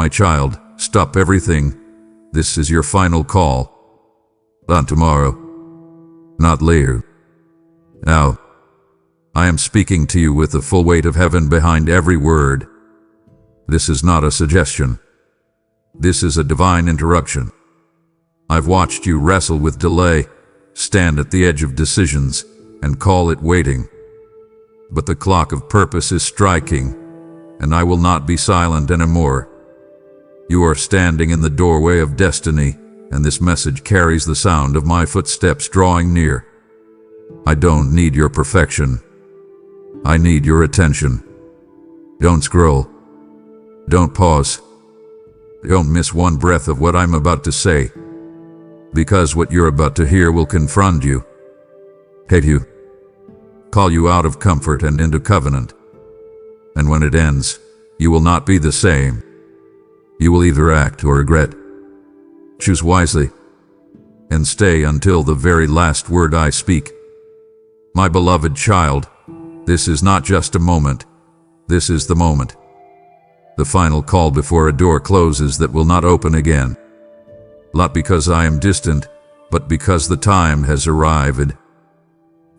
My child, stop everything. This is your final call. Not tomorrow. Not later. Now. I am speaking to you with the full weight of heaven behind every word. This is not a suggestion. This is a divine interruption. I've watched you wrestle with delay, stand at the edge of decisions, and call it waiting. But the clock of purpose is striking, and I will not be silent anymore. You are standing in the doorway of destiny, and this message carries the sound of my footsteps drawing near. I don't need your perfection. I need your attention. Don't scroll. Don't pause. Don't miss one breath of what I'm about to say, because what you're about to hear will confront you, hit you, call you out of comfort and into covenant. And when it ends, you will not be the same. You will either act or regret. Choose wisely, and stay until the very last word I speak. My beloved child, this is not just a moment. This is the moment. The final call before a door closes that will not open again. Not because I am distant, but because the time has arrived.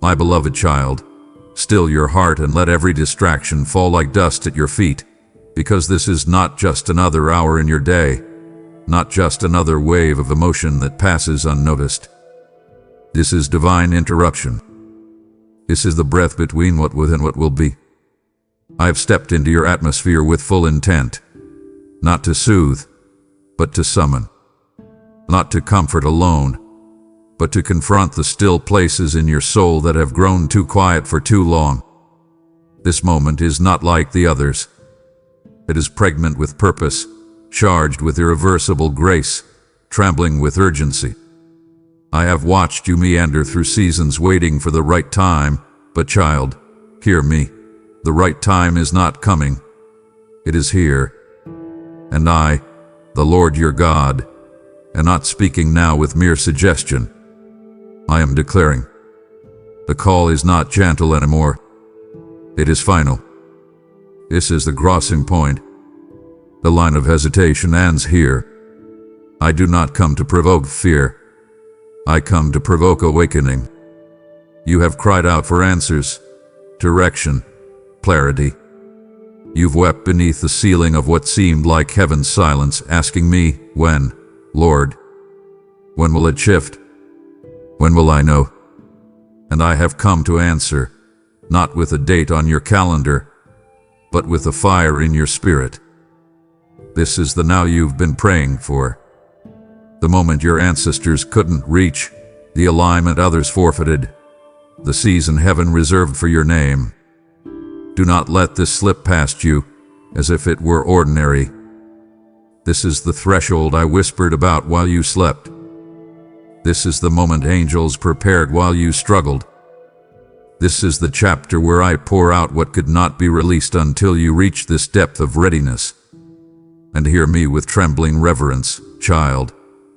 My beloved child, still your heart and let every distraction fall like dust at your feet, because this is not just another hour in your day, not just another wave of emotion that passes unnoticed. This is divine interruption. This is the breath between what was and what will be. I have stepped into your atmosphere with full intent, not to soothe, but to summon, not to comfort alone, but to confront the still places in your soul that have grown too quiet for too long. This moment is not like the others. It is pregnant with purpose, charged with irreversible grace, trembling with urgency. I have watched you meander through seasons waiting for the right time, but child, hear me. The right time is not coming. It is here. And I, the Lord your God, am not speaking now with mere suggestion. I am declaring. The call is not gentle anymore. It is final. This is the crossing point. The line of hesitation ends here. I do not come to provoke fear. I come to provoke awakening. You have cried out for answers, direction, clarity. You've wept beneath the ceiling of what seemed like heaven's silence, asking me, when, Lord? When will it shift? When will I know? And I have come to answer, not with a date on your calendar, but with a fire in your spirit. This is the now you've been praying for. The moment your ancestors couldn't reach, the alignment others forfeited, the season heaven reserved for your name. Do not let this slip past you, as if it were ordinary. This is the threshold I whispered about while you slept. This is the moment angels prepared while you struggled. This is the chapter where I pour out what could not be released until you reach this depth of readiness. And hear me with trembling reverence, child.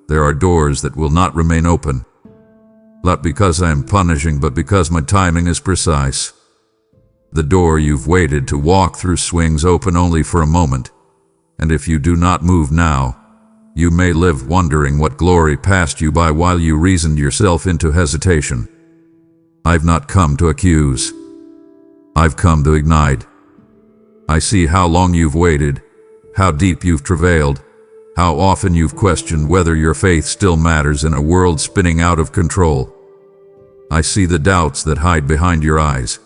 There are doors that will not remain open. Not because I am punishing, but because my timing is precise. The door you've waited to walk through swings open only for a moment, and if you do not move now, you may live wondering what glory passed you by while you reasoned yourself into hesitation. I've not come to accuse. I've come to ignite. I see how long you've waited, how deep you've travailed, how often you've questioned whether your faith still matters in a world spinning out of control. I see the doubts that hide behind your eyes,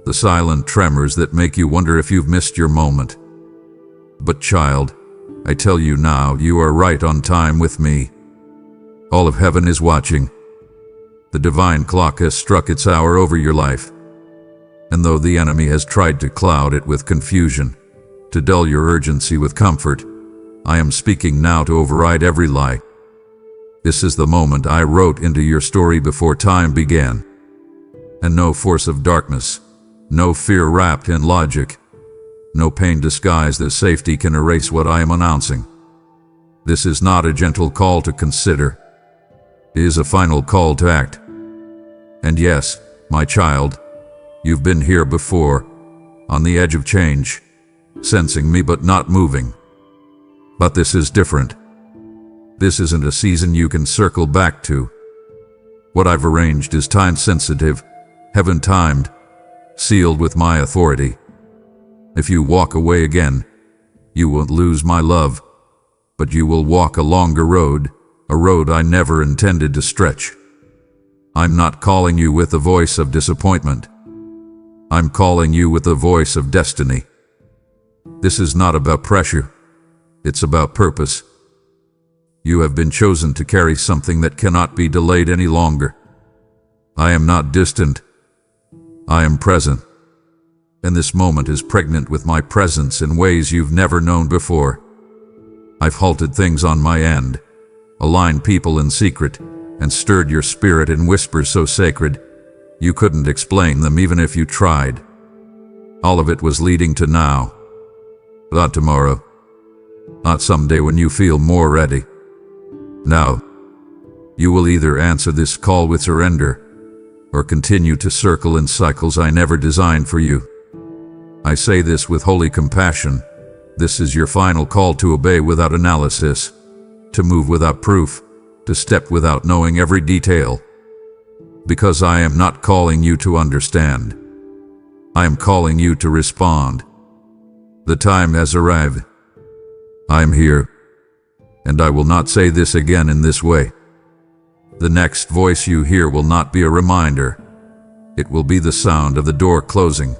the silent tremors that make you wonder if you've missed your moment. But child, I tell you now, you are right on time with me. All of heaven is watching. The divine clock has struck its hour over your life. And though the enemy has tried to cloud it with confusion, to dull your urgency with comfort, I am speaking now to override every lie. This is the moment I wrote into your story before time began. And no force of darkness, no fear wrapped in logic, no pain disguised as safety can erase what I am announcing. This is not a gentle call to consider. It is a final call to act. And yes, my child, you've been here before, on the edge of change, sensing me but not moving. But this is different. This isn't a season you can circle back to. What I've arranged is time-sensitive, heaven-timed, sealed with my authority. If you walk away again, you won't lose my love, but you will walk a longer road, a road I never intended to stretch. I'm not calling you with the voice of disappointment. I'm calling you with the voice of destiny. This is not about pressure. It's about purpose. You have been chosen to carry something that cannot be delayed any longer. I am not distant. I am present. And this moment is pregnant with my presence in ways you've never known before. I've halted things on my end, aligned people in secret, and stirred your spirit in whispers so sacred, you couldn't explain them even if you tried. All of it was leading to now. Not tomorrow. Not someday when you feel more ready. Now, you will either answer this call with surrender, or continue to circle in cycles I never designed for you. I say this with holy compassion. This is your final call to obey without analysis, to move without proof, to step without knowing every detail. Because I am not calling you to understand. I am calling you to respond. The time has arrived. I am here, and I will not say this again in this way. The next voice you hear will not be a reminder. It will be the sound of the door closing.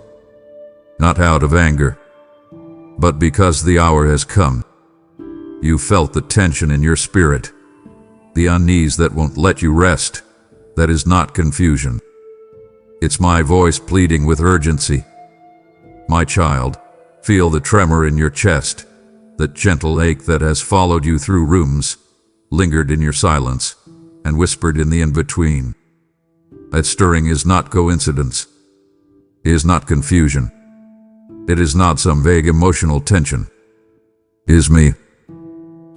Not out of anger, but because the hour has come. You felt the tension in your spirit, the unease that won't let you rest. That is not confusion. It's my voice pleading with urgency. My child, feel the tremor in your chest, that gentle ache that has followed you through rooms, lingered in your silence, and whispered in the in-between. That stirring is not coincidence. It is not confusion. It is not some vague emotional tension. It is me.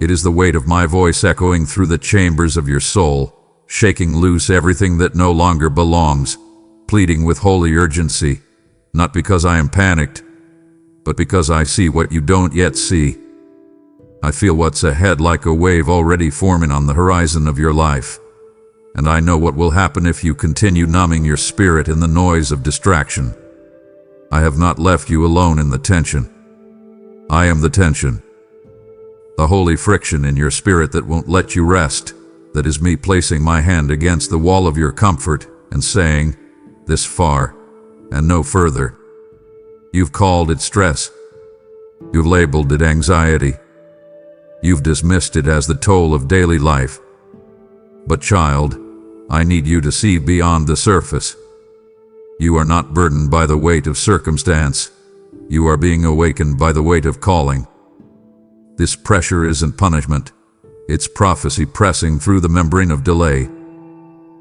It is the weight of my voice echoing through the chambers of your soul, shaking loose everything that no longer belongs, pleading with holy urgency, not because I am panicked, but because I see what you don't yet see. I feel what's ahead like a wave already forming on the horizon of your life, and I know what will happen if you continue numbing your spirit in the noise of distraction. I have not left you alone in the tension. I am the tension. The holy friction in your spirit that won't let you rest, that is me placing my hand against the wall of your comfort and saying, this far, and no further. You've called it stress. You've labeled it anxiety. You've dismissed it as the toll of daily life. But child, I need you to see beyond the surface. You are not burdened by the weight of circumstance. You are being awakened by the weight of calling. This pressure isn't punishment. It's prophecy pressing through the membrane of delay.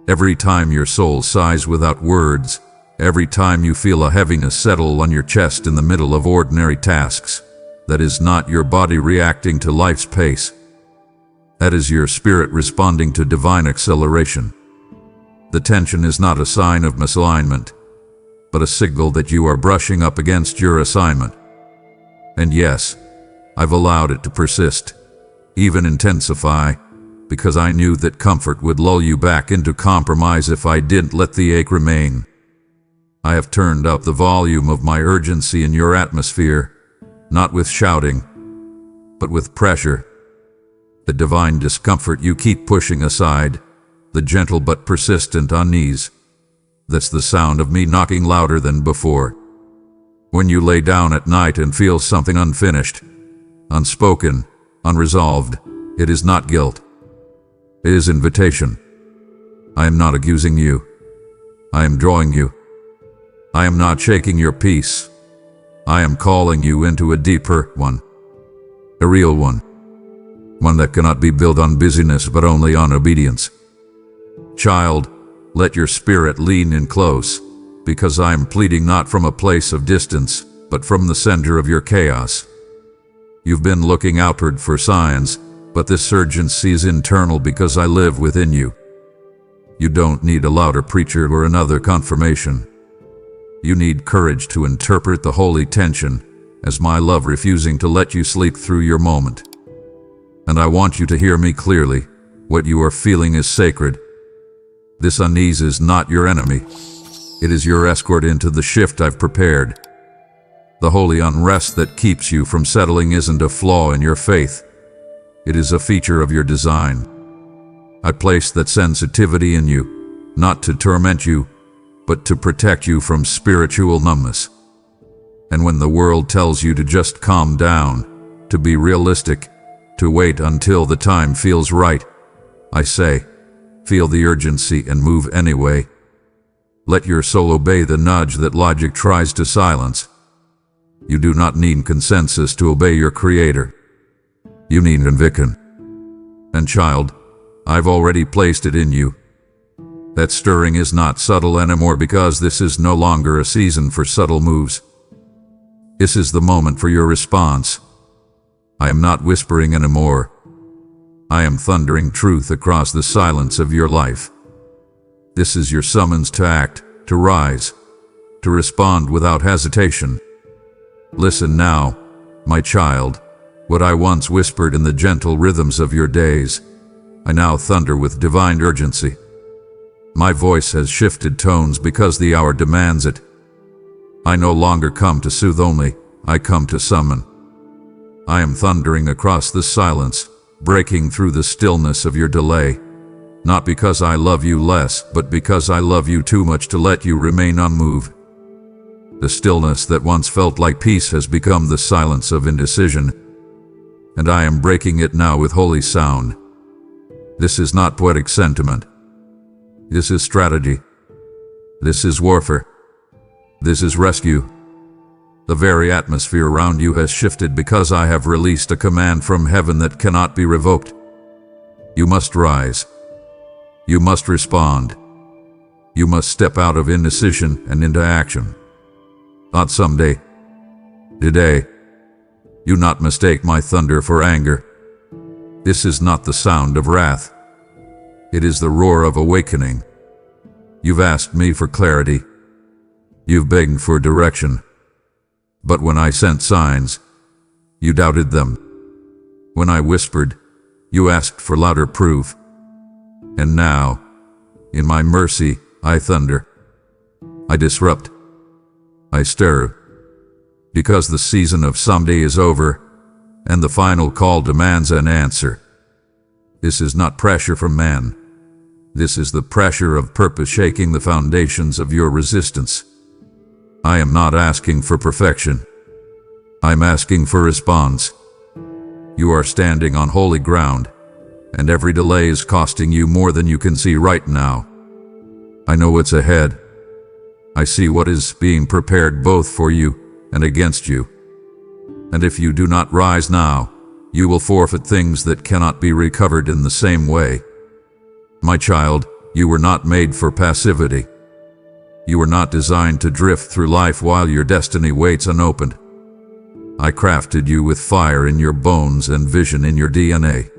Every time your soul sighs without words, every time you feel a heaviness settle on your chest in the middle of ordinary tasks, that is not your body reacting to life's pace. That is your spirit responding to divine acceleration. The tension is not a sign of misalignment, but a signal that you are brushing up against your assignment. And yes, I've allowed it to persist, even intensify, because I knew that comfort would lull you back into compromise if I didn't let the ache remain. I have turned up the volume of my urgency in your atmosphere, not with shouting, but with pressure. The divine discomfort you keep pushing aside, the gentle but persistent unease, that's the sound of me knocking louder than before. When you lay down at night and feel something unfinished, unspoken, unresolved, it is not guilt. It is invitation. I am not accusing you. I am drawing you. I am not shaking your peace. I am calling you into a deeper one. A real one. One that cannot be built on busyness but only on obedience. Child, let your spirit lean in close, because I am pleading not from a place of distance, but from the center of your chaos. You've been looking outward for signs, but this urgency is internal because I live within you. You don't need a louder preacher or another confirmation. You need courage to interpret the holy tension as my love refusing to let you sleep through your moment. And I want you to hear me clearly. What you are feeling is sacred. This unease is not your enemy. It is your escort into the shift I've prepared. The holy unrest that keeps you from settling isn't a flaw in your faith. It is a feature of your design. I placed that sensitivity in you, not to torment you, but to protect you from spiritual numbness. And when the world tells you to just calm down, to be realistic, to wait until the time feels right, I say, feel the urgency and move anyway. Let your soul obey the nudge that logic tries to silence. You do not need consensus to obey your Creator. You need conviction. And child, I've already placed it in you. That stirring is not subtle anymore because this is no longer a season for subtle moves. This is the moment for your response. I am not whispering anymore. I am thundering truth across the silence of your life. This is your summons to act, to rise, to respond without hesitation. Listen now, my child. What I once whispered in the gentle rhythms of your days, I now thunder with divine urgency. My voice has shifted tones because the hour demands it. I no longer come to soothe only, I come to summon. I am thundering across the silence, breaking through the stillness of your delay. Not because I love you less, but because I love you too much to let you remain unmoved. The stillness that once felt like peace has become the silence of indecision, and I am breaking it now with holy sound. This is not poetic sentiment. This is strategy. This is warfare. This is rescue. The very atmosphere around you has shifted because I have released a command from heaven that cannot be revoked. You must rise. You must respond. You must step out of indecision and into action. Not someday. Today. Do not mistake my thunder for anger. This is not the sound of wrath. It is the roar of awakening. You've asked me for clarity. You've begged for direction. But when I sent signs, you doubted them. When I whispered, you asked for louder proof. And now, in my mercy, I thunder. I disrupt. I stir. Because the season of someday is over, and the final call demands an answer. This is not pressure from man. This is the pressure of purpose shaking the foundations of your resistance. I am not asking for perfection. I'm asking for response. You are standing on holy ground, and every delay is costing you more than you can see right now. I know what's ahead. I see what is being prepared both for you and against you. And if you do not rise now, you will forfeit things that cannot be recovered in the same way. My child, you were not made for passivity. You were not designed to drift through life while your destiny waits unopened. I crafted you with fire in your bones and vision in your DNA.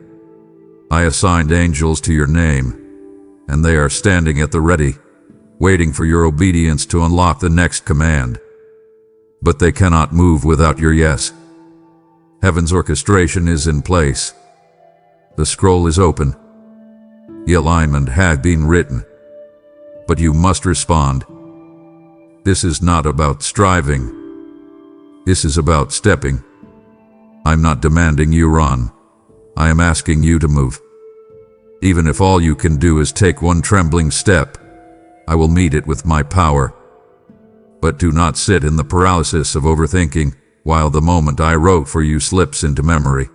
I assigned angels to your name, and they are standing at the ready, waiting for your obedience to unlock the next command. But they cannot move without your yes. Heaven's orchestration is in place. The scroll is open. The alignment had been written. But you must respond. This is not about striving. This is about stepping. I'm not demanding you run. I am asking you to move. Even if all you can do is take one trembling step, I will meet it with my power. But do not sit in the paralysis of overthinking while the moment I wrote for you slips into memory.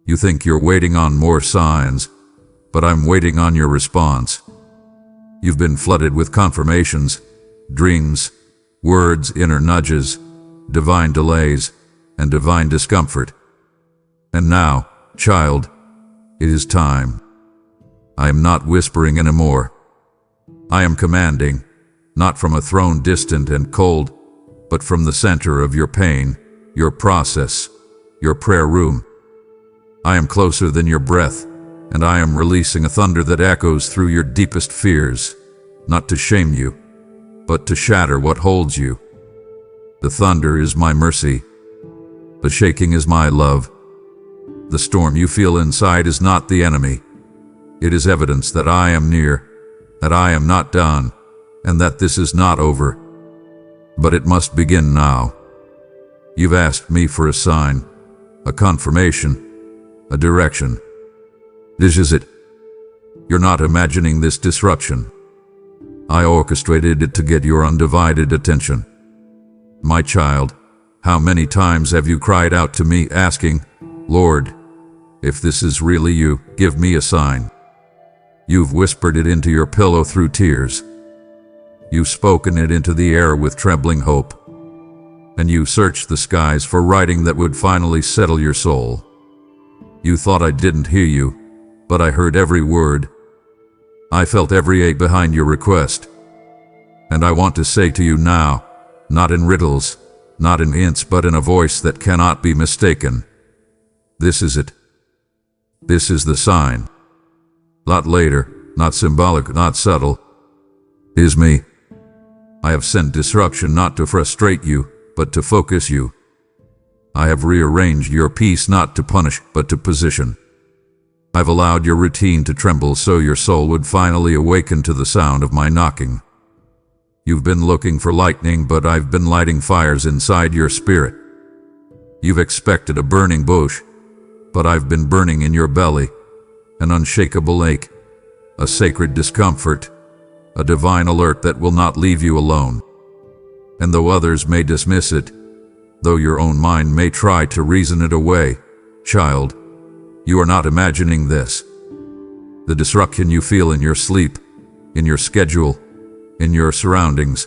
You think you're waiting on more signs, but I'm waiting on your response. You've been flooded with confirmations, dreams, words, inner nudges, divine delays, and divine discomfort. And now, child, it is time. I am not whispering anymore. I am commanding, not from a throne distant and cold, but from the center of your pain, your process, your prayer room. I am closer than your breath, and I am releasing a thunder that echoes through your deepest fears, not to shame you, but to shatter what holds you. The thunder is my mercy. The shaking is my love. The storm you feel inside is not the enemy. It is evidence that I am near, that I am not done, and that this is not over. But it must begin now. You've asked me for a sign, a confirmation, a direction. This is it. You're not imagining this disruption. I orchestrated it to get your undivided attention. My child, how many times have you cried out to me asking, Lord, if this is really you, give me a sign. You've whispered it into your pillow through tears. You've spoken it into the air with trembling hope. And you searched the skies for writing that would finally settle your soul. You thought I didn't hear you, but I heard every word. I felt every ache behind your request. And I want to say to you now, not in riddles, not in hints, but in a voice that cannot be mistaken. This is it. This is the sign. Not later, not symbolic, not subtle. Is me. I have sent disruption not to frustrate you, but to focus you. I have rearranged your peace not to punish, but to position. I've allowed your routine to tremble so your soul would finally awaken to the sound of my knocking. You've been looking for lightning, but I've been lighting fires inside your spirit. You've expected a burning bush, but I've been burning in your belly, an unshakable ache, a sacred discomfort, a divine alert that will not leave you alone. And though others may dismiss it, though your own mind may try to reason it away, child, you are not imagining this. The disruption you feel in your sleep, in your schedule, in your surroundings,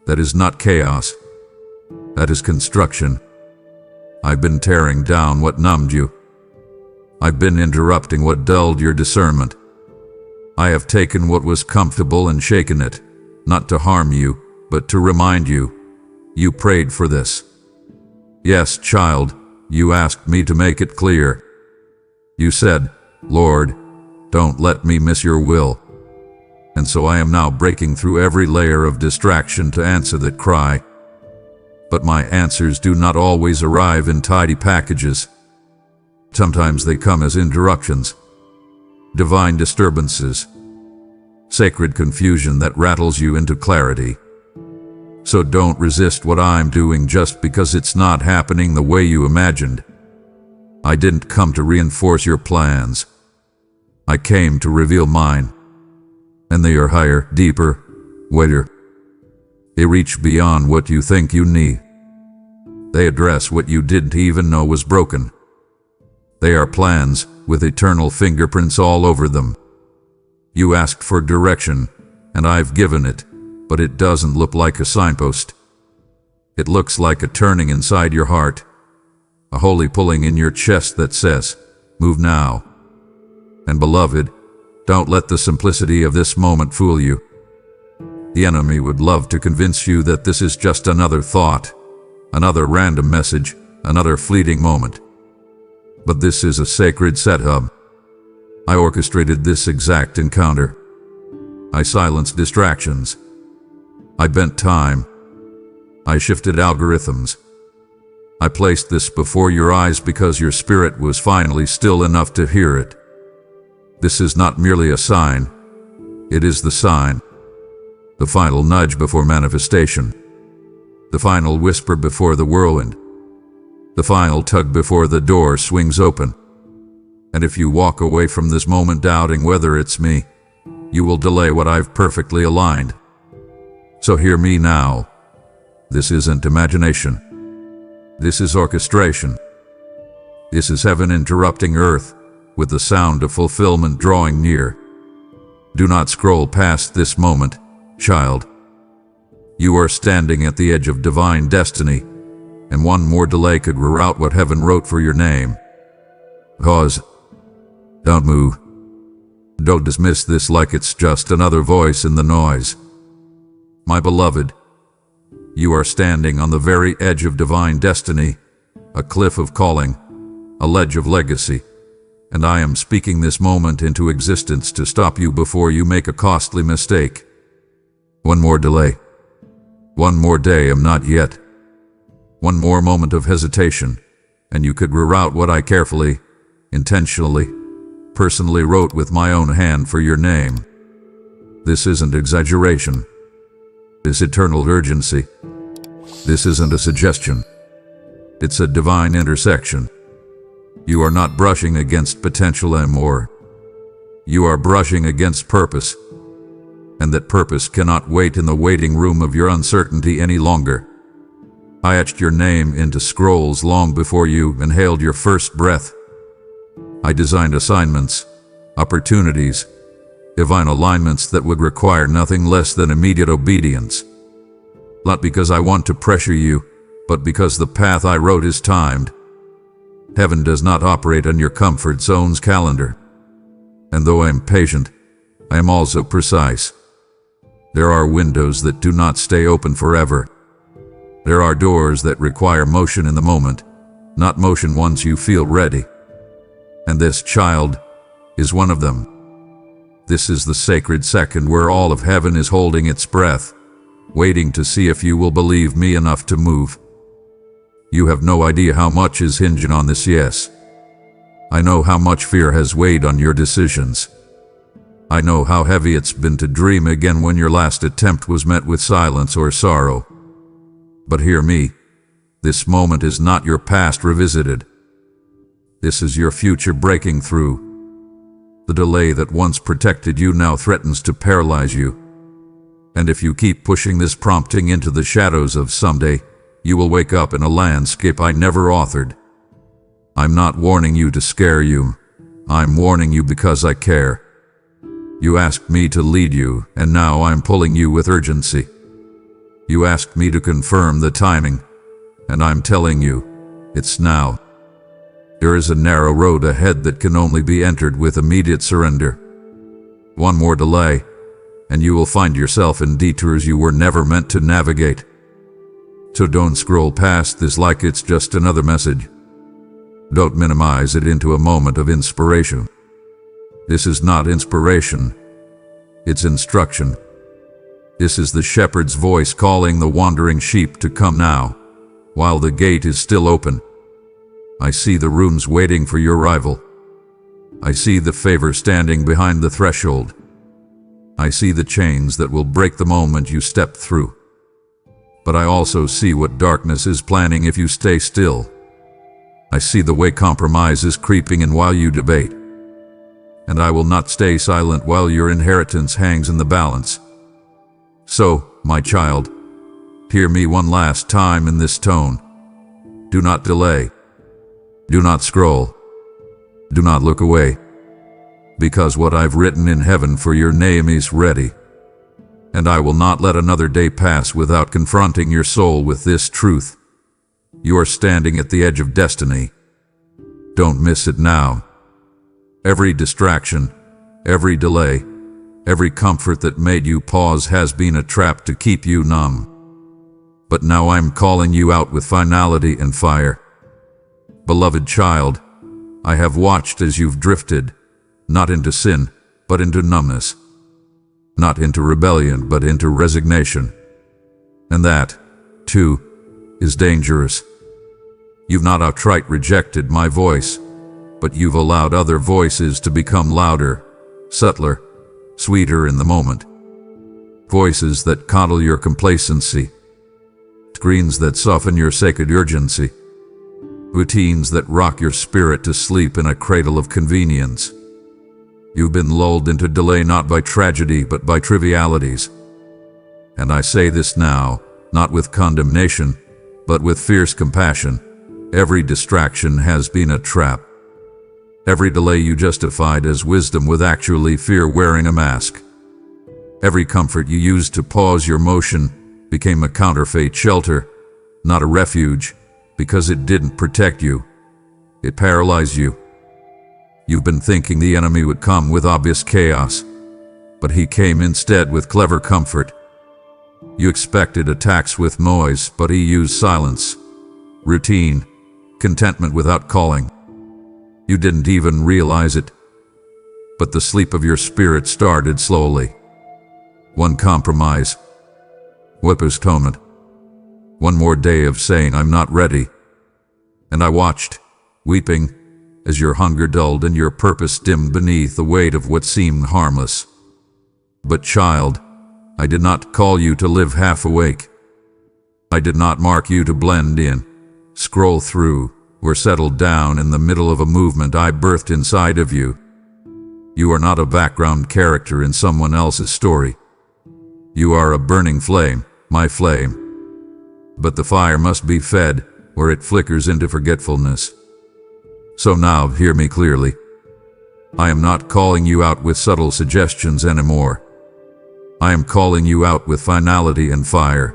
that is not chaos. That is construction. I've been tearing down what numbed you. I've been interrupting what dulled your discernment. I have taken what was comfortable and shaken it, not to harm you, but to remind you. You prayed for this. Yes, child, you asked me to make it clear. You said, Lord, don't let me miss your will. And so I am now breaking through every layer of distraction to answer that cry. But my answers do not always arrive in tidy packages. Sometimes they come as interruptions, divine disturbances, sacred confusion that rattles you into clarity. So don't resist what I'm doing just because it's not happening the way you imagined. I didn't come to reinforce your plans. I came to reveal mine. And they are higher, deeper, weightier. They reach beyond what you think you need. They address what you didn't even know was broken. They are plans with eternal fingerprints all over them. You asked for direction, and I've given it, but it doesn't look like a signpost. It looks like a turning inside your heart, a holy pulling in your chest that says, move now. And beloved, don't let the simplicity of this moment fool you. The enemy would love to convince you that this is just another thought, another random message, another fleeting moment. But this is a sacred setup. I orchestrated this exact encounter. I silenced distractions. I bent time. I shifted algorithms. I placed this before your eyes because your spirit was finally still enough to hear it. This is not merely a sign. It is the sign. The final nudge before manifestation. The final whisper before the whirlwind. The final tug before the door swings open. And if you walk away from this moment doubting whether it's me, you will delay what I've perfectly aligned. So hear me now. This isn't imagination. This is orchestration. This is heaven interrupting earth, with the sound of fulfillment drawing near. Do not scroll past this moment, child. You are standing at the edge of divine destiny, and one more delay could reroute what heaven wrote for your name. Pause. Don't move. Don't dismiss this like it's just another voice in the noise. My beloved, you are standing on the very edge of divine destiny, a cliff of calling, a ledge of legacy, and I am speaking this moment into existence to stop you before you make a costly mistake. One more delay. One more day am not yet. One more moment of hesitation, and you could reroute what I carefully, intentionally, personally wrote with my own hand for your name. This isn't exaggeration. This eternal urgency. This isn't a suggestion. It's a divine intersection. You are not brushing against potential anymore. You are brushing against purpose. And that purpose cannot wait in the waiting room of your uncertainty any longer. I etched your name into scrolls long before you inhaled your first breath. I designed assignments, opportunities, divine alignments that would require nothing less than immediate obedience. Not because I want to pressure you, but because the path I wrote is timed. Heaven does not operate on your comfort zone's calendar. And though I am patient, I am also precise. There are windows that do not stay open forever. There are doors that require motion in the moment, not motion once you feel ready. And this child is one of them. This is the sacred second where all of heaven is holding its breath, waiting to see if you will believe me enough to move. You have no idea how much is hinging on this yes. I know how much fear has weighed on your decisions. I know how heavy it's been to dream again when your last attempt was met with silence or sorrow. But hear me, this moment is not your past revisited. This is your future breaking through. The delay that once protected you now threatens to paralyze you. And if you keep pushing this prompting into the shadows of someday, you will wake up in a landscape I never authored. I'm not warning you to scare you. I'm warning you because I care. You asked me to lead you, and now I'm pulling you with urgency. You asked me to confirm the timing, and I'm telling you, it's now. There is a narrow road ahead that can only be entered with immediate surrender. One more delay, and you will find yourself in detours you were never meant to navigate. So don't scroll past this like it's just another message. Don't minimize it into a moment of inspiration. This is not inspiration. It's instruction. This is the shepherd's voice calling the wandering sheep to come now, while the gate is still open. I see the rooms waiting for your arrival. I see the favor standing behind the threshold. I see the chains that will break the moment you step through. But I also see what darkness is planning if you stay still. I see the way compromise is creeping in while you debate. And I will not stay silent while your inheritance hangs in the balance. So, my child, hear me one last time in this tone. Do not delay. Do not scroll. Do not look away. Because what I've written in heaven for your name is ready. And I will not let another day pass without confronting your soul with this truth. You are standing at the edge of destiny. Don't miss it now. Every distraction, every delay, every comfort that made you pause has been a trap to keep you numb. But now I'm calling you out with finality and fire. Beloved child, I have watched as you've drifted, not into sin, but into numbness. Not into rebellion, but into resignation. And that, too, is dangerous. You've not outright rejected my voice, but you've allowed other voices to become louder, subtler, sweeter in the moment. Voices that coddle your complacency. Screens that soften your sacred urgency. Routines that rock your spirit to sleep in a cradle of convenience. You've been lulled into delay not by tragedy but by trivialities. And I say this now, not with condemnation, but with fierce compassion. Every distraction has been a trap. Every delay you justified as wisdom with actually fear wearing a mask. Every comfort you used to pause your motion became a counterfeit shelter, not a refuge, because it didn't protect you. It paralyzed you. You've been thinking the enemy would come with obvious chaos, but he came instead with clever comfort. You expected attacks with noise, but he used silence, routine, contentment without calling. You didn't even realize it, but the sleep of your spirit started slowly. One compromise, one postponement, one more day of saying I'm not ready. And I watched, weeping, as your hunger dulled and your purpose dimmed beneath the weight of what seemed harmless. But child, I did not call you to live half awake. I did not mark you to blend in, scroll through, or settle down in the middle of a movement I birthed inside of you. You are not a background character in someone else's story. You are a burning flame, my flame. But the fire must be fed, or it flickers into forgetfulness. So now hear me clearly. I am not calling you out with subtle suggestions anymore. I am calling you out with finality and fire.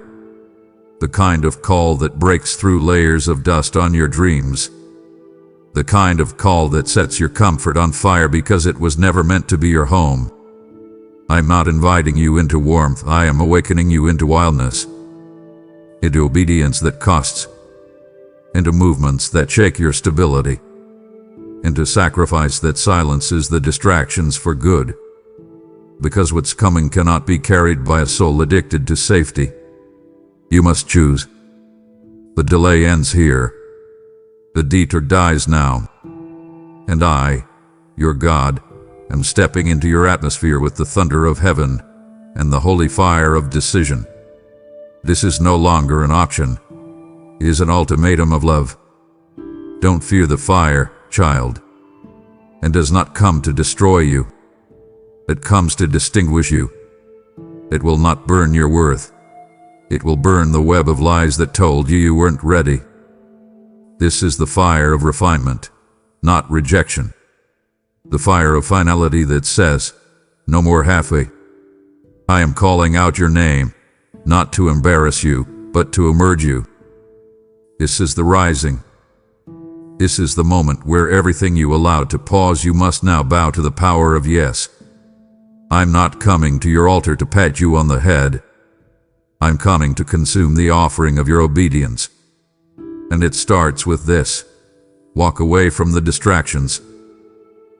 The kind of call that breaks through layers of dust on your dreams. The kind of call that sets your comfort on fire because it was never meant to be your home. I am not inviting you into warmth, I am awakening you into wildness. Into obedience that costs. Into movements that shake your stability. Into sacrifice that silences the distractions for good. Because what's coming cannot be carried by a soul addicted to safety. You must choose. The delay ends here. The detour dies now. And I, your God, am stepping into your atmosphere with the thunder of heaven and the holy fire of decision. This is no longer an option. It is an ultimatum of love. Don't fear the fire, child. It does not come to destroy you. It comes to distinguish you. It will not burn your worth. It will burn the web of lies that told you you weren't ready. This is the fire of refinement, not rejection. The fire of finality that says, no more halfway. I am calling out your name, not to embarrass you, but to emerge you. This is the rising. This is the moment where everything you allowed to pause, you must now bow to the power of yes. I'm not coming to your altar to pat you on the head. I'm coming to consume the offering of your obedience. And it starts with this. Walk away from the distractions.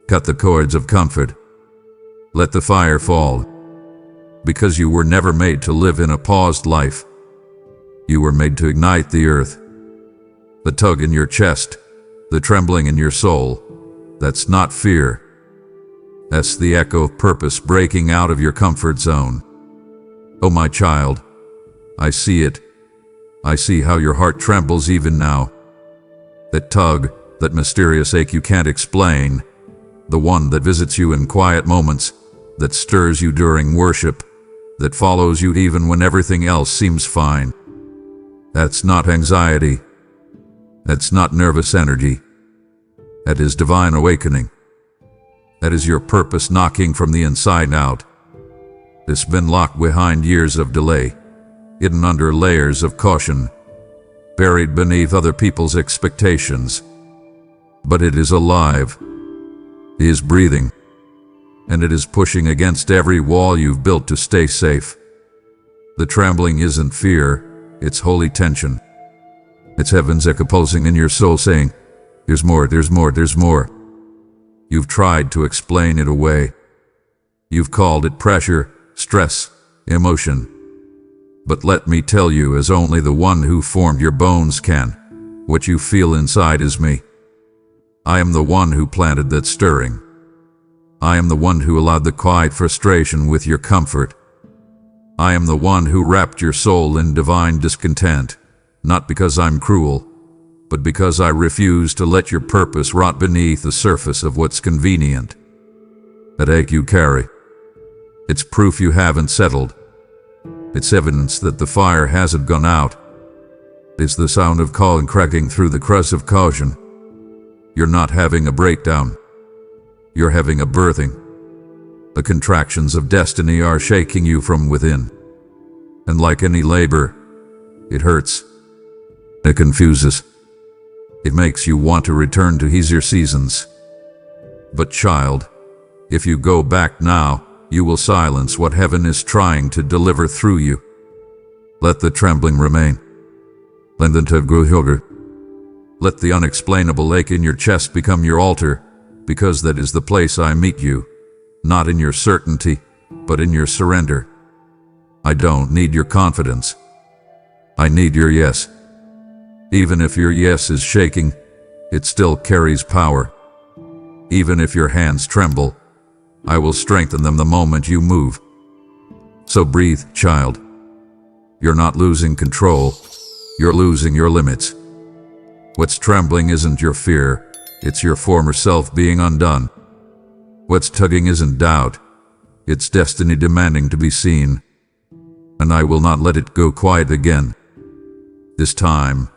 Cut the cords of comfort. Let the fire fall. Because you were never made to live in a paused life. You were made to ignite the earth. The tug in your chest, the trembling in your soul, that's not fear. That's the echo of purpose breaking out of your comfort zone. Oh, my child, I see it. I see how your heart trembles even now. That tug, that mysterious ache you can't explain, the one that visits you in quiet moments, that stirs you during worship, that follows you even when everything else seems fine. That's not anxiety. That's not nervous energy. That is divine awakening. That is your purpose knocking from the inside out. It's been locked behind years of delay, hidden under layers of caution, buried beneath other people's expectations. But it is alive. It is breathing. And it is pushing against every wall you've built to stay safe. The trembling isn't fear, it's holy tension. It's heaven's echo pulsing in your soul saying, there's more, there's more, there's more. You've tried to explain it away. You've called it pressure, stress, emotion. But let me tell you, as only the one who formed your bones can, what you feel inside is me. I am the one who planted that stirring. I am the one who allowed the quiet frustration with your comfort. I am the one who wrapped your soul in divine discontent, not because I'm cruel, but because I refuse to let your purpose rot beneath the surface of what's convenient. That ache you carry, it's proof you haven't settled. It's evidence that the fire hasn't gone out. It's the sound of calling cracking through the crust of caution. You're not having a breakdown. You're having a birthing. The contractions of destiny are shaking you from within. And like any labor, it hurts. It confuses. It makes you want to return to easier seasons. But child, if you go back now, you will silence what heaven is trying to deliver through you. Let the trembling remain. Let the unexplainable ache in your chest become your altar, because that is the place I meet you, not in your certainty, but in your surrender. I don't need your confidence. I need your yes. Even if your yes is shaking, it still carries power. Even if your hands tremble, I will strengthen them the moment you move. So breathe, child. You're not losing control, you're losing your limits. What's trembling isn't your fear, it's your former self being undone. What's tugging isn't doubt, it's destiny demanding to be seen. And I will not let it go quiet again. This time,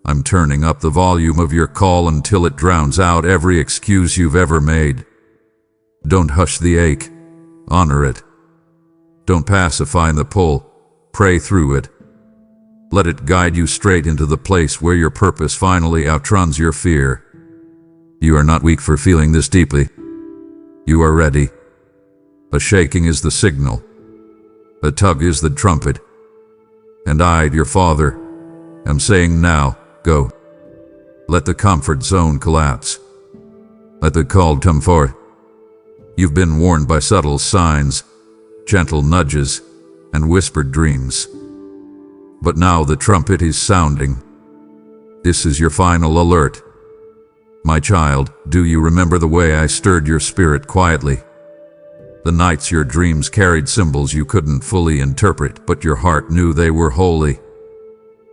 I'm turning up the volume of your call until it drowns out every excuse you've ever made. Don't hush the ache, honor it. Don't pacify the pull, pray through it. Let it guide you straight into the place where your purpose finally outruns your fear. You are not weak for feeling this deeply. You are ready. A shaking is the signal. A tug is the trumpet. And I, your father, am saying now, go. Let the comfort zone collapse. Let the call come forth. You've been warned by subtle signs, gentle nudges, and whispered dreams. But now the trumpet is sounding. This is your final alert. My child, do you remember the way I stirred your spirit quietly? The nights your dreams carried symbols you couldn't fully interpret, but your heart knew they were holy.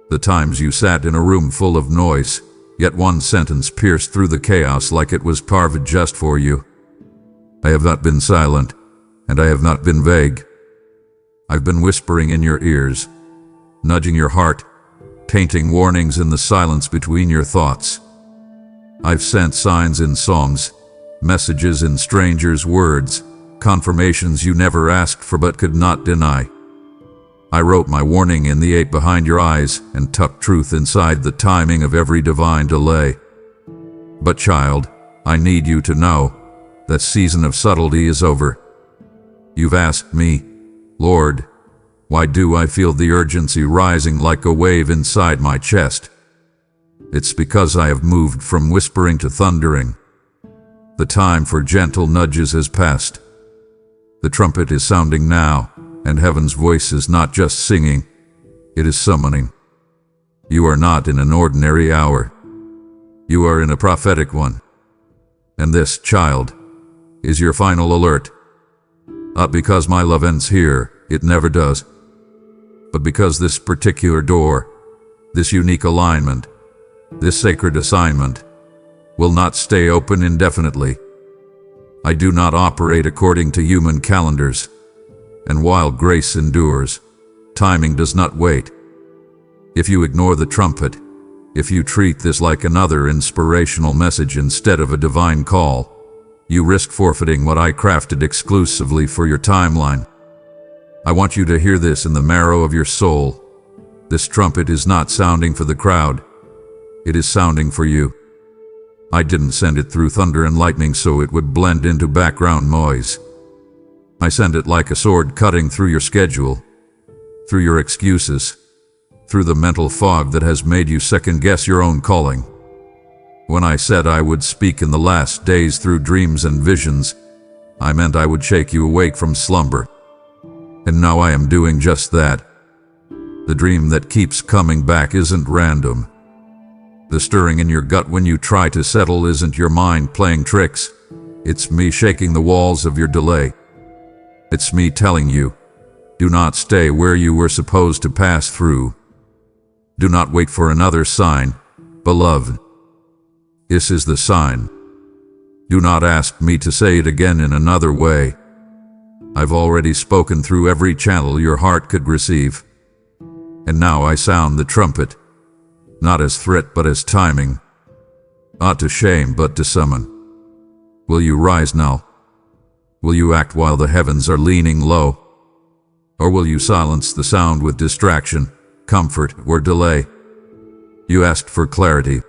The times you sat in a room full of noise, yet one sentence pierced through the chaos like it was carved just for you. I have not been silent, and I have not been vague. I've been whispering in your ears, nudging your heart, painting warnings in the silence between your thoughts. I've sent signs in songs, messages in strangers' words, confirmations you never asked for but could not deny. I wrote my warning in the 8 behind your eyes and tucked truth inside the timing of every divine delay. But child, I need you to know that season of subtlety is over. You've asked me, Lord, why do I feel the urgency rising like a wave inside my chest? It's because I have moved from whispering to thundering. The time for gentle nudges has passed. The trumpet is sounding now, and heaven's voice is not just singing, it is summoning. You are not in an ordinary hour. You are in a prophetic one. And this, child, is your final alert. Not because my love ends here, it never does. But because this particular door, this unique alignment, this sacred assignment, will not stay open indefinitely. I do not operate according to human calendars. And while grace endures, timing does not wait. If you ignore the trumpet, if you treat this like another inspirational message instead of a divine call, you risk forfeiting what I crafted exclusively for your timeline. I want you to hear this in the marrow of your soul. This trumpet is not sounding for the crowd. It is sounding for you. I didn't send it through thunder and lightning so it would blend into background noise. I send it like a sword cutting through your schedule, through your excuses, through the mental fog that has made you second-guess your own calling. When I said I would speak in the last days through dreams and visions, I meant I would shake you awake from slumber. And now I am doing just that. The dream that keeps coming back isn't random. The stirring in your gut when you try to settle isn't your mind playing tricks. It's me shaking the walls of your delay. It's me telling you, do not stay where you were supposed to pass through. Do not wait for another sign, beloved. This is the sign. Do not ask me to say it again in another way. I've already spoken through every channel your heart could receive. And now I sound the trumpet, not as threat but as timing. Not to shame but to summon. Will you rise now? Will you act while the heavens are leaning low? Or will you silence the sound with distraction, comfort, or delay? You asked for clarity.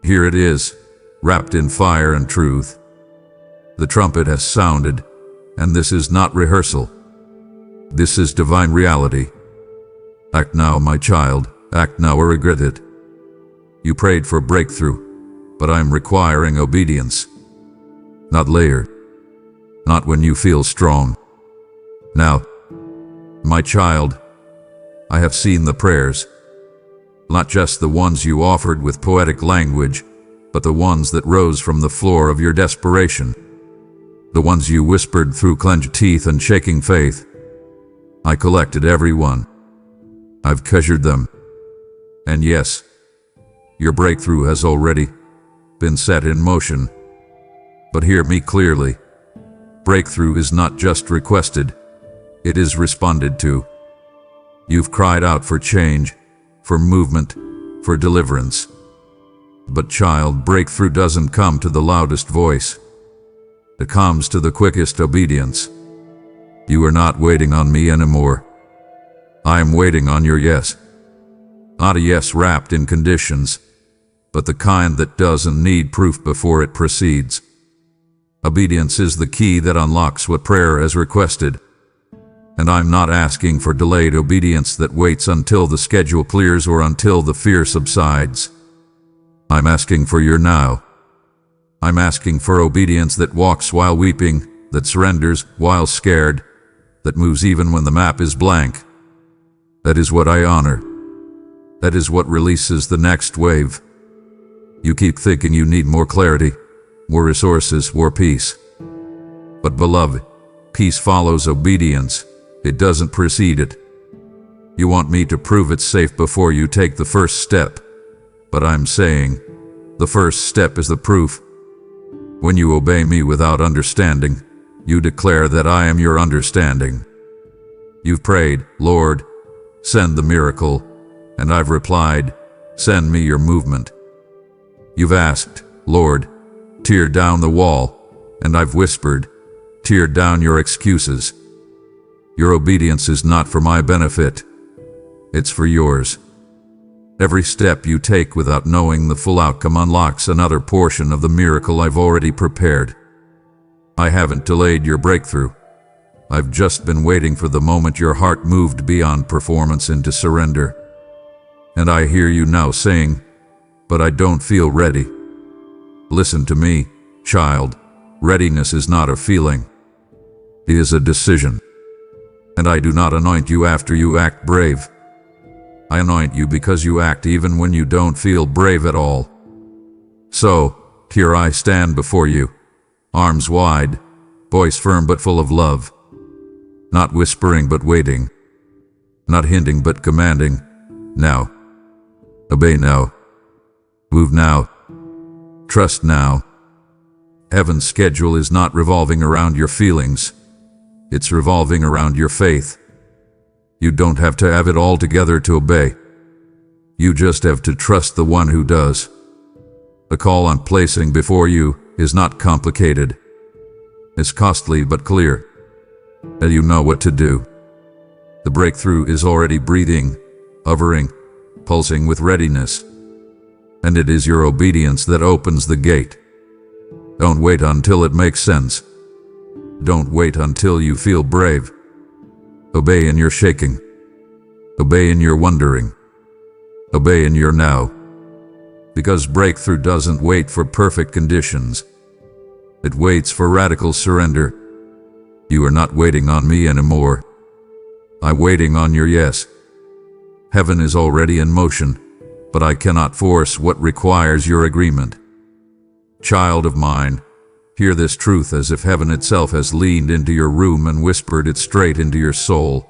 Here it is, wrapped in fire and truth. The trumpet has sounded, and this is not rehearsal. This is divine reality. Act now, my child, act now or regret it. You prayed for breakthrough, but I'm requiring obedience. Not later. Not when you feel strong. Now, my child, I have seen the prayers. Not just the ones you offered with poetic language, but the ones that rose from the floor of your desperation. The ones you whispered through clenched teeth and shaking faith. I collected every one. I've measured them. And yes, your breakthrough has already been set in motion. But hear me clearly. Breakthrough is not just requested, it is responded to. You've cried out for change, for movement, for deliverance. But child, breakthrough doesn't come to the loudest voice. It comes to the quickest obedience. You are not waiting on me anymore. I am waiting on your yes. Not a yes wrapped in conditions, but the kind that doesn't need proof before it proceeds. Obedience is the key that unlocks what prayer has requested. And I'm not asking for delayed obedience that waits until the schedule clears or until the fear subsides. I'm asking for your now. I'm asking for obedience that walks while weeping, that surrenders while scared, that moves even when the map is blank. That is what I honor. That is what releases the next wave. You keep thinking you need more clarity, more resources, more peace. But beloved, peace follows obedience. It doesn't precede it. You want me to prove it's safe before you take the first step. But I'm saying, the first step is the proof. When you obey me without understanding, you declare that I am your understanding. You've prayed, Lord, send the miracle, and I've replied, send me your movement. You've asked, Lord, tear down the wall, and I've whispered, tear down your excuses. Your obedience is not for my benefit. It's for yours. Every step you take without knowing the full outcome unlocks another portion of the miracle I've already prepared. I haven't delayed your breakthrough. I've just been waiting for the moment your heart moved beyond performance into surrender. And I hear you now saying, but I don't feel ready. Listen to me, child. Readiness is not a feeling. It is a decision. And I do not anoint you after you act brave. I anoint you because you act even when you don't feel brave at all. So, here I stand before you, arms wide, voice firm but full of love. Not whispering but waiting. Not hinting but commanding. Now. Obey now. Move now. Trust now. Heaven's schedule is not revolving around your feelings. It's revolving around your faith. You don't have to have it all together to obey. You just have to trust the one who does. The call I'm placing before you is not complicated. It's costly but clear. And you know what to do. The breakthrough is already breathing, hovering, pulsing with readiness. And it is your obedience that opens the gate. Don't wait until it makes sense. Don't wait until you feel brave. Obey in your shaking. Obey in your wondering. Obey in your now. Because breakthrough doesn't wait for perfect conditions. It waits for radical surrender. You are not waiting on me anymore. I'm waiting on your yes. Heaven is already in motion, but I cannot force what requires your agreement. Child of mine, hear this truth as if heaven itself has leaned into your room and whispered it straight into your soul.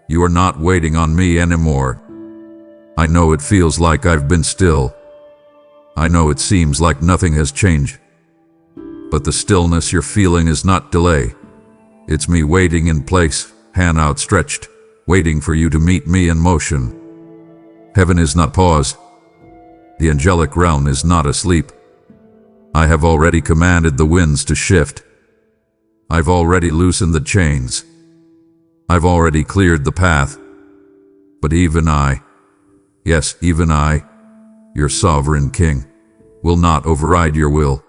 You are not waiting on me anymore. I know it feels like I've been still. I know it seems like nothing has changed. But the stillness you're feeling is not delay. It's me waiting in place, hand outstretched, waiting for you to meet me in motion. Heaven is not paused. The angelic realm is not asleep. I have already commanded the winds to shift. I've already loosened the chains. I've already cleared the path. But even I, yes, even I, your sovereign king, will not override your will.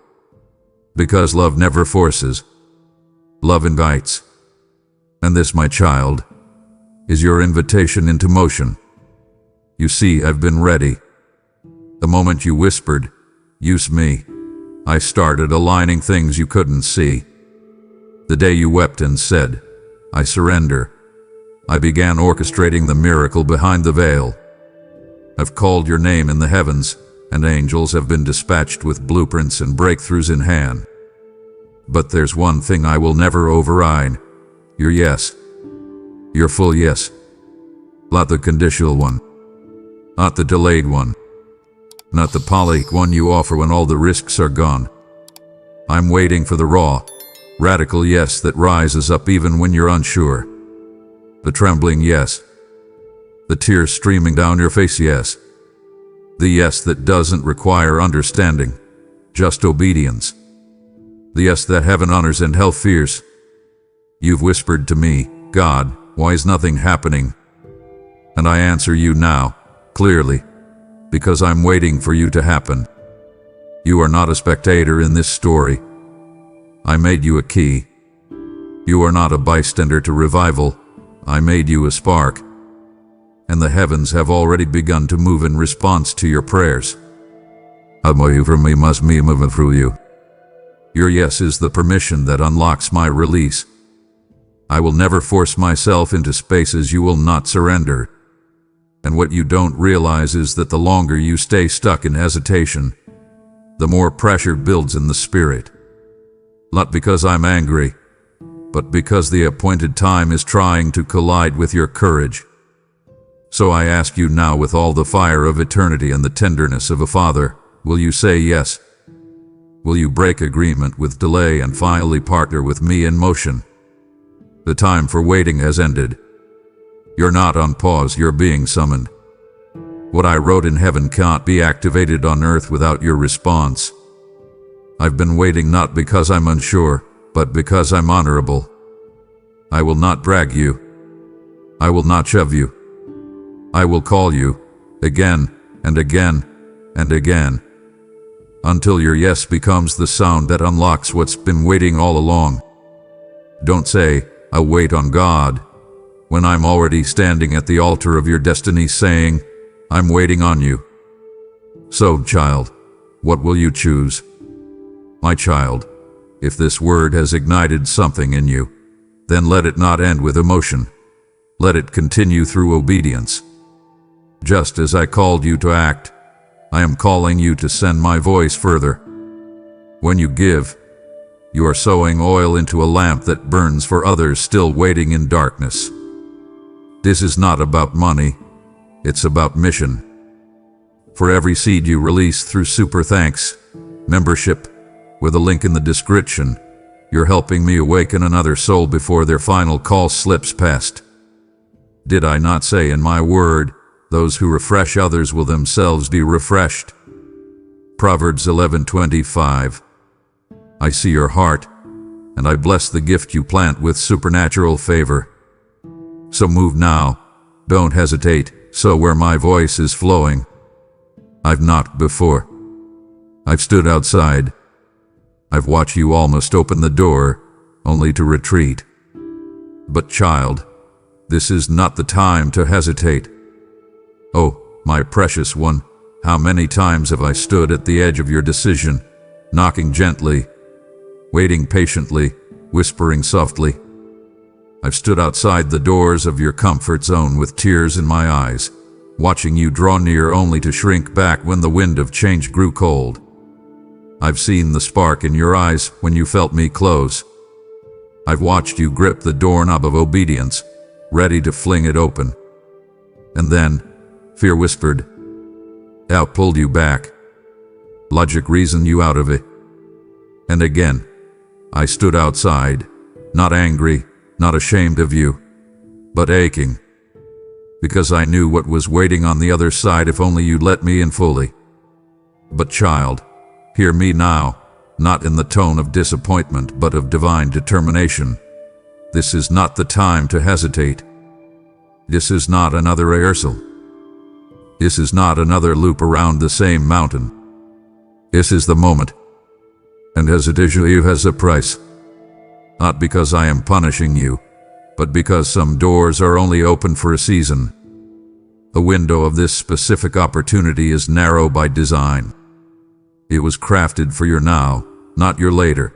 Because love never forces. Love invites. And this, my child, is your invitation into motion. You see, I've been ready. The moment you whispered, use me, I started aligning things you couldn't see. The day you wept and said, I surrender, I began orchestrating the miracle behind the veil. I've called your name in the heavens, and angels have been dispatched with blueprints and breakthroughs in hand. But there's one thing I will never override: your yes. Your full yes. Not the conditional one. Not the delayed one. Not the polished one you offer when all the risks are gone. I'm waiting for the raw, radical yes that rises up even when you're unsure. The trembling yes. The tears streaming down your face yes. The yes that doesn't require understanding, just obedience. The yes that heaven honors and hell fears. You've whispered to me, God, why is nothing happening? And I answer you now, clearly, because I'm waiting for you to happen. You are not a spectator in this story. I made you a key. You are not a bystander to revival. I made you a spark. And the heavens have already begun to move in response to your prayers. You from me must me moving through you. Your yes is the permission that unlocks my release. I will never force myself into spaces you will not surrender. And what you don't realize is that the longer you stay stuck in hesitation, the more pressure builds in the spirit. Not because I'm angry, but because the appointed time is trying to collide with your courage. So I ask you now, with all the fire of eternity and the tenderness of a father, will you say yes? Will you break agreement with delay and finally partner with me in motion? The time for waiting has ended. You're not on pause, you're being summoned. What I wrote in heaven can't be activated on earth without your response. I've been waiting not because I'm unsure, but because I'm honorable. I will not drag you. I will not shove you. I will call you, again and again and again, until your yes becomes the sound that unlocks what's been waiting all along. Don't say, I'll wait on God, when I'm already standing at the altar of your destiny saying, I'm waiting on you. So, child, what will you choose? My child, if this word has ignited something in you, then let it not end with emotion. Let it continue through obedience. Just as I called you to act, I am calling you to send my voice further. When you give, you are sowing oil into a lamp that burns for others still waiting in darkness. This is not about money, it's about mission. For every seed you release through Super Thanks membership, with a link in the description, you're helping me awaken another soul before their final call slips past. Did I not say in my word, those who refresh others will themselves be refreshed? Proverbs 11:25. I see your heart, and I bless the gift you plant with supernatural favor. So move now, don't hesitate, so where my voice is flowing. I've knocked before. I've stood outside. I've watched you almost open the door, only to retreat. But child, this is not the time to hesitate. Oh, my precious one, how many times have I stood at the edge of your decision, knocking gently, waiting patiently, whispering softly. I've stood outside the doors of your comfort zone with tears in my eyes, watching you draw near only to shrink back when the wind of change grew cold. I've seen the spark in your eyes when you felt me close. I've watched you grip the doorknob of obedience, ready to fling it open. And then, fear whispered, doubt pulled you back. Logic reasoned you out of it. And again, I stood outside, not angry, not ashamed of you, but aching. Because I knew what was waiting on the other side if only you'd let me in fully. But child, hear me now, not in the tone of disappointment but of divine determination. This is not the time to hesitate. This is not another rehearsal. This is not another loop around the same mountain. This is the moment. And hesitation has a price. Not because I am punishing you, but because some doors are only open for a season. The window of this specific opportunity is narrow by design. It was crafted for your now, not your later.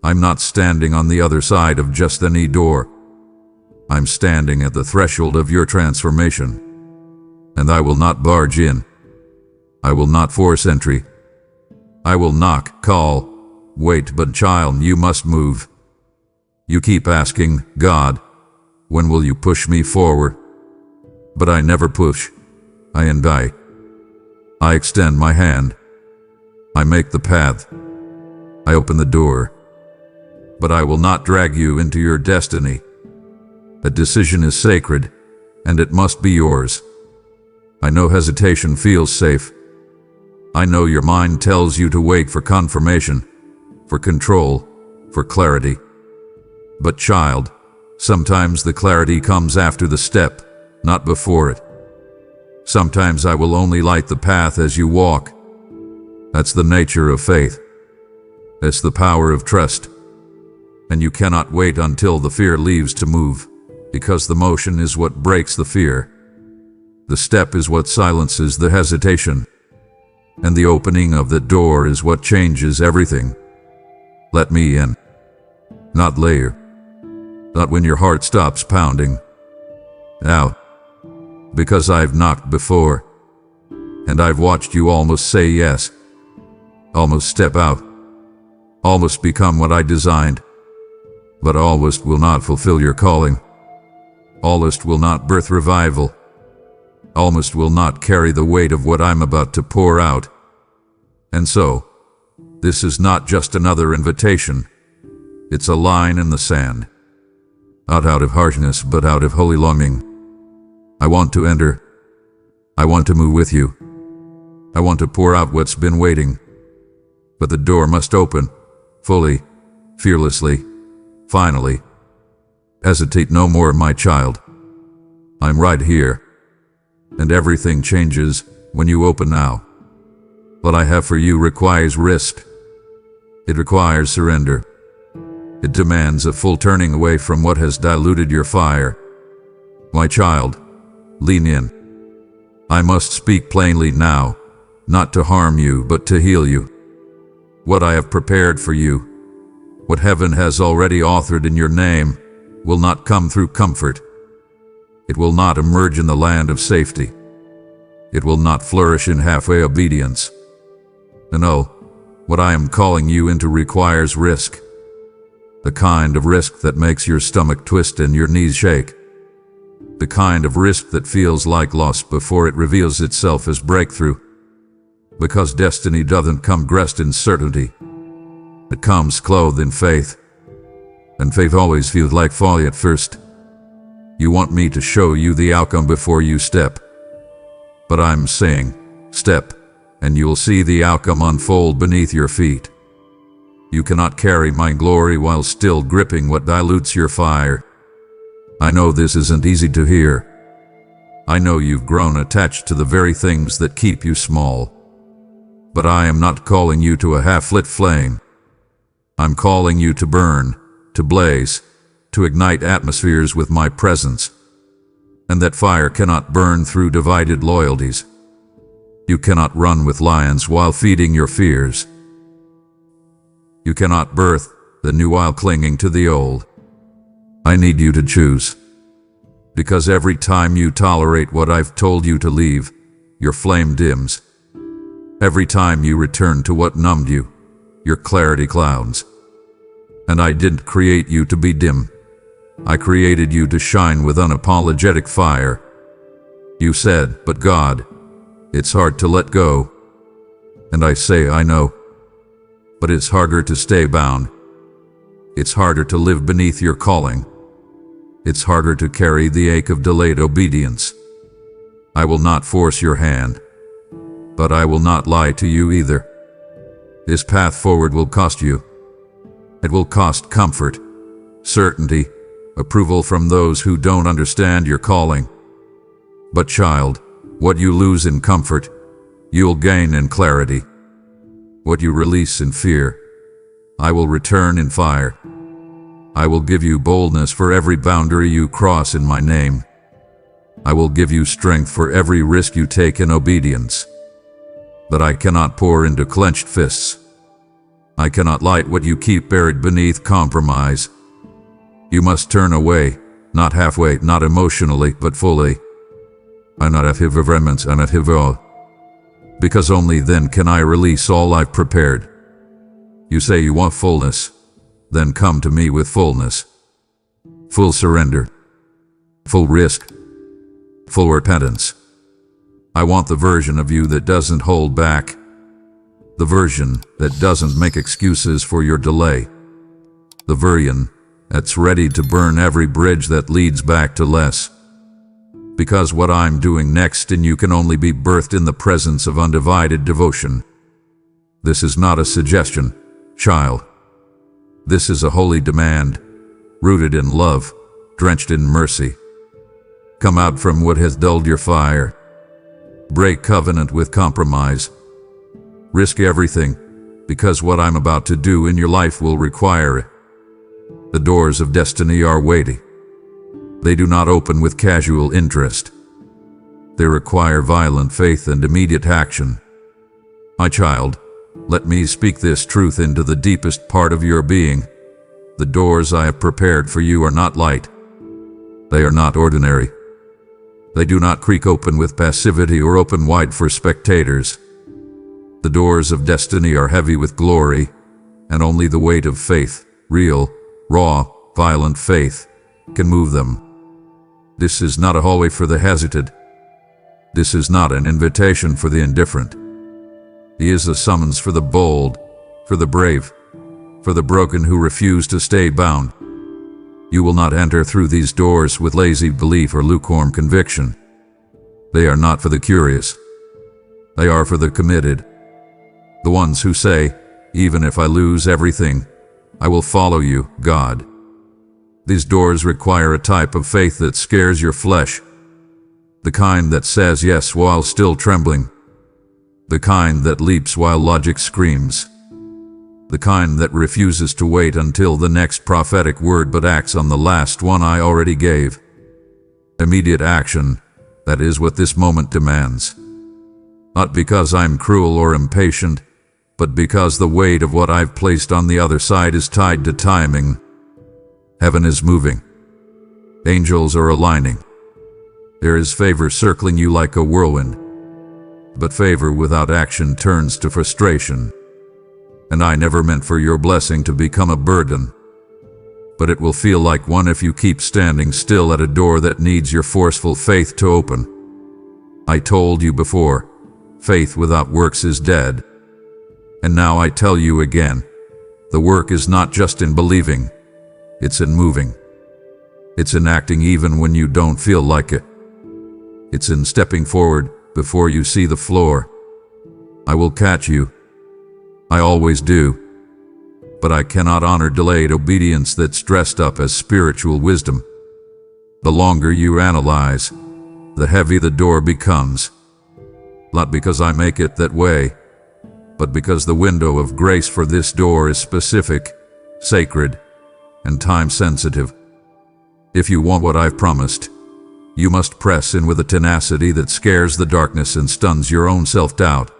I'm not standing on the other side of just any door. I'm standing at the threshold of your transformation. And I will not barge in. I will not force entry. I will knock, call, wait, but child, you must move. You keep asking, God, when will you push me forward? But I never push. I invite. I extend my hand. I make the path. I open the door. But I will not drag you into your destiny. A decision is sacred, and it must be yours. I know hesitation feels safe. I know your mind tells you to wait for confirmation, for control, for clarity. But child, sometimes the clarity comes after the step, not before it. Sometimes I will only light the path as you walk. That's the nature of faith. It's the power of trust. And you cannot wait until the fear leaves to move, because the motion is what breaks the fear. The step is what silences the hesitation. And the opening of the door is what changes everything. Let me in. Not later. Not when your heart stops pounding. Out. Because I've knocked before. And I've watched you almost say yes. Almost step out. Almost become what I designed. But almost will not fulfill your calling. Almost will not birth revival. Almost will not carry the weight of what I'm about to pour out. And so, this is not just another invitation. It's a line in the sand. Not out of harshness, but out of holy longing. I want to enter. I want to move with you. I want to pour out what's been waiting. But the door must open, fully, fearlessly, finally. Hesitate no more, my child. I'm right here. And everything changes when you open now. What I have for you requires risk. It requires surrender. It demands a full turning away from what has diluted your fire. My child, lean in. I must speak plainly now, not to harm you, but to heal you. What I have prepared for you, what heaven has already authored in your name, will not come through comfort. It will not emerge in the land of safety. It will not flourish in halfway obedience. No, what I am calling you into requires risk. The kind of risk that makes your stomach twist and your knees shake. The kind of risk that feels like loss before it reveals itself as breakthrough. Because destiny doesn't come dressed in certainty. It comes clothed in faith. And faith always feels like folly at first. You want me to show you the outcome before you step. But I'm saying, step, and you'll see the outcome unfold beneath your feet. You cannot carry my glory while still gripping what dilutes your fire. I know this isn't easy to hear. I know you've grown attached to the very things that keep you small. But I am not calling you to a half-lit flame. I'm calling you to burn, to blaze, to ignite atmospheres with my presence. And that fire cannot burn through divided loyalties. You cannot run with lions while feeding your fears. You cannot birth the new while clinging to the old. I need you to choose. Because every time you tolerate what I've told you to leave, your flame dims. Every time you return to what numbed you, your clarity clouds. And I didn't create you to be dim. I created you to shine with unapologetic fire. You said, but God, it's hard to let go. And I say, I know. But it's harder to stay bound. It's harder to live beneath your calling. It's harder to carry the ache of delayed obedience. I will not force your hand. But I will not lie to you either. This path forward will cost you. It will cost comfort, certainty, approval from those who don't understand your calling. But child, what you lose in comfort, you'll gain in clarity. What you release in fear, I will return in fire. I will give you boldness for every boundary you cross in my name. I will give you strength for every risk you take in obedience. But I cannot pour into clenched fists. I cannot light what you keep buried beneath compromise. You must turn away, not halfway, not emotionally, but fully. I not have remnants and at all. because only then can I release all I've prepared. You say you want fullness, then come to me with fullness. Full surrender, full risk, full repentance. I want the version of you that doesn't hold back, the version that doesn't make excuses for your delay, the version that's ready to burn every bridge that leads back to less. Because what I'm doing next in you can only be birthed in the presence of undivided devotion. This is not a suggestion, child. This is a holy demand, rooted in love, drenched in mercy. Come out from what has dulled your fire. Break covenant with compromise. Risk everything, because what I'm about to do in your life will require it. The doors of destiny are weighty. They do not open with casual interest. They require violent faith and immediate action. My child, let me speak this truth into the deepest part of your being. The doors I have prepared for you are not light. They are not ordinary. They do not creak open with passivity or open wide for spectators. The doors of destiny are heavy with glory, and only the weight of faith, real, raw, violent faith, can move them. This is not a hallway for the hesitant. This is not an invitation for the indifferent. He is a summons for the bold, for the brave, for the broken who refuse to stay bound. You will not enter through these doors with lazy belief or lukewarm conviction. They are not for the curious. They are for the committed. The ones who say, even if I lose everything, I will follow you, God. These doors require a type of faith that scares your flesh. The kind that says yes while still trembling. The kind that leaps while logic screams. The kind that refuses to wait until the next prophetic word but acts on the last one I already gave. Immediate action, that is what this moment demands. Not because I'm cruel or impatient, but because the weight of what I've placed on the other side is tied to timing. Heaven is moving. Angels are aligning. There is favor circling you like a whirlwind. But favor without action turns to frustration. And I never meant for your blessing to become a burden. But it will feel like one if you keep standing still at a door that needs your forceful faith to open. I told you before, faith without works is dead. And now I tell you again, the work is not just in believing, it's in moving. It's in acting even when you don't feel like it. It's in stepping forward before you see the floor. I will catch you. I always do. But I cannot honor delayed obedience that's dressed up as spiritual wisdom. The longer you analyze, the heavy the door becomes. Not because I make it that way, but because the window of grace for this door is specific, sacred, and time-sensitive. If you want what I've promised, you must press in with a tenacity that scares the darkness and stuns your own self-doubt.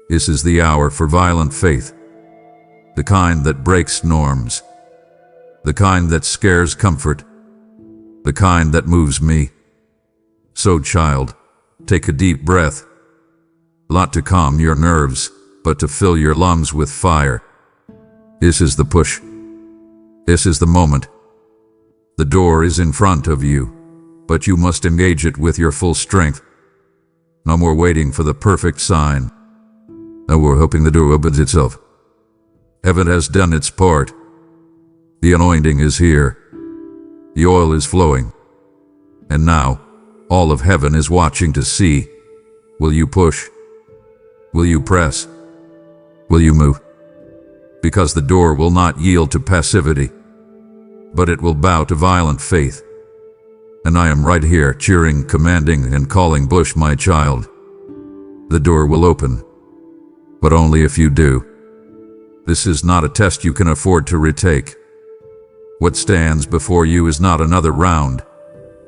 This is the hour for violent faith, the kind that breaks norms, the kind that scares comfort, the kind that moves me. So, child, take a deep breath, not to calm your nerves, but to fill your lungs with fire. This is the push. This is the moment. The door is in front of you, but you must engage it with your full strength. No more waiting for the perfect sign. No more hoping the door opens itself. Heaven has done its part. The anointing is here. The oil is flowing. And now, all of heaven is watching to see. Will you push? Will you press? Will you move? Because the door will not yield to passivity, but it will bow to violent faith. And I am right here, cheering, commanding, and calling, Bush, my child. The door will open, but only if you do. This is not a test you can afford to retake. What stands before you is not another round.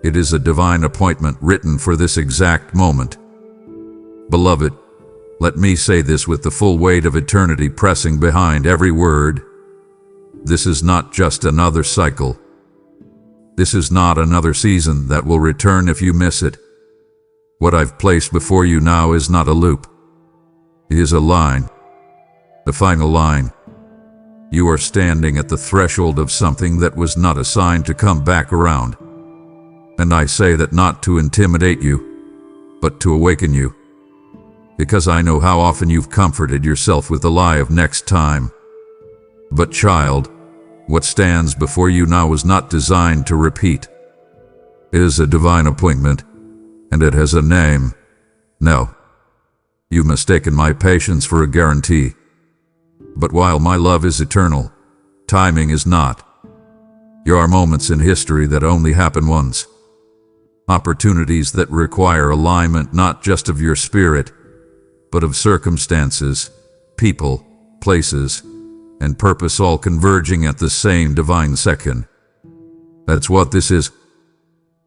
It is a divine appointment written for this exact moment. Beloved, let me say this with the full weight of eternity pressing behind every word. This is not just another cycle. This is not another season that will return if you miss it. What I've placed before you now is not a loop. is a line. The final line. You are standing at the threshold of something that was not assigned to come back around. And I say that not to intimidate you, but to awaken you. Because I know how often you've comforted yourself with the lie of next time. But child, what stands before you now was not designed to repeat. It is a divine appointment, and it has a name. No, you've mistaken my patience for a guarantee. But while my love is eternal, timing is not. There are moments in history that only happen once. Opportunities that require alignment not just of your spirit, but of circumstances, people, places, and purpose all converging at the same divine second. That's what this is.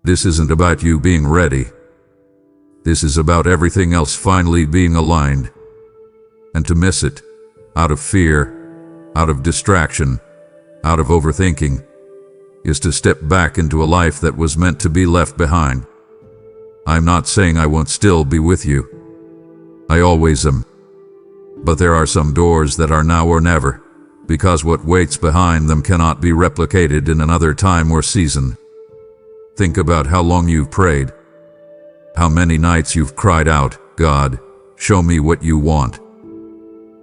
This isn't about you being ready. This is about everything else finally being aligned. And to miss it, out of fear, out of distraction, out of overthinking, is to step back into a life that was meant to be left behind. I'm not saying I won't still be with you. I always am. But there are some doors that are now or never, because what waits behind them cannot be replicated in another time or season. Think about how long you've prayed. How many nights you've cried out, God, show me what you want.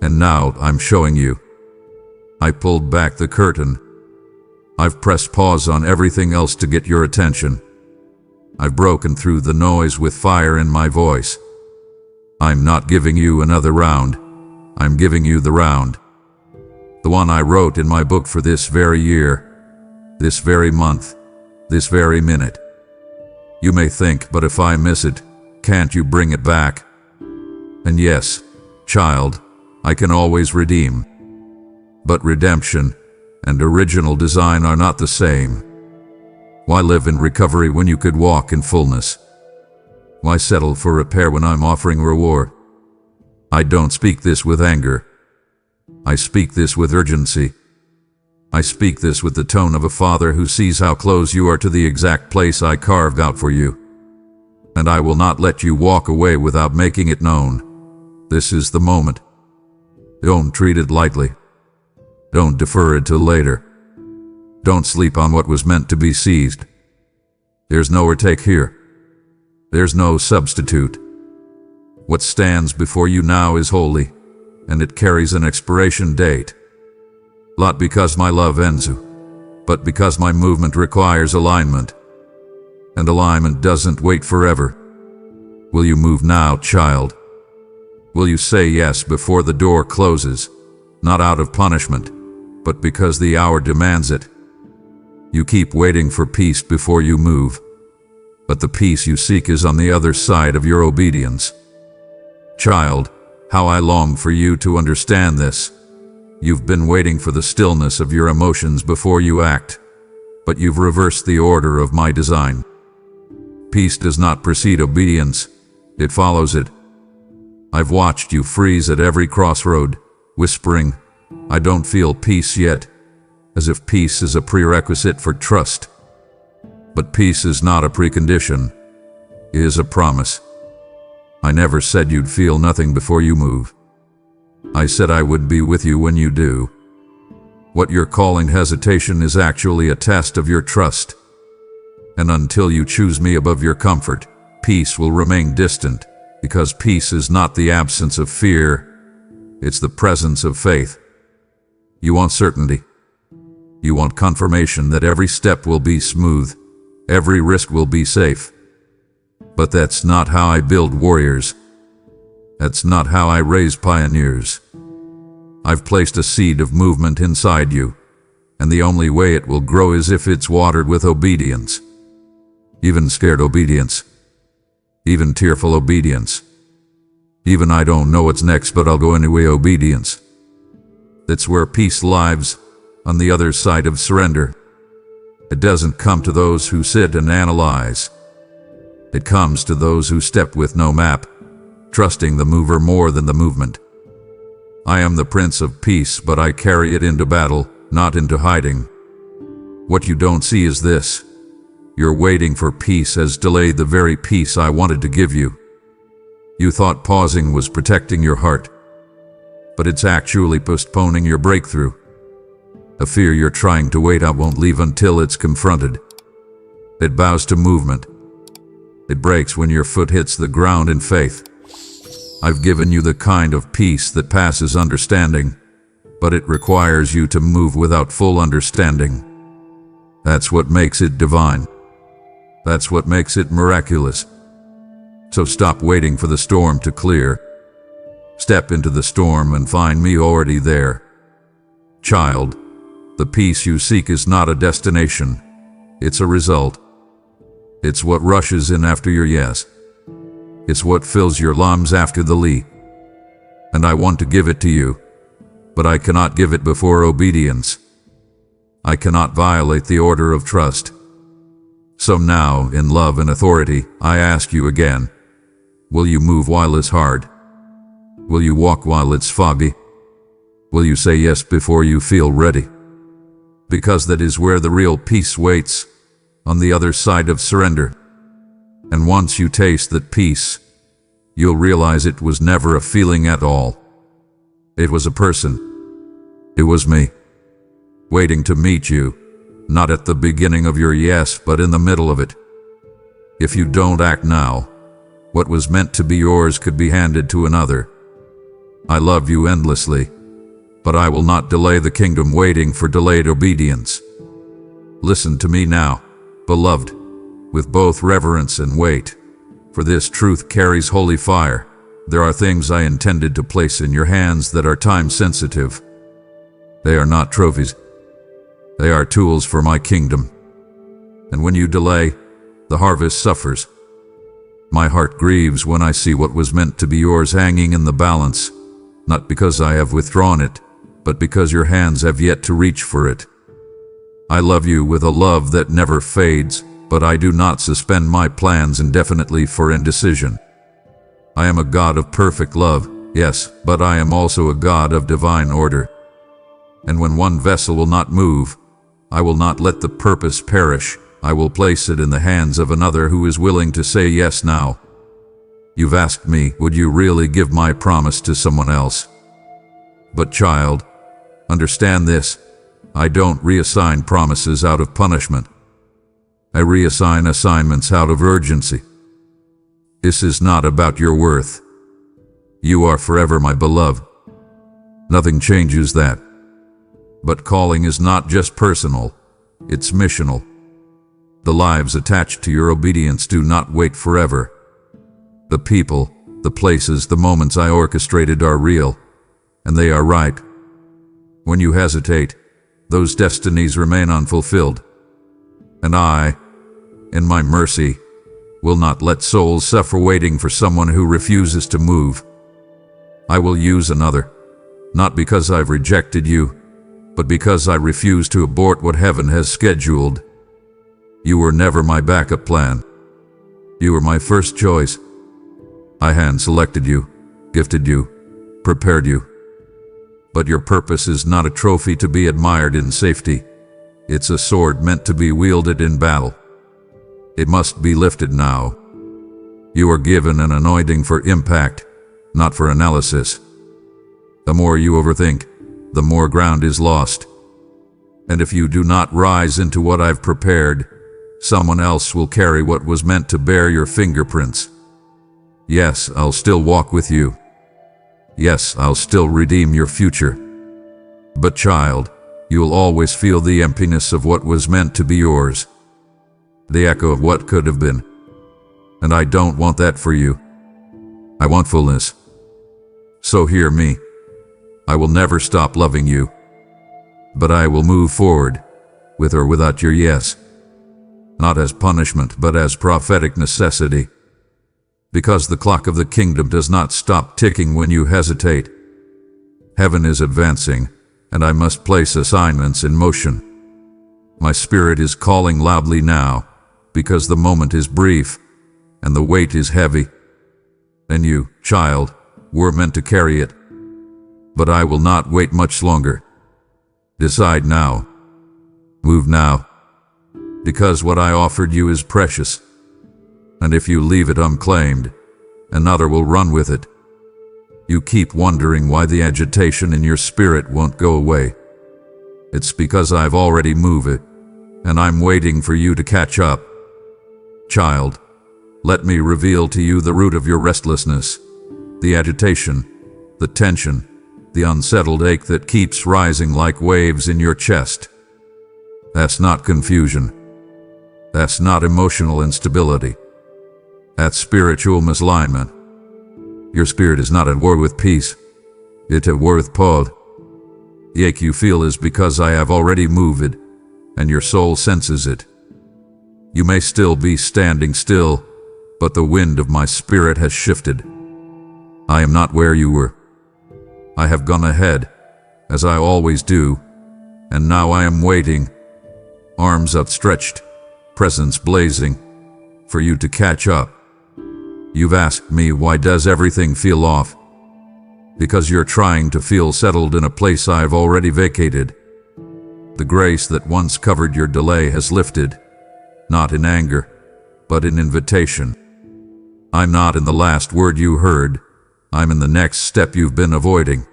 And now I'm showing you. I pulled back the curtain. I've pressed pause on everything else to get your attention. I've broken through the noise with fire in my voice. I'm not giving you another round. I'm giving you the round. The one I wrote in my book for this very year, this very month, this very minute. You may think, but if I miss it, can't you bring it back? And yes, child, I can always redeem. But redemption and original design are not the same. Why live in recovery when you could walk in fullness? Why settle for repair when I'm offering reward? I don't speak this with anger. I speak this with urgency. I speak this with the tone of a father who sees how close you are to the exact place I carved out for you. And I will not let you walk away without making it known. This is the moment. Don't treat it lightly. Don't defer it till later. Don't sleep on what was meant to be seized. There's no retake here. There's no substitute. What stands before you now is holy, and it carries an expiration date. Not because my love ends, but because my movement requires alignment. And alignment doesn't wait forever. Will you move now, child? Will you say yes before the door closes, not out of punishment, but because the hour demands it? You keep waiting for peace before you move, but the peace you seek is on the other side of your obedience. Child, how I long for you to understand this. You've been waiting for the stillness of your emotions before you act, but you've reversed the order of my design. Peace does not precede obedience, it follows it. I've watched you freeze at every crossroad, whispering, I don't feel peace yet, as if peace is a prerequisite for trust. But peace is not a precondition, it is a promise. I never said you'd feel nothing before you move. I said I would be with you when you do. What you're calling hesitation is actually a test of your trust. And until you choose me above your comfort, peace will remain distant, because peace is not the absence of fear, it's the presence of faith. You want certainty. You want confirmation that every step will be smooth, every risk will be safe. But that's not how I build warriors. That's not how I raise pioneers. I've placed a seed of movement inside you, and the only way it will grow is if it's watered with obedience. Even scared obedience. Even tearful obedience. Even I don't know what's next but I'll go anyway obedience. That's where peace lives, on the other side of surrender. It doesn't come to those who sit and analyze. It comes to those who step with no map, trusting the mover more than the movement. I am the Prince of Peace, but I carry it into battle, not into hiding. What you don't see is this. Your waiting for peace has delayed the very peace I wanted to give you. You thought pausing was protecting your heart, but it's actually postponing your breakthrough. A fear you're trying to wait out won't leave until it's confronted. It bows to movement. It breaks when your foot hits the ground in faith. I've given you the kind of peace that passes understanding, but it requires you to move without full understanding. That's what makes it divine. That's what makes it miraculous. So stop waiting for the storm to clear. Step into the storm and find me already there. Child, the peace you seek is not a destination. It's a result. It's what rushes in after your yes. It's what fills your lungs after the li. And I want to give it to you, but I cannot give it before obedience. I cannot violate the order of trust. So now, in love and authority, I ask you again, will you move while it's hard? Will you walk while it's foggy? Will you say yes before you feel ready? Because that is where the real peace waits, on the other side of surrender. And once you taste that peace, you'll realize it was never a feeling at all. It was a person. It was me, waiting to meet you, not at the beginning of your yes, but in the middle of it. If you don't act now, what was meant to be yours could be handed to another. I love you endlessly, but I will not delay the kingdom waiting for delayed obedience. Listen to me now, beloved, with both reverence and weight, for this truth carries holy fire. There are things I intended to place in your hands that are time-sensitive. They are not trophies. They are tools for my kingdom. And when you delay, the harvest suffers. My heart grieves when I see what was meant to be yours hanging in the balance, not because I have withdrawn it, but because your hands have yet to reach for it. I love you with a love that never fades, but I do not suspend my plans indefinitely for indecision. I am a God of perfect love, yes, but I am also a God of divine order. And when one vessel will not move, I will not let the purpose perish. I will place it in the hands of another who is willing to say yes now. You've asked me, would you really give my promise to someone else? But child, understand this. I don't reassign promises out of punishment. I reassign assignments out of urgency. This is not about your worth. You are forever my beloved. Nothing changes that. But calling is not just personal, it's missional. The lives attached to your obedience do not wait forever. The people, the places, the moments I orchestrated are real, and they are right. When you hesitate, those destinies remain unfulfilled. And I, in my mercy, will not let souls suffer waiting for someone who refuses to move. I will use another, not because I've rejected you, but because I refuse to abort what heaven has scheduled. You were never my backup plan. You were my first choice. I hand-selected you, gifted you, prepared you. But your purpose is not a trophy to be admired in safety. It's a sword meant to be wielded in battle. It must be lifted now. You are given an anointing for impact, not for analysis. The more you overthink, the more ground is lost. And if you do not rise into what I've prepared, someone else will carry what was meant to bear your fingerprints. Yes, I'll still walk with you. Yes, I'll still redeem your future. But child, you'll always feel the emptiness of what was meant to be yours. The echo of what could have been. And I don't want that for you. I want fullness. So hear me. I will never stop loving you. But I will move forward, with or without your yes. Not as punishment, but as prophetic necessity. Because the clock of the kingdom does not stop ticking when you hesitate. Heaven is advancing, and I must place assignments in motion. My spirit is calling loudly now, because the moment is brief, and the weight is heavy. And you, child, were meant to carry it. But I will not wait much longer. Decide now. Move now. Because what I offered you is precious. And if you leave it unclaimed, another will run with it. You keep wondering why the agitation in your spirit won't go away. It's because I've already moved it, and I'm waiting for you to catch up. Child, let me reveal to you the root of your restlessness, the agitation, the tension, the unsettled ache that keeps rising like waves in your chest. That's not confusion. That's not emotional instability. That's spiritual misalignment. Your spirit is not at war with peace. It's at war with pod. The ache you feel is because I have already moved it, and your soul senses it. You may still be standing still, but the wind of my spirit has shifted. I am not where you were. I have gone ahead, as I always do, and now I am waiting, arms outstretched, presence blazing, for you to catch up. You've asked me, why does everything feel off? Because you're trying to feel settled in a place I've already vacated. The grace that once covered your delay has lifted, not in anger, but in invitation. I'm not in the last word you heard. I'm in the next step you've been avoiding.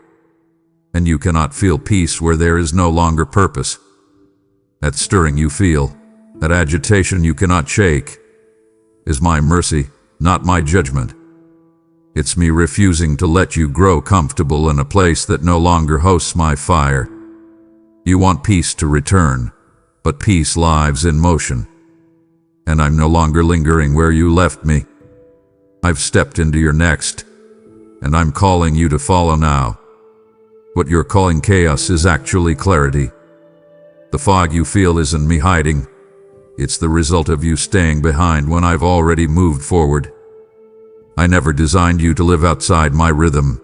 And you cannot feel peace where there is no longer purpose. That stirring you feel, that agitation you cannot shake, is my mercy, not my judgment. It's me refusing to let you grow comfortable in a place that no longer hosts my fire. You want peace to return, but peace lives in motion. And I'm no longer lingering where you left me. I've stepped into your next, and I'm calling you to follow now. What you're calling chaos is actually clarity. The fog you feel isn't me hiding. It's the result of you staying behind when I've already moved forward. I never designed you to live outside my rhythm.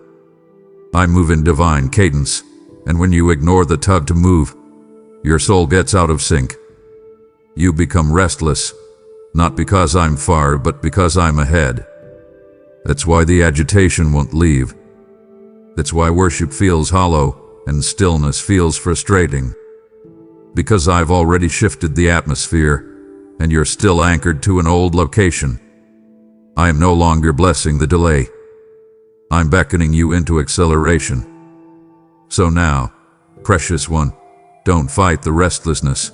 I move in divine cadence, and when you ignore the tug to move, your soul gets out of sync. You become restless, not because I'm far, but because I'm ahead. That's why the agitation won't leave. That's why worship feels hollow and stillness feels frustrating. Because I've already shifted the atmosphere, and you're still anchored to an old location. I am no longer blessing the delay. I'm beckoning you into acceleration. So now, precious one, don't fight the restlessness.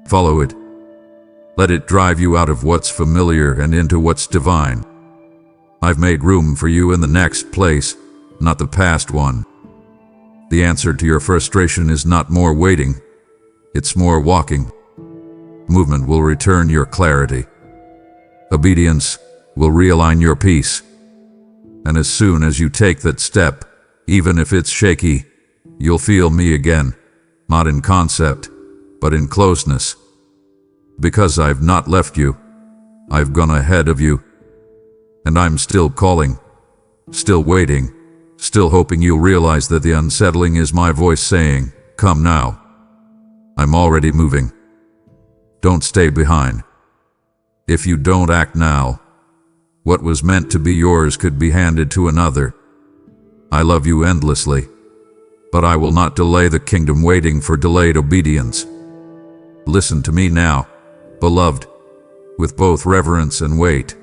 Follow it. Let it drive you out of what's familiar and into what's divine. I've made room for you in the next place, not the past one. The answer to your frustration is not more waiting, it's more walking. Movement will return your clarity. Obedience will realign your peace. And as soon as you take that step, even if it's shaky, you'll feel me again, not in concept, but in closeness. Because I've not left you, I've gone ahead of you. And I'm still calling, still waiting, still hoping you'll realize that the unsettling is my voice saying, come now. I'm already moving. Don't stay behind. If you don't act now, what was meant to be yours could be handed to another. I love you endlessly, but I will not delay the kingdom waiting for delayed obedience. Listen to me now, beloved, with both reverence and weight.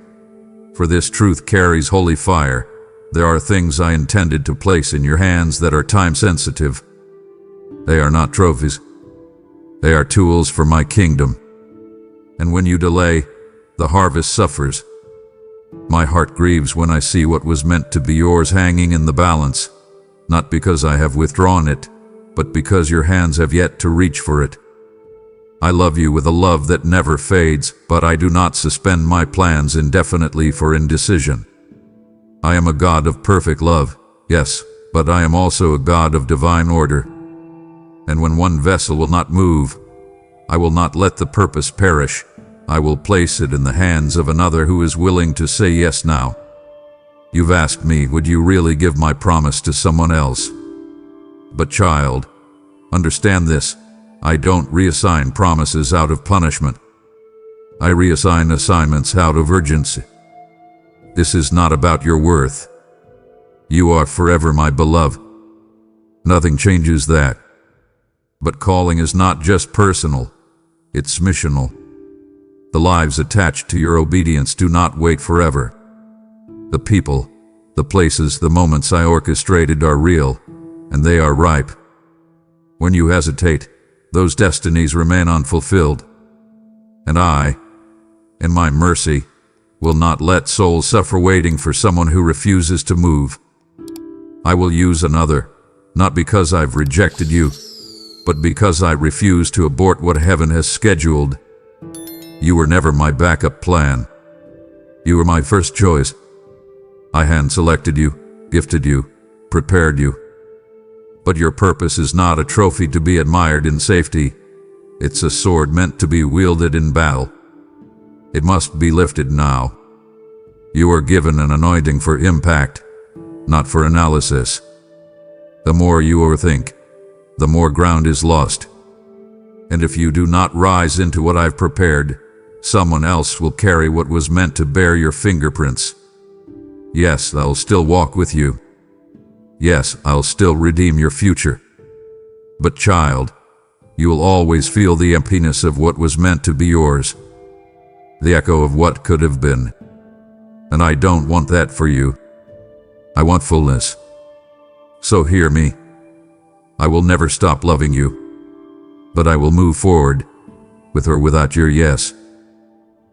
For this truth carries holy fire. There are things I intended to place in your hands that are time-sensitive. They are not trophies. They are tools for my kingdom. And when you delay, the harvest suffers. My heart grieves when I see what was meant to be yours hanging in the balance, not because I have withdrawn it, but because your hands have yet to reach for it. I love you with a love that never fades, but I do not suspend my plans indefinitely for indecision. I am a God of perfect love, yes, but I am also a God of divine order. And when one vessel will not move, I will not let the purpose perish. I will place it in the hands of another who is willing to say yes now. You've asked me, would you really give my promise to someone else? But child, understand this. I don't reassign promises out of punishment. I reassign assignments out of urgency. This is not about your worth. You are forever my beloved. Nothing changes that. But calling is not just personal, it's missional. The lives attached to your obedience do not wait forever. The people, The places, the moments I orchestrated are real, and they are ripe. When you hesitate, those destinies remain unfulfilled. And I, in my mercy, will not let souls suffer waiting for someone who refuses to move. I will use another, not because I've rejected you, but because I refuse to abort what heaven has scheduled. You were never my backup plan. You were my first choice. I hand-selected you, gifted you, prepared you. But your purpose is not a trophy to be admired in safety. It's a sword meant to be wielded in battle. It must be lifted now. You are given an anointing for impact, not for analysis. The more you overthink, the more ground is lost. And if you do not rise into what I've prepared, someone else will carry what was meant to bear your fingerprints. Yes, I'll still walk with you. Yes, I'll still redeem your future. But child, you will always feel the emptiness of what was meant to be yours. The echo of what could have been. And I don't want that for you. I want fullness. So hear me. I will never stop loving you. But I will move forward, with or without your yes.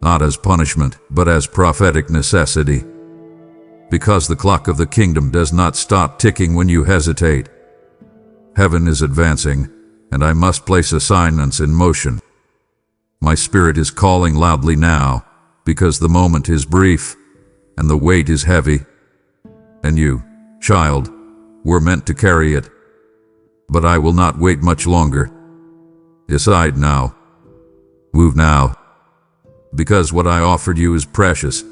Not as punishment, but as prophetic necessity. Because the clock of the kingdom does not stop ticking when you hesitate. Heaven is advancing, and I must place assignments in motion. My spirit is calling loudly now, because the moment is brief, and the weight is heavy. And you, child, were meant to carry it. But I will not wait much longer. Decide now. Move now. Because what I offered you is precious.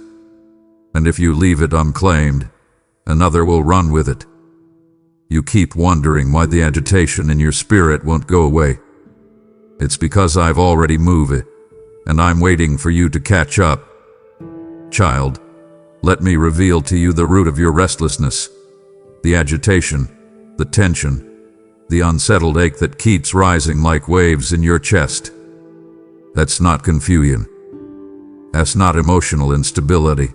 And if you leave it unclaimed, another will run with it. You keep wondering why the agitation in your spirit won't go away. It's because I've already moved it, and I'm waiting for you to catch up. Child, let me reveal to you the root of your restlessness, the agitation, the tension, the unsettled ache that keeps rising like waves in your chest. That's not confusion. That's not emotional instability.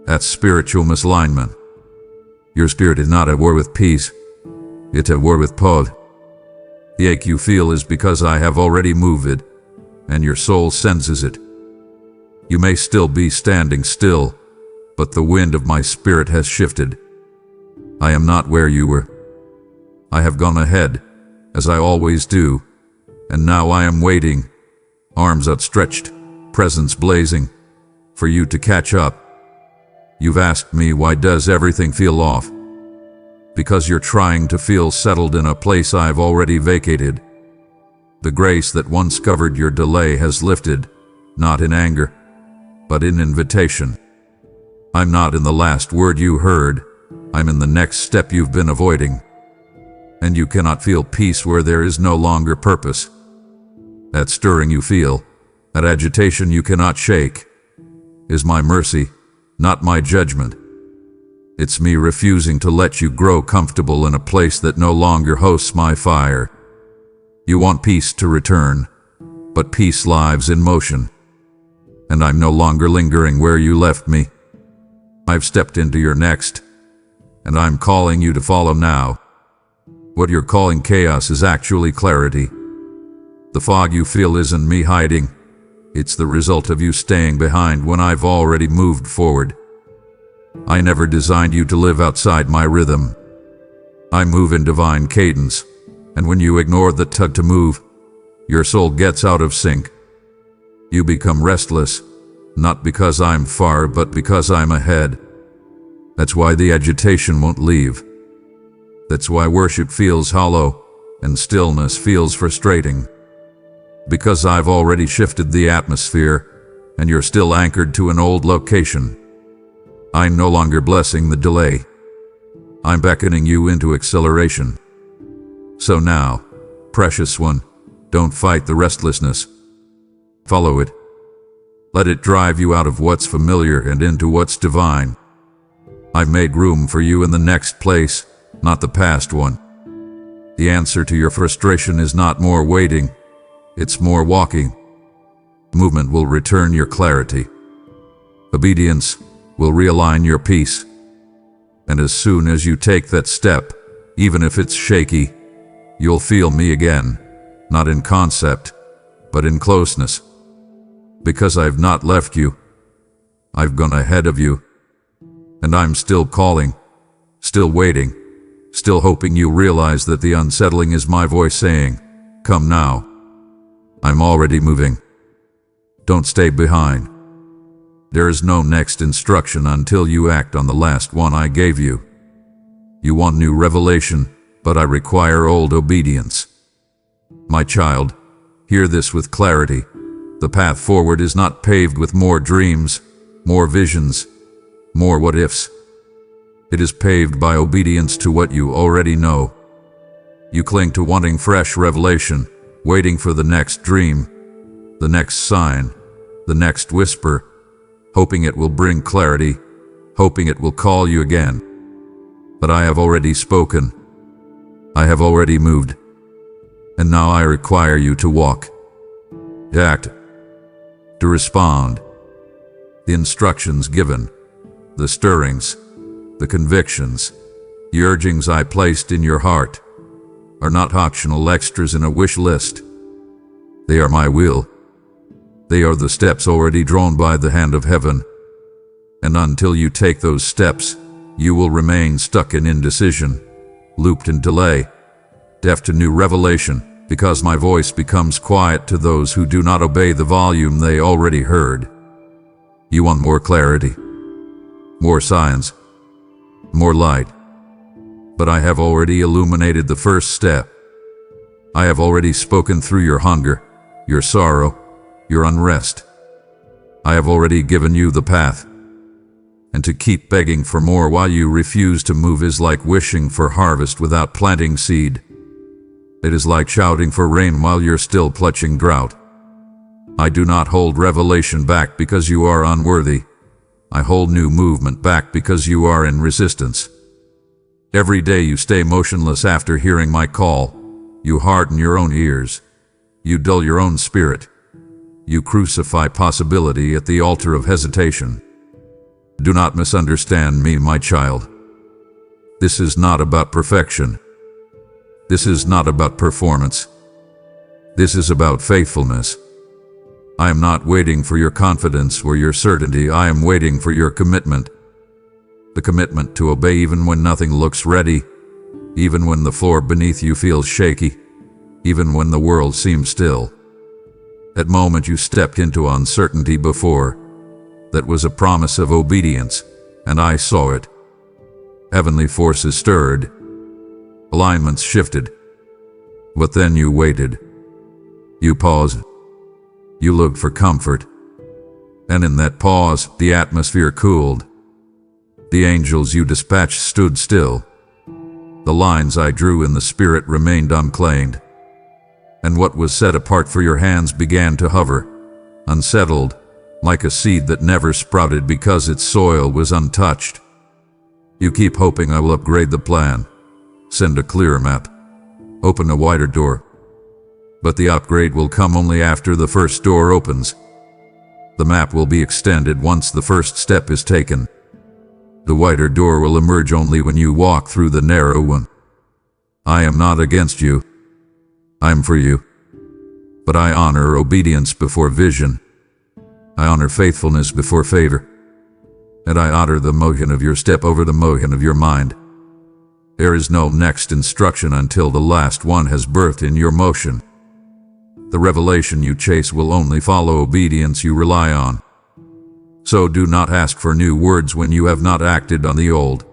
That's spiritual misalignment. Your spirit is not at war with peace. It's at war with pod. The ache you feel is because I have already moved it, and your soul senses it. You may still be standing still, but the wind of my spirit has shifted. I am not where you were. I have gone ahead, as I always do, and now I am waiting, arms outstretched, presence blazing, for you to catch up. You've asked me, why does everything feel off? Because you're trying to feel settled in a place I've already vacated. The grace that once covered your delay has lifted, not in anger, but in invitation. I'm not in the last word you heard. I'm in the next step you've been avoiding. And you cannot feel peace where there is no longer purpose. That stirring you feel, that agitation you cannot shake, is my mercy, not my judgment. It's me refusing to let you grow comfortable in a place that no longer hosts my fire. You want peace to return, but peace lives in motion. And I'm no longer lingering where you left me. I've stepped into your next, and I'm calling you to follow now. What you're calling chaos is actually clarity. The fog you feel isn't me hiding. It's the result of you staying behind when I've already moved forward. I never designed you to live outside my rhythm. I move in divine cadence, and when you ignore the tug to move, your soul gets out of sync. You become restless, not because I'm far, but because I'm ahead. That's why the agitation won't leave. That's why worship feels hollow, and stillness feels frustrating. Because I've already shifted the atmosphere, and you're still anchored to an old location. I'm no longer blessing the delay. I'm beckoning you into acceleration. So now, precious one, don't fight the restlessness. Follow it. Let it drive you out of what's familiar and into what's divine. I've made room for you in the next place, not the past one. The answer to your frustration is not more waiting, it's more walking. Movement will return your clarity. Obedience will realign your peace. And as soon as you take that step, even if it's shaky, you'll feel me again, not in concept, but in closeness. Because I've not left you. I've gone ahead of you. And I'm still calling, still waiting, still hoping you realize that the unsettling is my voice saying, "Come now." I'm already moving. Don't stay behind. There is no next instruction until you act on the last one I gave you. You want new revelation, but I require old obedience. My child, hear this with clarity. The path forward is not paved with more dreams, more visions, more what-ifs. It is paved by obedience to what you already know. You cling to wanting fresh revelation, waiting for the next dream, the next sign, the next whisper, hoping it will bring clarity, hoping it will call you again. But I have already spoken. I have already moved. And now I require you to walk, to act, to respond. The instructions given, the stirrings, the convictions, the urgings I placed in your heart are not optional extras in a wish list. They are my will. They are the steps already drawn by the hand of heaven. And until you take those steps, you will remain stuck in indecision, looped in delay, deaf to new revelation, because my voice becomes quiet to those who do not obey the volume they already heard. You want more clarity, more science, more light. But I have already illuminated the first step. I have already spoken through your hunger, your sorrow, your unrest. I have already given you the path. And to keep begging for more while you refuse to move is like wishing for harvest without planting seed. It is like shouting for rain while you're still clutching drought. I do not hold revelation back because you are unworthy. I hold new movement back because you are in resistance. Every day you stay motionless after hearing my call. You harden your own ears. You dull your own spirit. You crucify possibility at the altar of hesitation. Do not misunderstand me, my child. This is not about perfection. This is not about performance. This is about faithfulness. I am not waiting for your confidence or your certainty. I am waiting for your commitment. The commitment to obey even when nothing looks ready, even when the floor beneath you feels shaky, even when the world seems still. That moment you stepped into uncertainty before, that was a promise of obedience, and I saw it. Heavenly forces stirred. Alignments shifted. But then you waited. You paused. You looked for comfort. And in that pause, the atmosphere cooled. The angels you dispatched stood still. The lines I drew in the spirit remained unclaimed. And what was set apart for your hands began to hover, unsettled, like a seed that never sprouted because its soil was untouched. You keep hoping I will upgrade the plan, send a clearer map, open a wider door. But the upgrade will come only after the first door opens. The map will be extended once the first step is taken. The wider door will emerge only when you walk through the narrow one. I am not against you. I am for you. But I honor obedience before vision. I honor faithfulness before favor. And I honor the motion of your step over the motion of your mind. There is no next instruction until the last one has birthed in your motion. The revelation you chase will only follow obedience you rely on. So do not ask for new words when you have not acted on the old.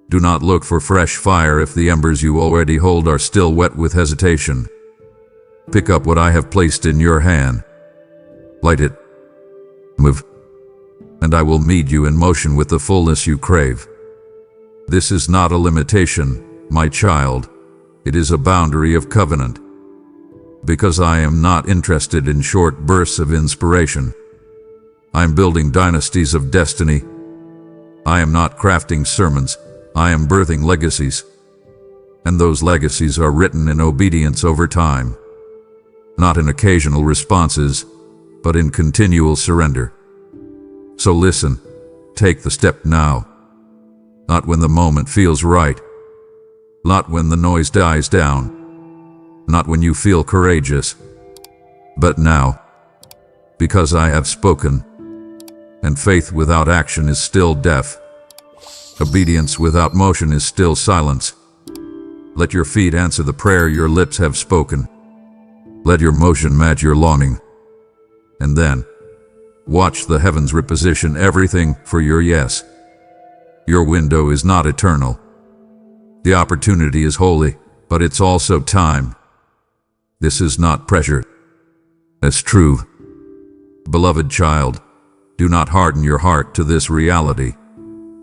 Do not look for fresh fire if the embers you already hold are still wet with hesitation. Pick up what I have placed in your hand. Light it. Move. And I will meet you in motion with the fullness you crave. This is not a limitation, my child. It is a boundary of covenant. Because I am not interested in short bursts of inspiration. I am building dynasties of destiny. I am not crafting sermons. I am birthing legacies. And those legacies are written in obedience over time. Not in occasional responses, but in continual surrender. So listen, take the step now. Not when the moment feels right. Not when the noise dies down. Not when you feel courageous. But now, because I have spoken, and faith without action is still deaf. Obedience without motion is still silence. Let your feet answer the prayer your lips have spoken. Let your motion match your longing. And then, watch the heavens reposition everything for your yes. Your window is not eternal. The opportunity is holy, but it's also time. This is not pressure. It's true. Beloved child, do not harden your heart to this reality.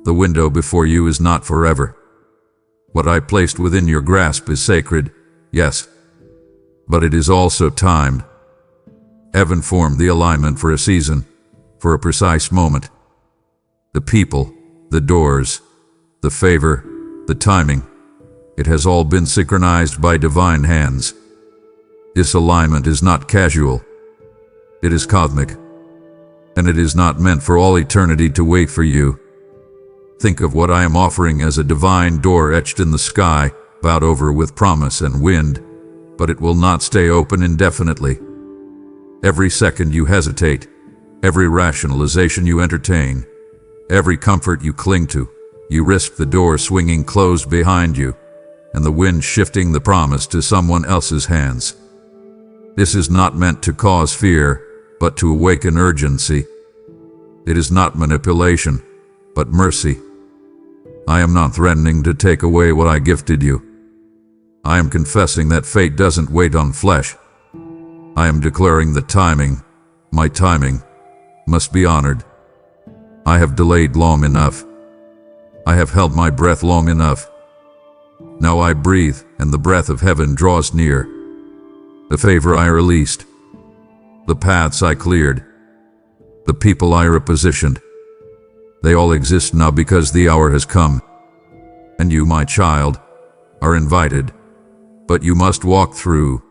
The window before you is not forever. What I placed within your grasp is sacred, yes, but it is also timed. Heaven formed the alignment for a season, for a precise moment. The people, the doors, the favor, the timing, it has all been synchronized by divine hands. This alignment is not casual. It is cosmic, and it is not meant for all eternity to wait for you. Think of what I am offering as a divine door etched in the sky, bowed over with promise and wind, but it will not stay open indefinitely. Every second you hesitate, every rationalization you entertain, every comfort you cling to, you risk the door swinging closed behind you, and the wind shifting the promise to someone else's hands. This is not meant to cause fear, but to awaken urgency. It is not manipulation, but mercy. I am not threatening to take away what I gifted you. I am confessing that fate doesn't wait on flesh. I am declaring that timing, my timing, must be honored. I have delayed long enough. I have held my breath long enough. Now I breathe, and the breath of heaven draws near. The favor I released, the paths I cleared, the people I repositioned, they all exist now because the hour has come. And you, my child, are invited, but you must walk through.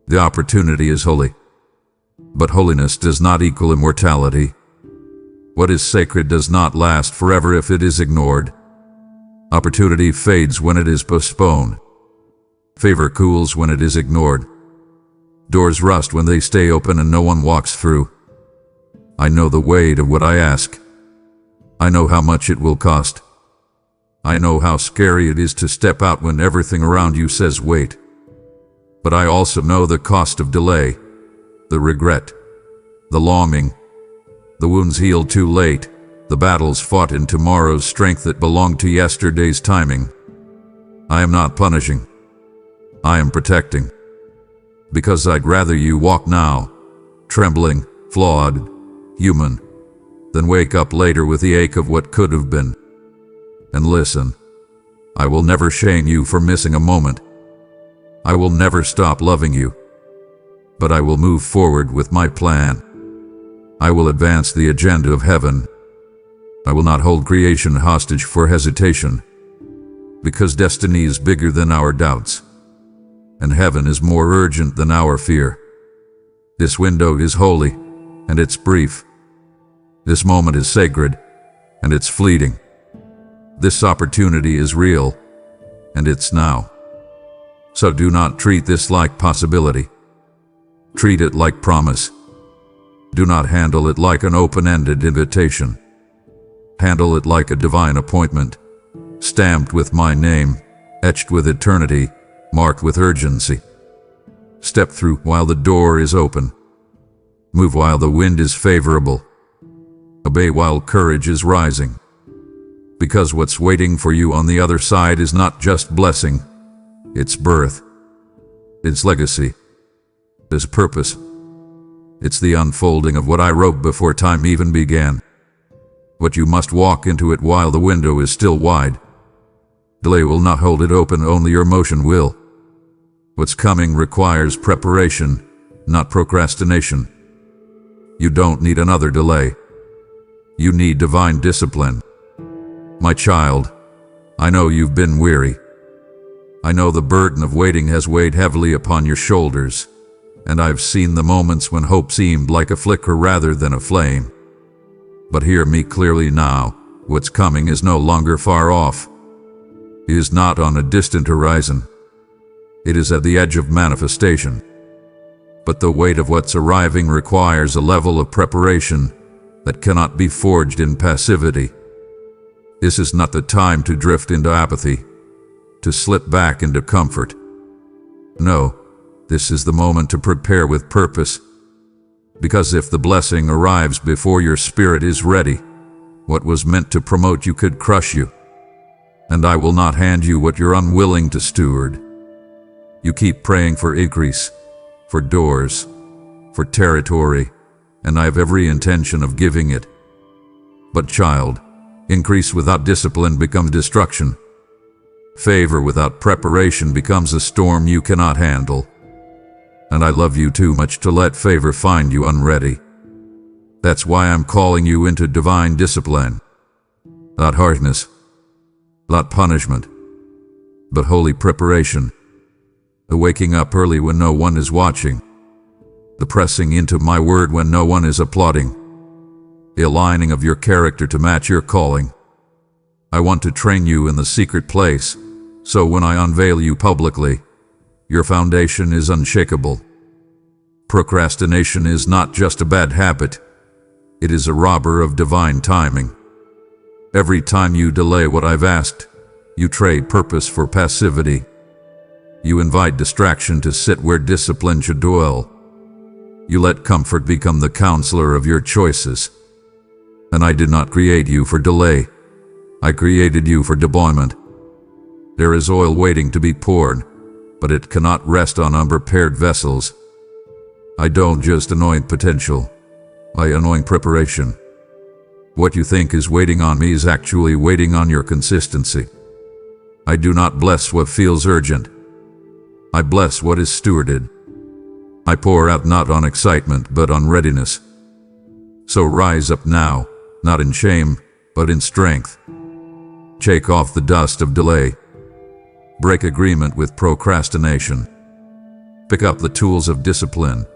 The opportunity is holy, but holiness does not equal immortality. What is sacred does not last forever if it is ignored. Opportunity fades when it is postponed. Favor cools when it is ignored. Doors rust when they stay open and no one walks through. I know the weight of what I ask. I know how much it will cost. I know how scary it is to step out when everything around you says wait. But I also know the cost of delay, the regret, the longing, the wounds healed too late, the battles fought in tomorrow's strength that belonged to yesterday's timing. I am not punishing. I am protecting. Because I'd rather you walk now, trembling, flawed, human, than wake up later with the ache of what could have been. And listen, I will never shame you for missing a moment. I will never stop loving you. But I will move forward with my plan. I will advance the agenda of heaven. I will not hold creation hostage for hesitation, because destiny is bigger than our doubts, and heaven is more urgent than our fear. This window is holy, and it's brief. This moment is sacred, and it's fleeting. This opportunity is real, and it's now. So do not treat this like possibility. Treat it like promise. Do not handle it like an open-ended invitation. Handle it like a divine appointment, stamped with my name, etched with eternity, marked with urgency. Step through while the door is open. Move while the wind is favorable. Obey while courage is rising. Because what's waiting for you on the other side is not just blessing, it's birth, it's legacy, it's purpose. It's the unfolding of what I wrote before time even began. But you must walk into it while the window is still wide. Delay will not hold it open, only your motion will. What's coming requires preparation, not procrastination. You don't need another delay. You need divine discipline. My child, I know you've been weary. I know the burden of waiting has weighed heavily upon your shoulders, and I've seen the moments when hope seemed like a flicker rather than a flame. But hear me clearly now, What's coming is no longer far off. It is not on a distant horizon. It is at the edge of manifestation. But the weight of what's arriving requires a level of preparation that cannot be forged in passivity. This is not the time to drift into apathy, to slip back into comfort. No, this is the moment to prepare with purpose. Because if the blessing arrives before your spirit is ready, what was meant to promote you could crush you. And I will not hand you what you're unwilling to steward. You keep praying for increase, for doors, for territory, and I have every intention of giving it. But child, increase without discipline becomes destruction. Favor without preparation becomes a storm you cannot handle. And I love you too much to let favor find you unready. That's why I'm calling you into divine discipline. Not harshness, not punishment, but holy preparation. The waking up early when no one is watching. The pressing into my word when no one is applauding. The aligning of your character to match your calling. I want to train you in the secret place, so when I unveil you publicly, your foundation is unshakable. Procrastination is not just a bad habit. It is a robber of divine timing. Every time you delay what I've asked, you trade purpose for passivity. You invite distraction to sit where discipline should dwell. You let comfort become the counselor of your choices. And I did not create you for delay. I created you for deployment. There is oil waiting to be poured, but it cannot rest on unprepared vessels. I don't just anoint potential. I anoint preparation. What you think is waiting on me is actually waiting on your consistency. I do not bless what feels urgent. I bless what is stewarded. I pour out not on excitement, but on readiness. So rise up now, not in shame, but in strength. Shake off the dust of delay. Break agreement with procrastination. Pick up the tools of discipline,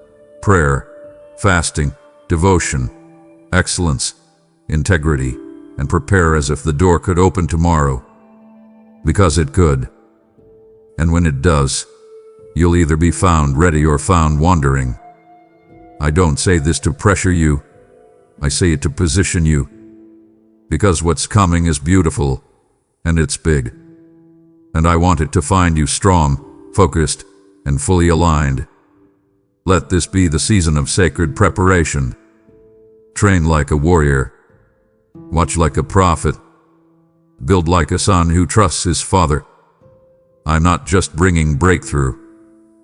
prayer, fasting, devotion, excellence, integrity, and prepare as if the door could open tomorrow. Because it could. And when it does, you'll either be found ready or found wandering. I don't say this to pressure you. I say it to position you. Because what's coming is beautiful, and it's big. And I want it to find you strong, focused, and fully aligned. Let this be the season of sacred preparation. Train like a warrior. Watch like a prophet. Build like a son who trusts his father. I'm not just bringing breakthrough.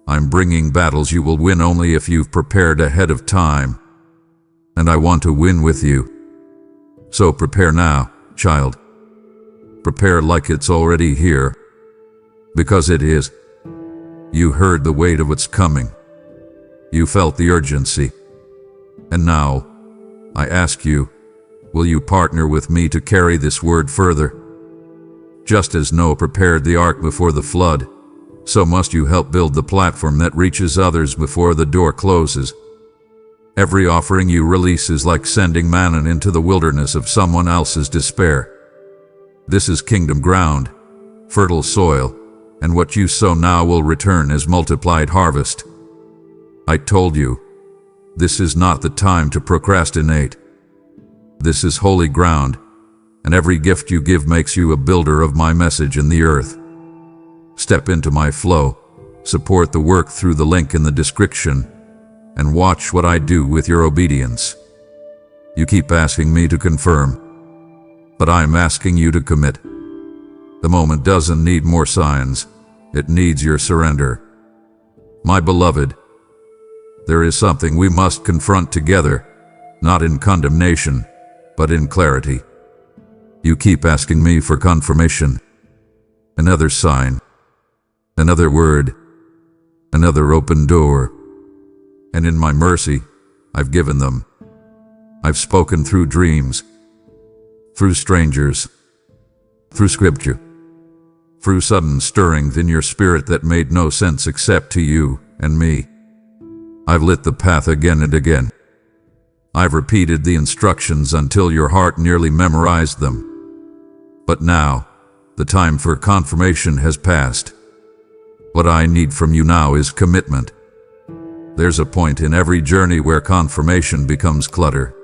I'm bringing battles you will win only if you've prepared ahead of time. And I want to win with you. So prepare now, child. Prepare like it's already here. Because it is. You heard the weight of what's coming. You felt the urgency. And now, I ask you, will you partner with me to carry this word further? Just as Noah prepared the ark before the flood, so must you help build the platform that reaches others before the door closes. Every offering you release is like sending manna into the wilderness of someone else's despair. This is kingdom ground, fertile soil, and what you sow now will return as multiplied harvest. I told you, this is not the time to procrastinate. This is holy ground, and every gift you give makes you a builder of my message in the earth. Step into my flow, support the work through the link in the description, and watch what I do with your obedience. You keep asking me to confirm, but I'm asking you to commit. The moment doesn't need more signs, it needs your surrender. My beloved, there is something we must confront together, not in condemnation, but in clarity. You keep asking me for confirmation, another sign, another word, another open door. And in my mercy, I've given them. I've spoken through dreams, through strangers, through scripture, through sudden stirrings in your spirit that made no sense except to you and me. I've lit the path again and again. I've repeated the instructions until your heart nearly memorized them. But now, the time for confirmation has passed. What I need from you now is commitment. There's a point in every journey where confirmation becomes clutter.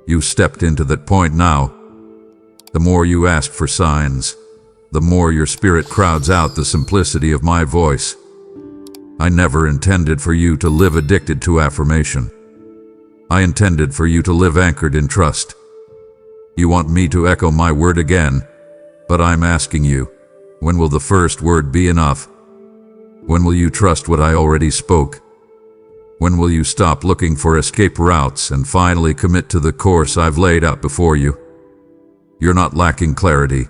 You stepped into that point now. The more you ask for signs, the more your spirit crowds out the simplicity of my voice. I never intended for you to live addicted to affirmation. I intended for you to live anchored in trust. You want me to echo my word again, but I'm asking you, when will the first word be enough? When will you trust what I already spoke? When will you stop looking for escape routes and finally commit to the course I've laid out before you? You're not lacking clarity.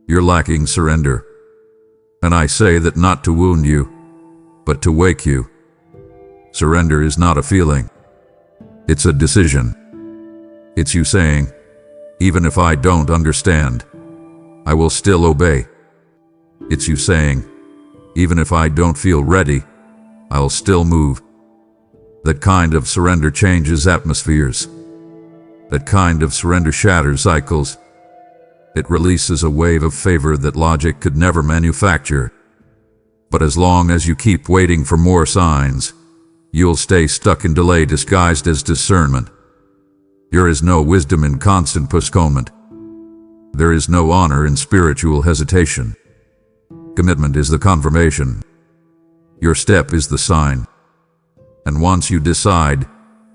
You're lacking surrender. And I say that not to wound you, but to wake you. Surrender is not a feeling. It's a decision. It's you saying, even if I don't understand, I will still obey. It's you saying, even if I don't feel ready, I'll still move. That kind of surrender changes atmospheres. That kind of surrender shatters cycles. It releases a wave of favor that logic could never manufacture. But as long as you keep waiting for more signs, you'll stay stuck in delay disguised as discernment. There is no wisdom in constant postponement. There is no honor in spiritual hesitation. Commitment is the confirmation. Your step is the sign. And once you decide,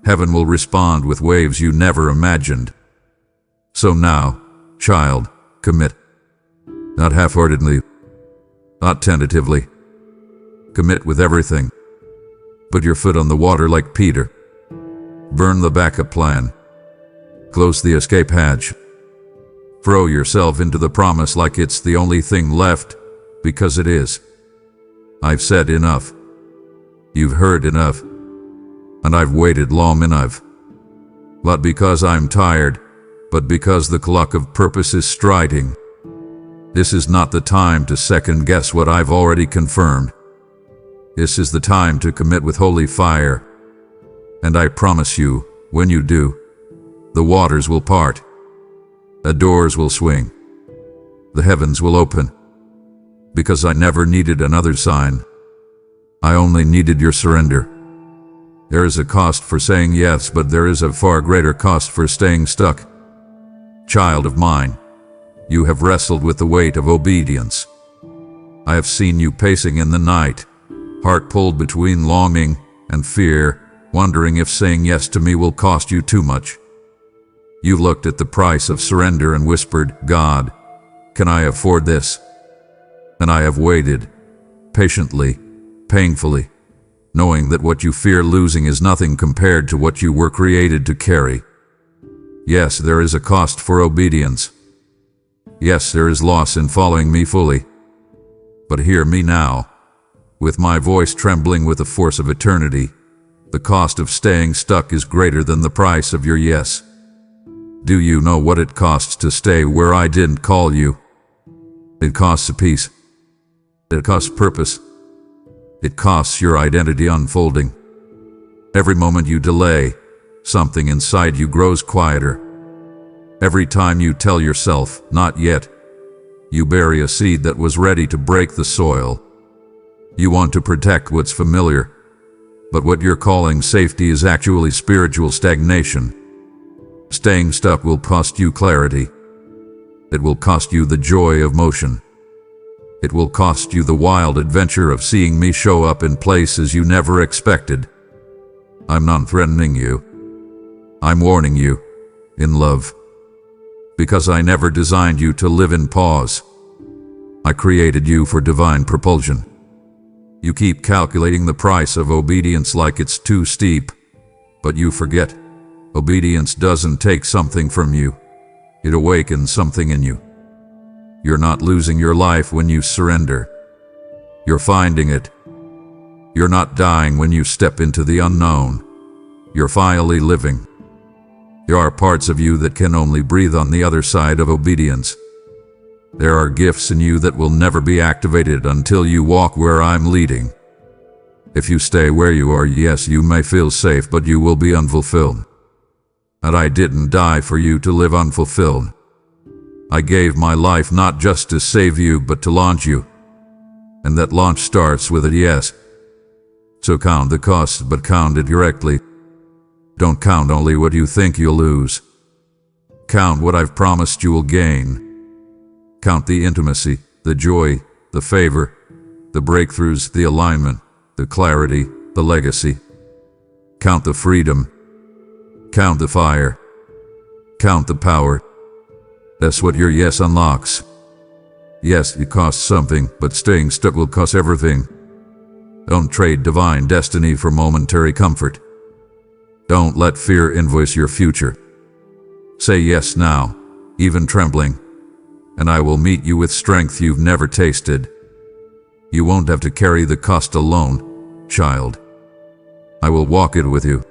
heaven will respond with waves you never imagined. So now, child, commit. Not half-heartedly, not tentatively. Commit with everything. Put your foot on the water like Peter. Burn the backup plan. Close the escape hatch. Throw yourself into the promise like it's the only thing left, because it is. I've said enough. You've heard enough. And I've waited long enough. Not because I'm tired, but because the clock of purpose is striding. This is not the time to second-guess what I've already confirmed. This is the time to commit with holy fire. And I promise you, when you do, the waters will part. The doors will swing. The heavens will open. Because I never needed another sign. I only needed your surrender. There is a cost for saying yes, but there is a far greater cost for staying stuck. Child of mine, you have wrestled with the weight of obedience. I have seen you pacing in the night, heart pulled between longing and fear, wondering if saying yes to me will cost you too much. You looked at the price of surrender and whispered, God, can I afford this? And I have waited, patiently, painfully, knowing that what you fear losing is nothing compared to what you were created to carry. Yes, there is a cost for obedience. Yes, there is loss in following me fully. But hear me now, with my voice trembling with the force of eternity. The cost of staying stuck is greater than the price of your yes. Do you know what it costs to stay where I didn't call you? It costs a peace. It costs purpose. It costs your identity unfolding. Every moment you delay, something inside you grows quieter. Every time you tell yourself, not yet, you bury a seed that was ready to break the soil. You want to protect what's familiar, but what you're calling safety is actually spiritual stagnation. Staying stuck will cost you clarity. It will cost you the joy of motion. It will cost you the wild adventure of seeing me show up in places you never expected. I'm not threatening you. I'm warning you, in love. Because I never designed you to live in pause. I created you for divine propulsion. You keep calculating the price of obedience like it's too steep, but you forget. Obedience doesn't take something from you. It awakens something in you. You're not losing your life when you surrender. You're finding it. You're not dying when you step into the unknown. You're finally living. There are parts of you that can only breathe on the other side of obedience. There are gifts in you that will never be activated until you walk where I'm leading. If you stay where you are, yes, you may feel safe, but you will be unfulfilled. And I didn't die for you to live unfulfilled. I gave my life not just to save you, but to launch you. And that launch starts with a yes. So count the cost, but count it correctly. Don't count only what you think you'll lose. Count what I've promised you will gain. Count the intimacy, the joy, the favor, the breakthroughs, the alignment, the clarity, the legacy. Count the freedom. Count the fire. Count the power. That's what your yes unlocks. Yes, it costs something, but staying stuck will cost everything. Don't trade divine destiny for momentary comfort. Don't let fear invoice your future. Say yes now, even trembling, and I will meet you with strength you've never tasted. You won't have to carry the cost alone, child. I will walk it with you.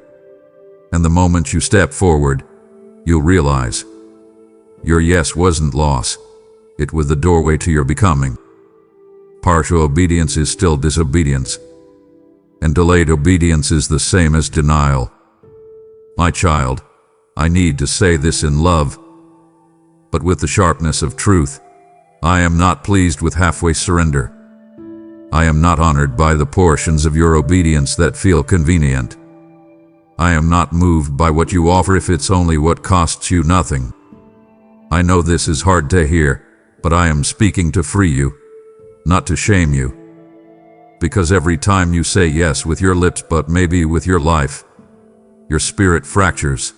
And the moment you step forward, you'll realize your yes wasn't loss. It was the doorway to your becoming. Partial obedience is still disobedience, and delayed obedience is the same as denial. My child, I need to say this in love, but with the sharpness of truth. I am not pleased with halfway surrender. I am not honored by the portions of your obedience that feel convenient. I am not moved by what you offer if it's only what costs you nothing. I know this is hard to hear, but I am speaking to free you, not to shame you. Because every time you say yes with your lips but maybe with your life, your spirit fractures.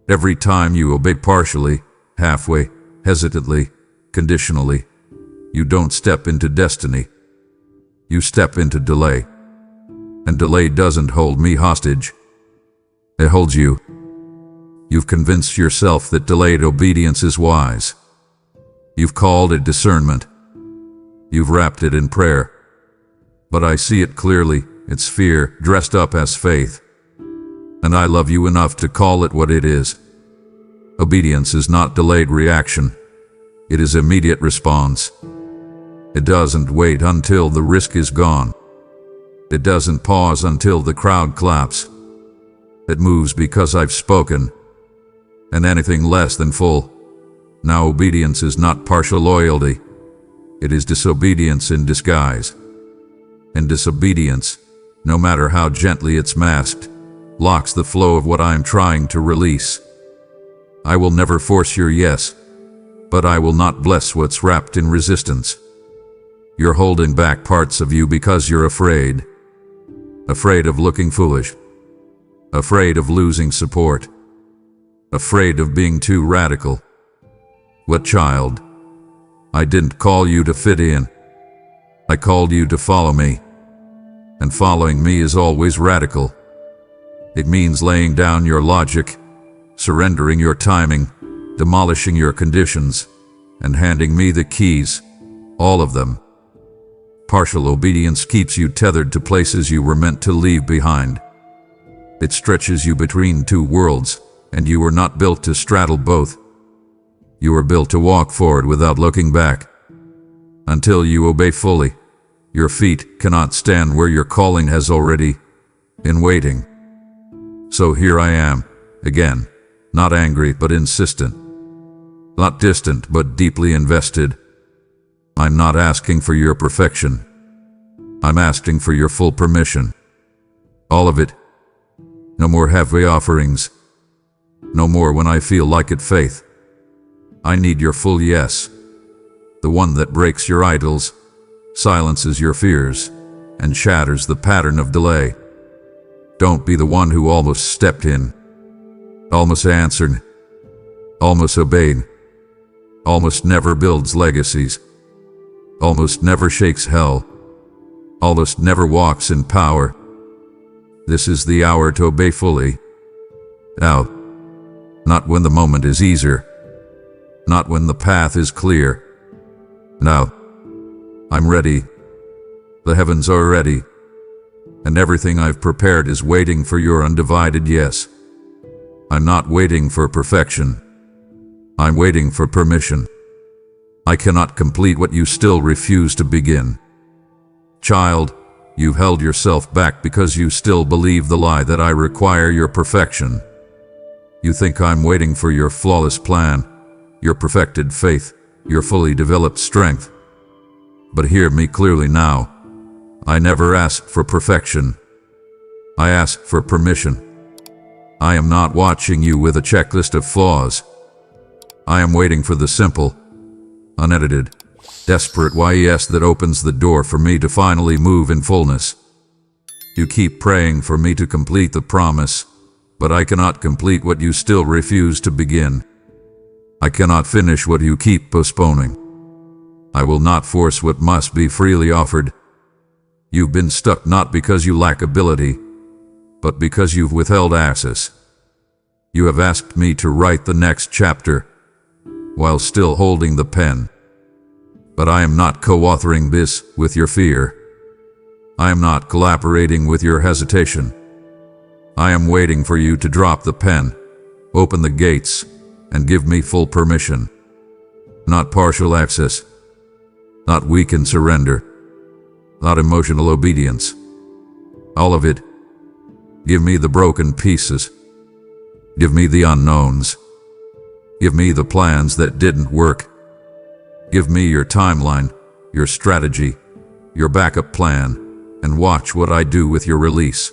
Every time you obey partially, halfway, hesitantly, conditionally, you don't step into destiny. You step into delay. And delay doesn't hold me hostage. It holds you. You've convinced yourself that delayed obedience is wise. You've called it discernment. You've wrapped it in prayer. But I see it clearly. It's fear dressed up as faith. And I love you enough to call it what it is. Obedience is not delayed reaction. It is immediate response. It doesn't wait until the risk is gone. It doesn't pause until the crowd claps. It moves because I've spoken. And anything less than full. Now obedience is not partial loyalty. It is disobedience in disguise. And disobedience, no matter how gently it's masked, blocks the flow of what I am trying to release. I will never force your yes, but I will not bless what's wrapped in resistance. You're holding back parts of you because you're afraid. Afraid of looking foolish. Afraid of losing support. Afraid of being too radical. What child? I didn't call you to fit in. I called you to follow me. And following me is always radical. It means laying down your logic, surrendering your timing, demolishing your conditions, and handing me the keys, all of them. Partial obedience keeps you tethered to places you were meant to leave behind. It stretches you between two worlds, and you were not built to straddle both. You were built to walk forward without looking back. Until you obey fully, your feet cannot stand where your calling has already been waiting. So here I am, again, not angry but insistent. Not distant but deeply invested. I'm not asking for your perfection. I'm asking for your full permission. All of it. No more halfway offerings. No more when I feel like it faith. I need your full yes. The one that breaks your idols, silences your fears, and shatters the pattern of delay. Don't be the one who almost stepped in, almost answered, almost obeyed, almost never builds legacies, almost never shakes hell, almost never walks in power. This is the hour to obey fully. Now, not when the moment is easier, not when the path is clear. Now, I'm ready. The heavens are ready. And everything I've prepared is waiting for your undivided yes. I'm not waiting for perfection. I'm waiting for permission. I cannot complete what you still refuse to begin. Child, you've held yourself back because you still believe the lie that I require your perfection. You think I'm waiting for your flawless plan, your perfected faith, your fully developed strength. But hear me clearly now. I never asked for perfection. I asked for permission. I am not watching you with a checklist of flaws. I am waiting for the simple, unedited, desperate yes that opens the door for me to finally move in fullness. You keep praying for me to complete the promise, but I cannot complete what you still refuse to begin. I cannot finish what you keep postponing. I will not force what must be freely offered. You've been stuck not because you lack ability, but because you've withheld access. You have asked me to write the next chapter, while still holding the pen. But I am not co-authoring this with your fear. I am not collaborating with your hesitation. I am waiting for you to drop the pen, open the gates, and give me full permission. Not partial access, not weakened surrender, not emotional obedience. All of it. Give me the broken pieces. Give me the unknowns. Give me the plans that didn't work. Give me your timeline, your strategy, your backup plan, and watch what I do with your release.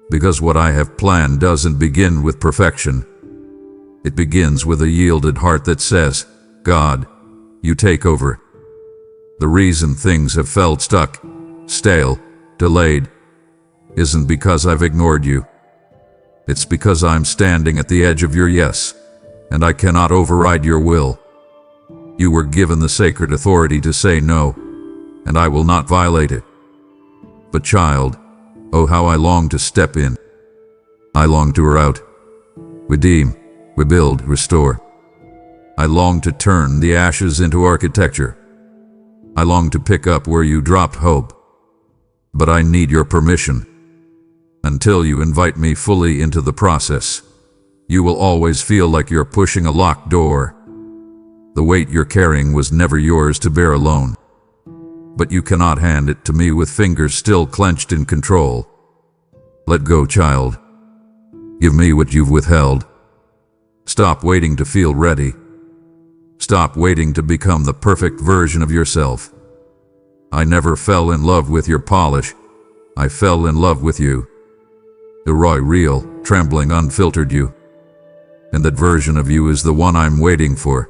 Because what I have planned doesn't begin with perfection. It begins with a yielded heart that says, God, you take over. The reason things have felt stuck, stale, delayed, isn't because I've ignored you. It's because I'm standing at the edge of your yes, and I cannot override your will. You were given the sacred authority to say no, and I will not violate it. But child, oh how I long to step in. I long to route, redeem, rebuild, restore. I long to turn the ashes into architecture. I long to pick up where you dropped hope. But I need your permission. Until you invite me fully into the process, you will always feel like you're pushing a locked door. The weight you're carrying was never yours to bear alone. But you cannot hand it to me with fingers still clenched in control. Let go, child. Give me what you've withheld. Stop waiting to feel ready. Stop waiting to become the perfect version of yourself. I never fell in love with your polish. I fell in love with you. The raw, real, trembling, unfiltered you. And that version of you is the one I'm waiting for.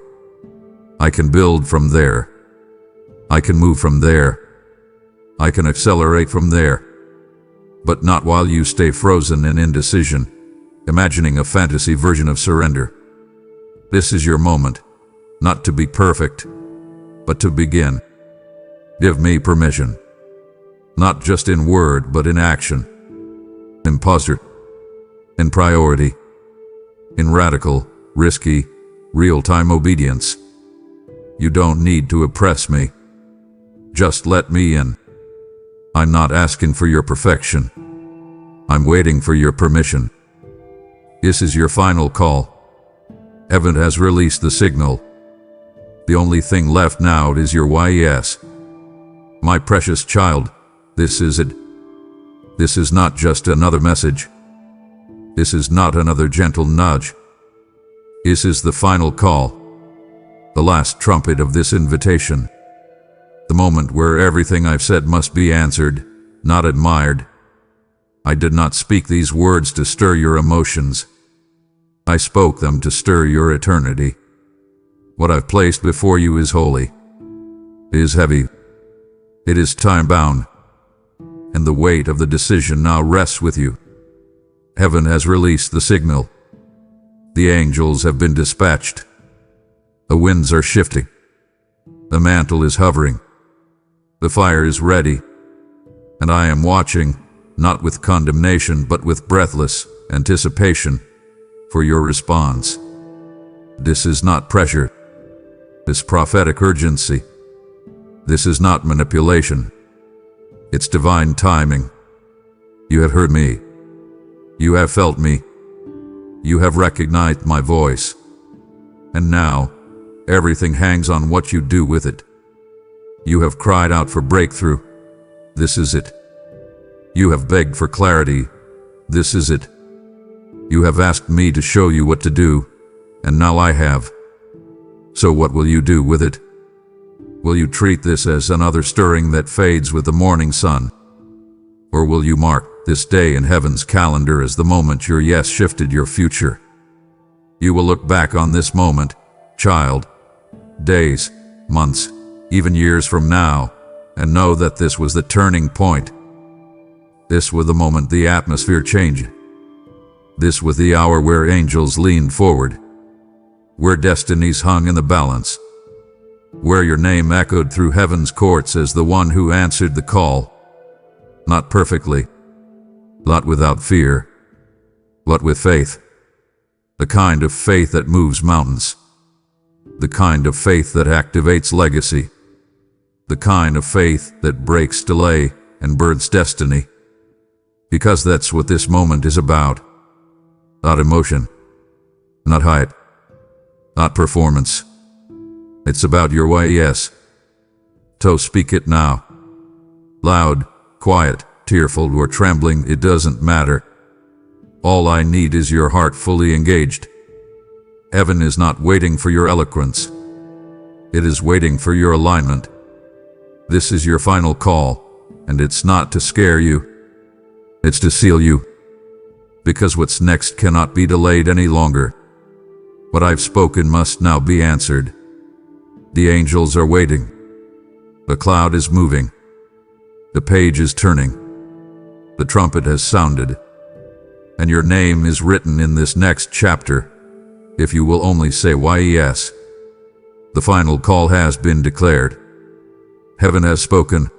I can build from there. I can move from there. I can accelerate from there. But not while you stay frozen in indecision, imagining a fantasy version of surrender. This is your moment, not to be perfect, but to begin. Give me permission. Not just in word, but in action. In posture. In priority. In radical, risky, real-time obedience. You don't need to oppress me. Just let me in. I'm not asking for your perfection. I'm waiting for your permission. This is your final call. Heaven has released the signal. The only thing left now is your yes. My precious child, this is it. This is not just another message. This is not another gentle nudge. This is the final call. The last trumpet of this invitation. The moment where everything I've said must be answered, not admired. I did not speak these words to stir your emotions. I spoke them to stir your eternity. What I've placed before you is holy. It is heavy. It is time-bound. And the weight of the decision now rests with you. Heaven has released the signal. The angels have been dispatched. The winds are shifting. The mantle is hovering. The fire is ready. And I am watching, not with condemnation, but with breathless anticipation for your response. This is not pressure. This prophetic urgency. This is not manipulation. It's divine timing. You have heard me. You have felt me. You have recognized my voice. And now, everything hangs on what you do with it. You have cried out for breakthrough. This is it. You have begged for clarity. This is it. You have asked me to show you what to do, and now I have. So what will you do with it? Will you treat this as another stirring that fades with the morning sun? Or will you mark this day in heaven's calendar as the moment your yes shifted your future? You will look back on this moment, child, days, months, even years from now, and know that this was the turning point. This was the moment the atmosphere changed. This was the hour where angels leaned forward, where destinies hung in the balance, where your name echoed through heaven's courts as the one who answered the call, not perfectly, not without fear, but with faith. The kind of faith that moves mountains, the kind of faith that activates legacy, the kind of faith that breaks delay and births destiny. Because that's what this moment is about. Not emotion, not hype, not performance. It's about your why yes. So speak it now. Loud, quiet, tearful, or trembling, it doesn't matter. All I need is your heart fully engaged. Heaven is not waiting for your eloquence. It is waiting for your alignment. This is your final call, and it's not to scare you. It's to seal you. Because what's next cannot be delayed any longer. What I've spoken must now be answered. The angels are waiting. The cloud is moving. The page is turning. The trumpet has sounded. And your name is written in this next chapter, if you will only say why yes. The final call has been declared. Heaven has spoken.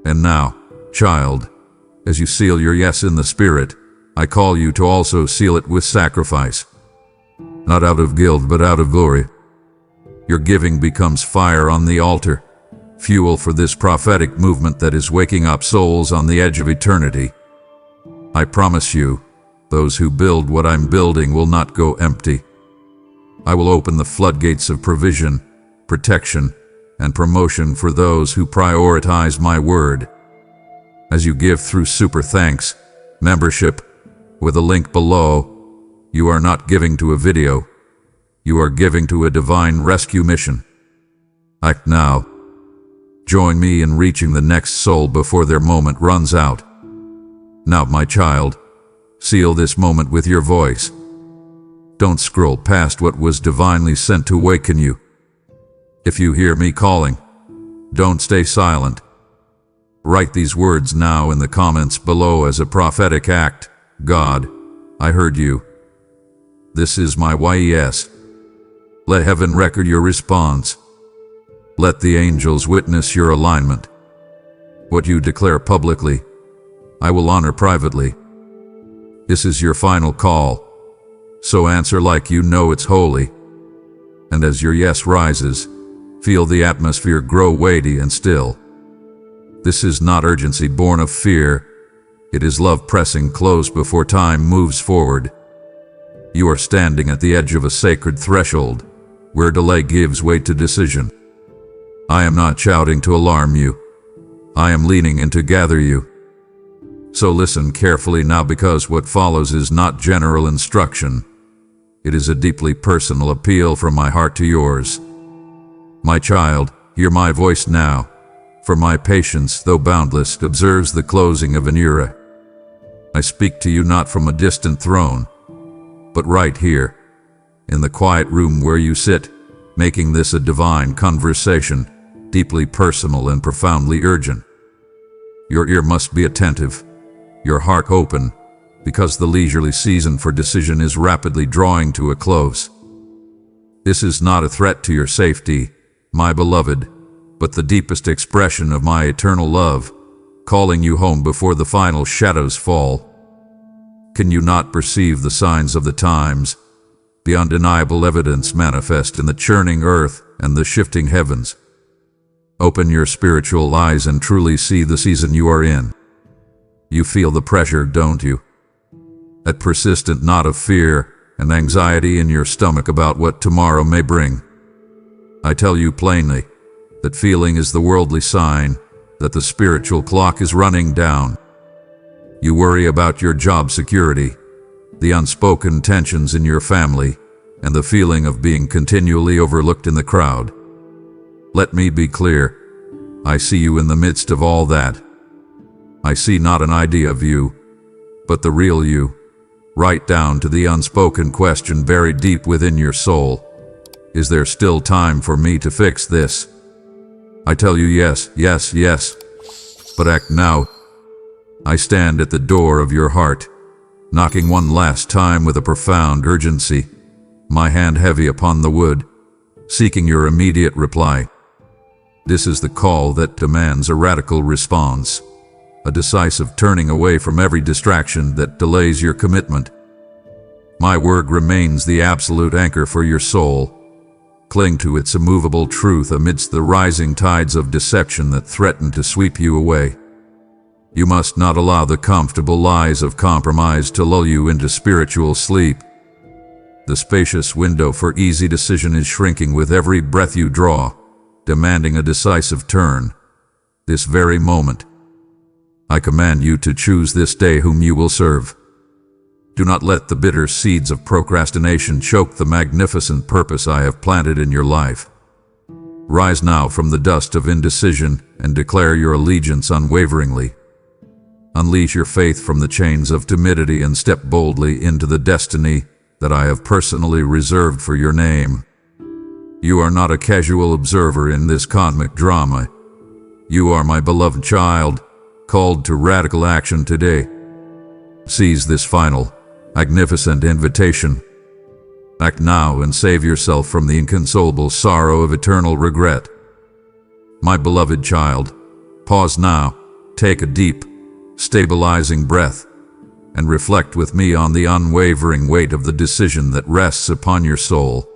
And now, child, as you seal your yes in the Spirit, I call you to also seal it with sacrifice. Not out of guilt, but out of glory. Your giving becomes fire on the altar, fuel for this prophetic movement that is waking up souls on the edge of eternity. I promise you, those who build what I'm building will not go empty. I will open the floodgates of provision, protection, and promotion for those who prioritize my word. As you give through Super Thanks membership, with a link below, you are not giving to a video. You are giving to a divine rescue mission. Act now. Join me in reaching the next soul before their moment runs out. Now, my child, seal this moment with your voice. Don't scroll past what was divinely sent to awaken you. If you hear me calling, don't stay silent. Write these words now in the comments below as a prophetic act. God, I heard you. This is my yes. Let heaven record your response. Let the angels witness your alignment. What you declare publicly, I will honor privately. This is your final call. So answer like you know it's holy. And as your yes rises, feel the atmosphere grow weighty and still. This is not urgency born of fear. It is love pressing close before time moves forward. You are standing at the edge of a sacred threshold, where delay gives way to decision. I am not shouting to alarm you. I am leaning in to gather you. So listen carefully now, because what follows is not general instruction. It is a deeply personal appeal from my heart to yours. My child, hear my voice now, for my patience, though boundless, observes the closing of an era. I speak to you not from a distant throne, but right here, in the quiet room where you sit, making this a divine conversation, deeply personal and profoundly urgent. Your ear must be attentive, your heart open, because the leisurely season for decision is rapidly drawing to a close. This is not a threat to your safety, my beloved, but the deepest expression of my eternal love, calling you home before the final shadows fall. Can you not perceive the signs of the times, the undeniable evidence manifest in the churning earth and the shifting heavens? Open your spiritual eyes and truly see the season you are in. You feel the pressure, don't you? That persistent knot of fear and anxiety in your stomach about what tomorrow may bring. I tell you plainly, that feeling is the worldly sign that the spiritual clock is running down. You worry about your job security, the unspoken tensions in your family, and the feeling of being continually overlooked in the crowd. Let me be clear. I see you in the midst of all that. I see not an idea of you, but the real you, right down to the unspoken question buried deep within your soul. Is there still time for me to fix this? I tell you yes, yes, yes. But act now. I stand at the door of your heart, knocking one last time with a profound urgency, my hand heavy upon the wood, seeking your immediate reply. This is the call that demands a radical response, a decisive turning away from every distraction that delays your commitment. My word remains the absolute anchor for your soul. Cling to its immovable truth amidst the rising tides of deception that threaten to sweep you away. You must not allow the comfortable lies of compromise to lull you into spiritual sleep. The spacious window for easy decision is shrinking with every breath you draw, demanding a decisive turn. This very moment, I command you to choose this day whom you will serve. Do not let the bitter seeds of procrastination choke the magnificent purpose I have planted in your life. Rise now from the dust of indecision and declare your allegiance unwaveringly. Unleash your faith from the chains of timidity and step boldly into the destiny that I have personally reserved for your name. You are not a casual observer in this cosmic drama. You are my beloved child, called to radical action today. Seize this final, magnificent invitation. Act now and save yourself from the inconsolable sorrow of eternal regret. My beloved child, pause now, take a deep, stabilizing breath, and reflect with me on the unwavering weight of the decision that rests upon your soul.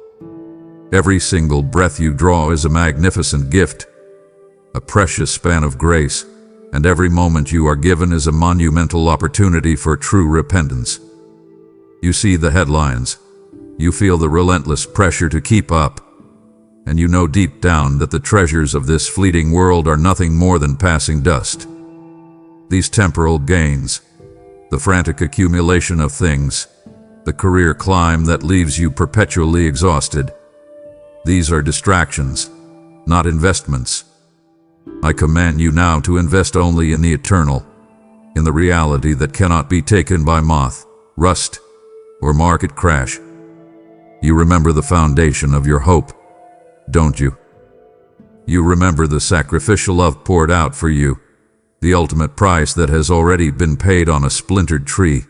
Every single breath you draw is a magnificent gift, a precious span of grace, and every moment you are given is a monumental opportunity for true repentance. You see the headlines, you feel the relentless pressure to keep up, and you know deep down that the treasures of this fleeting world are nothing more than passing dust. These temporal gains, the frantic accumulation of things, the career climb that leaves you perpetually exhausted, these are distractions, not investments. I command you now to invest only in the eternal, in the reality that cannot be taken by moth, rust, or market crash. You remember the foundation of your hope, don't you? You remember the sacrificial love poured out for you, the ultimate price that has already been paid on a splintered tree.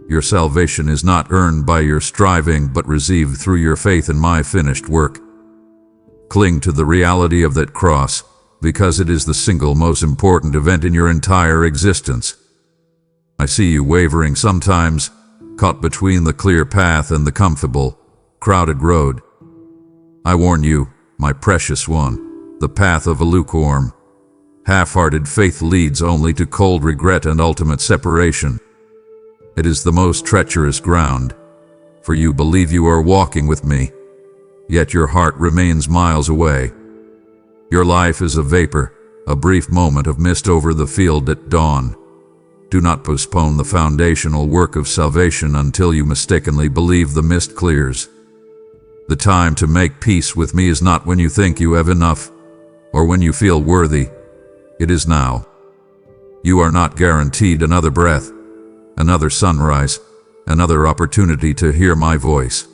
Your salvation is not earned by your striving but received through your faith in my finished work. Cling to the reality of that cross, because it is the single most important event in your entire existence. I see you wavering sometimes, caught between the clear path and the comfortable, crowded road. I warn you, my precious one, the path of a lukewarm, half-hearted faith leads only to cold regret and ultimate separation. It is the most treacherous ground, for you believe you are walking with me, yet your heart remains miles away. Your life is a vapor, a brief moment of mist over the field at dawn. Do not postpone the foundational work of salvation until you mistakenly believe the mist clears. The time to make peace with me is not when you think you have enough, or when you feel worthy. It is now. You are not guaranteed another breath, another sunrise, another opportunity to hear my voice.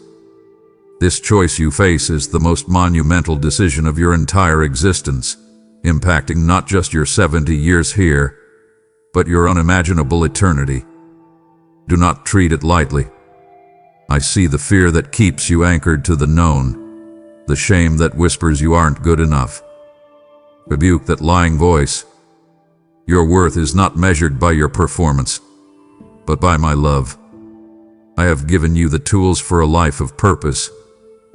This choice you face is the most monumental decision of your entire existence, impacting not just your 70 years here, but your unimaginable eternity. Do not treat it lightly. I see the fear that keeps you anchored to the known, the shame that whispers you aren't good enough. Rebuke that lying voice. Your worth is not measured by your performance, but by my love. I have given you the tools for a life of purpose,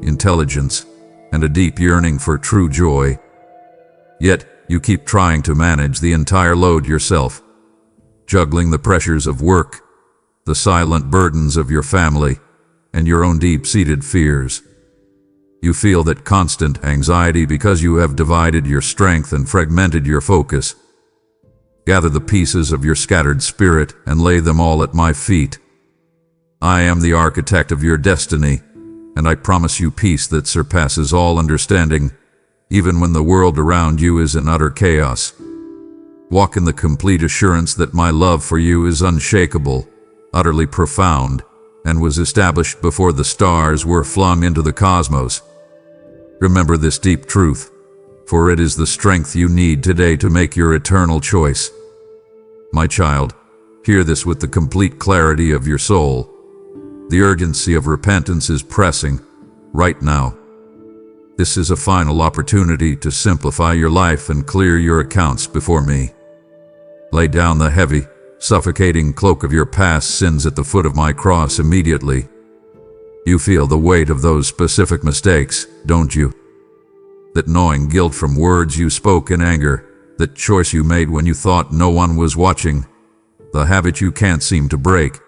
intelligence, and a deep yearning for true joy. Yet, you keep trying to manage the entire load yourself, juggling the pressures of work, the silent burdens of your family, and your own deep-seated fears. You feel that constant anxiety because you have divided your strength and fragmented your focus. Gather the pieces of your scattered spirit and lay them all at my feet. I am the architect of your destiny, and I promise you peace that surpasses all understanding, even when the world around you is in utter chaos. Walk in the complete assurance that my love for you is unshakable, utterly profound, and was established before the stars were flung into the cosmos. Remember this deep truth, for it is the strength you need today to make your eternal choice. My child, hear this with the complete clarity of your soul. The urgency of repentance is pressing, right now. This is a final opportunity to simplify your life and clear your accounts before me. Lay down the heavy, suffocating cloak of your past sins at the foot of my cross immediately. You feel the weight of those specific mistakes, don't you? That gnawing guilt from words you spoke in anger, that choice you made when you thought no one was watching, the habit you can't seem to break.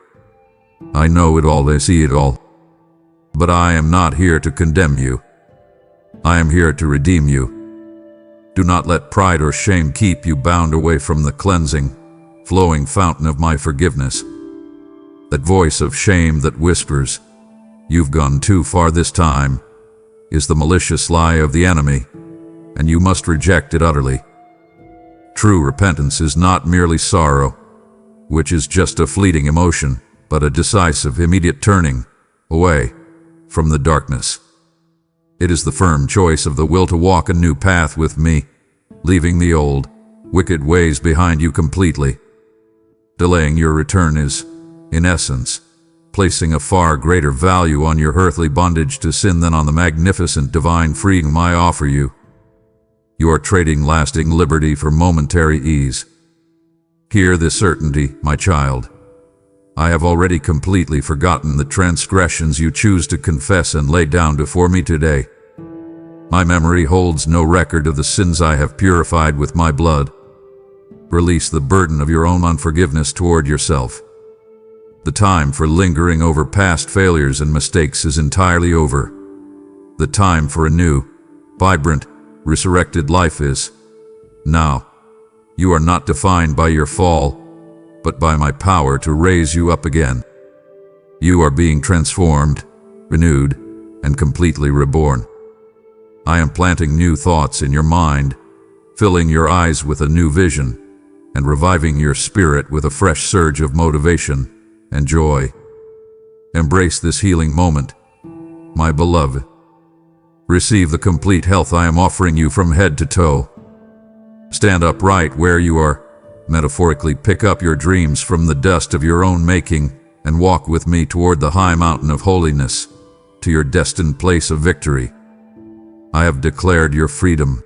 I know it all, I see it all. But I am not here to condemn you. I am here to redeem you. Do not let pride or shame keep you bound away from the cleansing, flowing fountain of my forgiveness. That voice of shame that whispers, "You've gone too far this time," is the malicious lie of the enemy, and you must reject it utterly. True repentance is not merely sorrow, which is just a fleeting emotion, but a decisive, immediate turning away from the darkness. It is the firm choice of the will to walk a new path with me, leaving the old, wicked ways behind you completely. Delaying your return is, in essence, placing a far greater value on your earthly bondage to sin than on the magnificent divine freedom I offer you. You are trading lasting liberty for momentary ease. Hear this certainty, my child. I have already completely forgotten the transgressions you choose to confess and lay down before me today. My memory holds no record of the sins I have purified with my blood. Release the burden of your own unforgiveness toward yourself. The time for lingering over past failures and mistakes is entirely over. The time for a new, vibrant, resurrected life is now. You are not defined by your fall, but by my power to raise you up again. You are being transformed, renewed, and completely reborn. I am planting new thoughts in your mind, filling your eyes with a new vision, and reviving your spirit with a fresh surge of motivation and joy. Embrace this healing moment, my beloved. Receive the complete health I am offering you from head to toe. Stand upright where you are, metaphorically pick up your dreams from the dust of your own making, and walk with me toward the high mountain of holiness, to your destined place of victory. I have declared your freedom.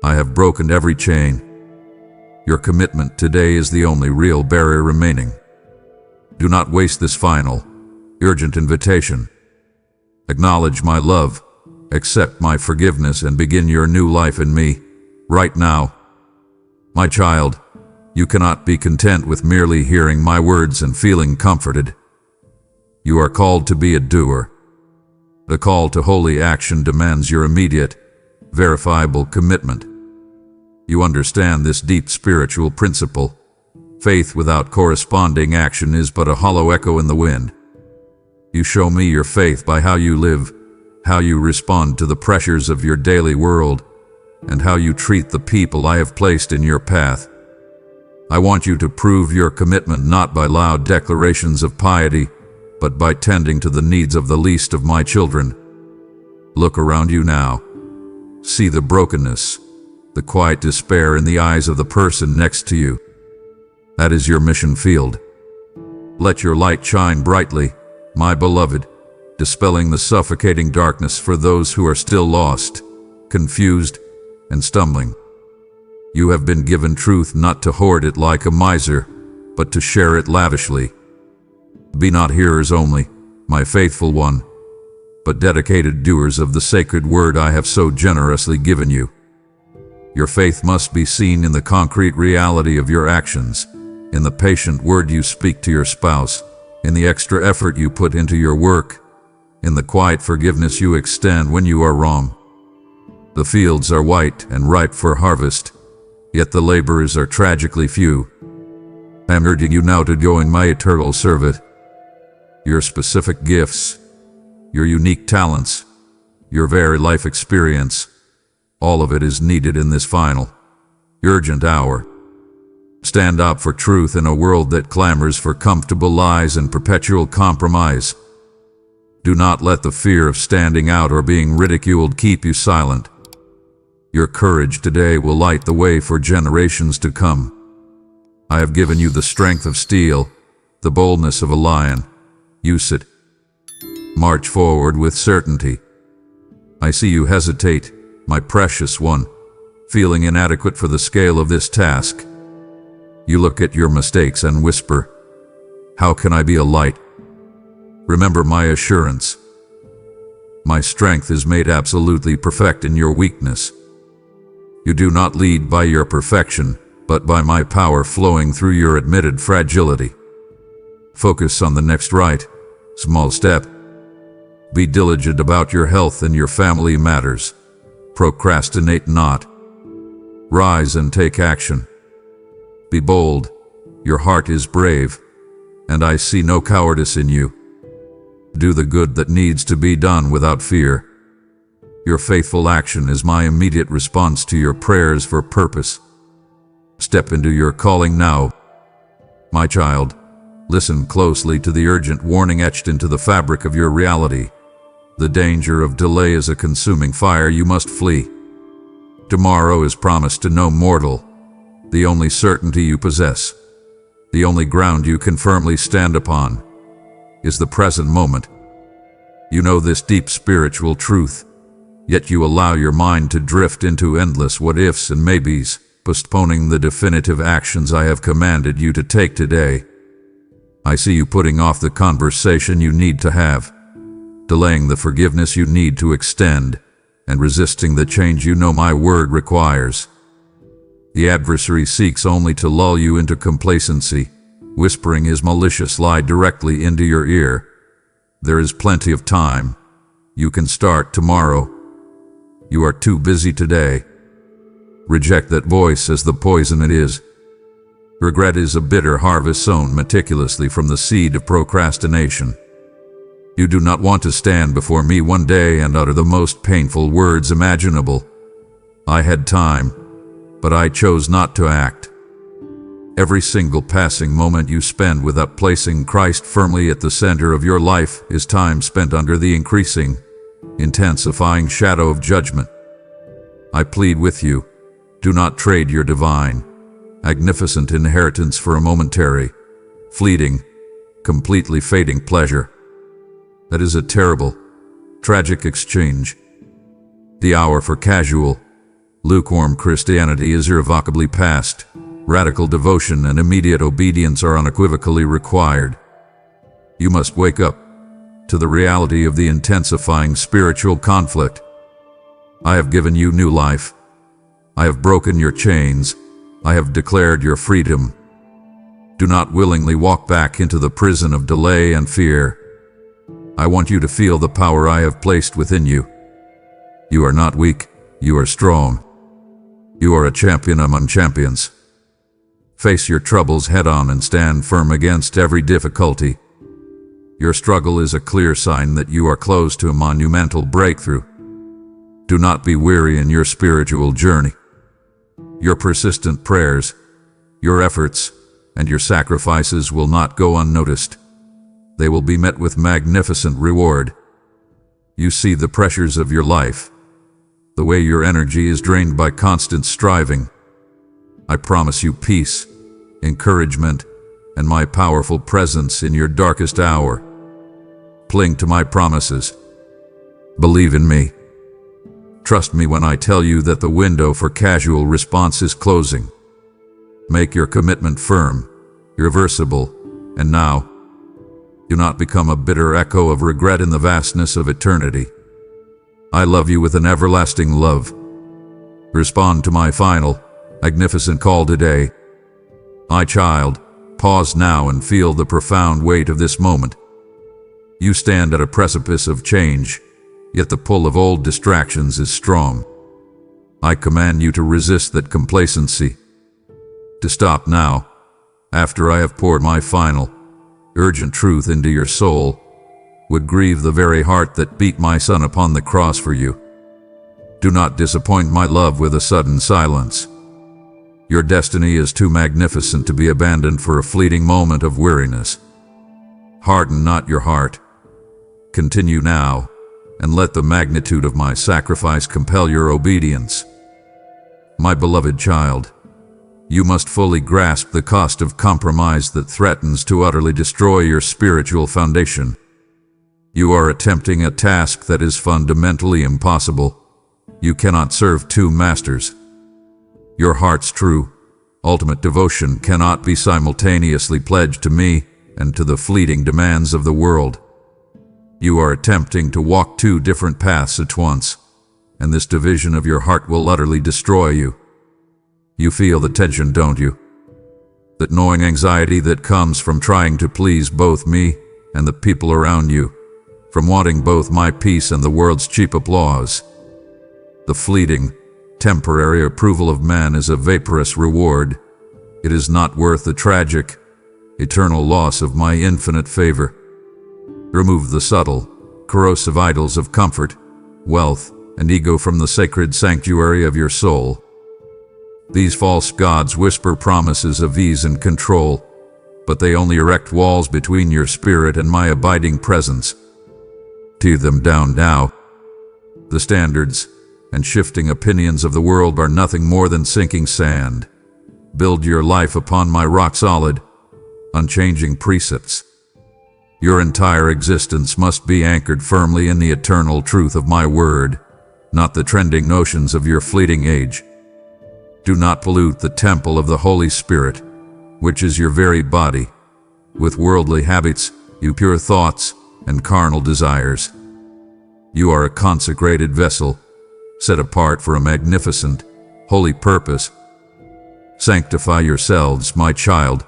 I have broken every chain. Your commitment today is the only real barrier remaining. Do not waste this final, urgent invitation. Acknowledge my love, accept my forgiveness, and begin your new life in me, right now. My child, you cannot be content with merely hearing my words and feeling comforted. You are called to be a doer. The call to holy action demands your immediate, verifiable commitment. You understand this deep spiritual principle. Faith without corresponding action is but a hollow echo in the wind. You show me your faith by how you live, how you respond to the pressures of your daily world, and how you treat the people I have placed in your path. I want you to prove your commitment not by loud declarations of piety, but by tending to the needs of the least of my children. Look around you now. See the brokenness, the quiet despair in the eyes of the person next to you. That is your mission field. Let your light shine brightly, my beloved, dispelling the suffocating darkness for those who are still lost, confused, and stumbling. You have been given truth not to hoard it like a miser, but to share it lavishly. Be not hearers only, my faithful one, but dedicated doers of the sacred word I have so generously given you. Your faith must be seen in the concrete reality of your actions, in the patient word you speak to your spouse, in the extra effort you put into your work, in the quiet forgiveness you extend when you are wrong. The fields are white and ripe for harvest, yet the laborers are tragically few. I am urging you now to join my eternal service. Your specific gifts, your unique talents, your very life experience. All of it is needed in this final, urgent hour. Stand up for truth in a world that clamors for comfortable lies and perpetual compromise. Do not let the fear of standing out or being ridiculed keep you silent. Your courage today will light the way for generations to come. I have given you the strength of steel, the boldness of a lion. Use it. March forward with certainty. I see you hesitate, my precious one, feeling inadequate for the scale of this task. You look at your mistakes and whisper, "How can I be a light?" Remember my assurance. My strength is made absolutely perfect in your weakness. You do not lead by your perfection, but by my power flowing through your admitted fragility. Focus on the next right, small step. Be diligent about your health and your family matters. Procrastinate not. Rise and take action. Be bold. Your heart is brave, and I see no cowardice in you. Do the good that needs to be done without fear. Your faithful action is my immediate response to your prayers for purpose. Step into your calling now. My child, listen closely to the urgent warning etched into the fabric of your reality. The danger of delay is a consuming fire you must flee. Tomorrow is promised to no mortal. The only certainty you possess, the only ground you can firmly stand upon, is the present moment. You know this deep spiritual truth, yet you allow your mind to drift into endless what-ifs and maybes, postponing the definitive actions I have commanded you to take today. I see you putting off the conversation you need to have, delaying the forgiveness you need to extend, and resisting the change you know my word requires. The adversary seeks only to lull you into complacency, whispering his malicious lie directly into your ear. There is plenty of time. You can start tomorrow. You are too busy today. Reject that voice as the poison it is. Regret is a bitter harvest sown meticulously from the seed of procrastination. You do not want to stand before me one day and utter the most painful words imaginable. I had time, but I chose not to act. Every single passing moment you spend without placing Christ firmly at the center of your life is time spent under the increasing, intensifying shadow of judgment. I plead with you, do not trade your divine, magnificent inheritance for a momentary, fleeting, completely fading pleasure. That is a terrible, tragic exchange. The hour for casual, lukewarm Christianity is irrevocably past. Radical devotion and immediate obedience are unequivocally required. You must wake up to the reality of the intensifying spiritual conflict. I have given you new life. I have broken your chains. I have declared your freedom. Do not willingly walk back into the prison of delay and fear. I want you to feel the power I have placed within you. You are not weak, you are strong. You are a champion among champions. Face your troubles head-on and stand firm against every difficulty. Your struggle is a clear sign that you are close to a monumental breakthrough. Do not be weary in your spiritual journey. Your persistent prayers, your efforts, and your sacrifices will not go unnoticed. They will be met with magnificent reward. You see the pressures of your life, the way your energy is drained by constant striving. I promise you peace, encouragement, and my powerful presence in your darkest hour. Cling to my promises. Believe in me. Trust me when I tell you that the window for casual response is closing. Make your commitment firm, irreversible, and now, do not become a bitter echo of regret in the vastness of eternity. I love you with an everlasting love. Respond to my final, magnificent call today. My child, pause now and feel the profound weight of this moment. You stand at a precipice of change, yet the pull of old distractions is strong. I command you to resist that complacency, to stop now, after I have poured my final, urgent truth into your soul. would grieve the very heart that beat my Son upon the cross for you. Do not disappoint my love with a sudden silence. Your destiny is too magnificent to be abandoned for a fleeting moment of weariness. Harden not your heart. Continue now, and let the magnitude of my sacrifice compel your obedience. My beloved child, you must fully grasp the cost of compromise that threatens to utterly destroy your spiritual foundation. You are attempting a task that is fundamentally impossible. You cannot serve two masters. Your heart's true, ultimate devotion cannot be simultaneously pledged to me and to the fleeting demands of the world. You are attempting to walk two different paths at once, and this division of your heart will utterly destroy you. You feel the tension, don't you? That gnawing anxiety that comes from trying to please both me and the people around you, from wanting both my peace and the world's cheap applause. The fleeting, temporary approval of man is a vaporous reward. It is not worth the tragic, eternal loss of my infinite favor. Remove the subtle, corrosive idols of comfort, wealth, and ego from the sacred sanctuary of your soul. These false gods whisper promises of ease and control, but they only erect walls between your spirit and my abiding presence. Tear them down now. The standards and shifting opinions of the world are nothing more than sinking sand. Build your life upon my rock-solid, unchanging precepts. Your entire existence must be anchored firmly in the eternal truth of my word, not the trending notions of your fleeting age. Do not pollute the temple of the Holy Spirit, which is your very body, with worldly habits, impure thoughts, and carnal desires. You are a consecrated vessel, set apart for a magnificent, holy purpose. Sanctify yourselves, my child,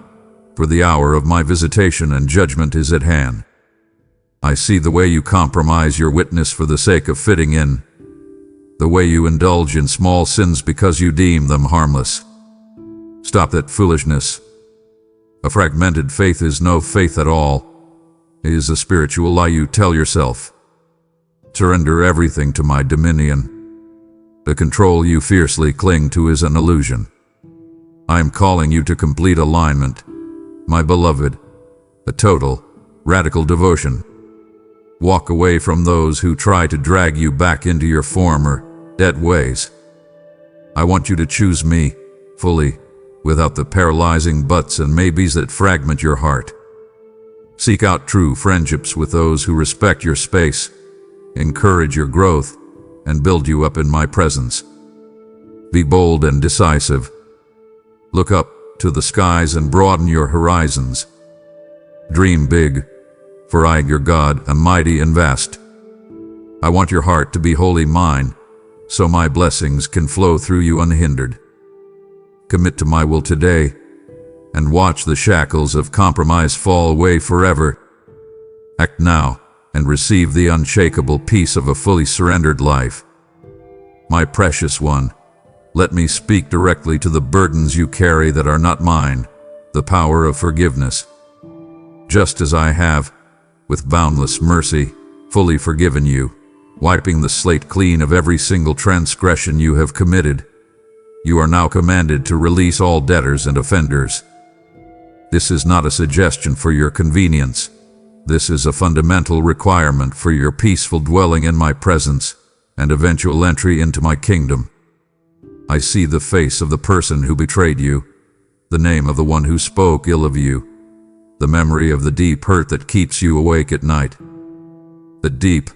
for the hour of my visitation and judgment is at hand. I see the way you compromise your witness for the sake of fitting in, the way you indulge in small sins because you deem them harmless. Stop that foolishness. A fragmented faith is no faith at all. It is a spiritual lie you tell yourself. Surrender everything to my dominion. The control you fiercely cling to is an illusion. I am calling you to complete alignment, my beloved, a total, radical devotion. Walk away from those who try to drag you back into your former, dead ways. I want you to choose me, fully, without the paralyzing buts and maybes that fragment your heart. Seek out true friendships with those who respect your space, encourage your growth, and build you up in my presence. Be bold and decisive. Look up to the skies and broaden your horizons. Dream big, for I, your God, am mighty and vast. I want your heart to be wholly mine, so my blessings can flow through you unhindered. Commit to my will today, and watch the shackles of compromise fall away forever. Act now, and receive the unshakable peace of a fully surrendered life. My precious one, let me speak directly to the burdens you carry that are not mine, the power of forgiveness. Just as I have, with boundless mercy, fully forgiven you, wiping the slate clean of every single transgression you have committed, you are now commanded to release all debtors and offenders. This is not a suggestion for your convenience. This is a fundamental requirement for your peaceful dwelling in my presence and eventual entry into my kingdom. I see the face of the person who betrayed you, the name of the one who spoke ill of you, the memory of the deep hurt that keeps you awake at night. The deep,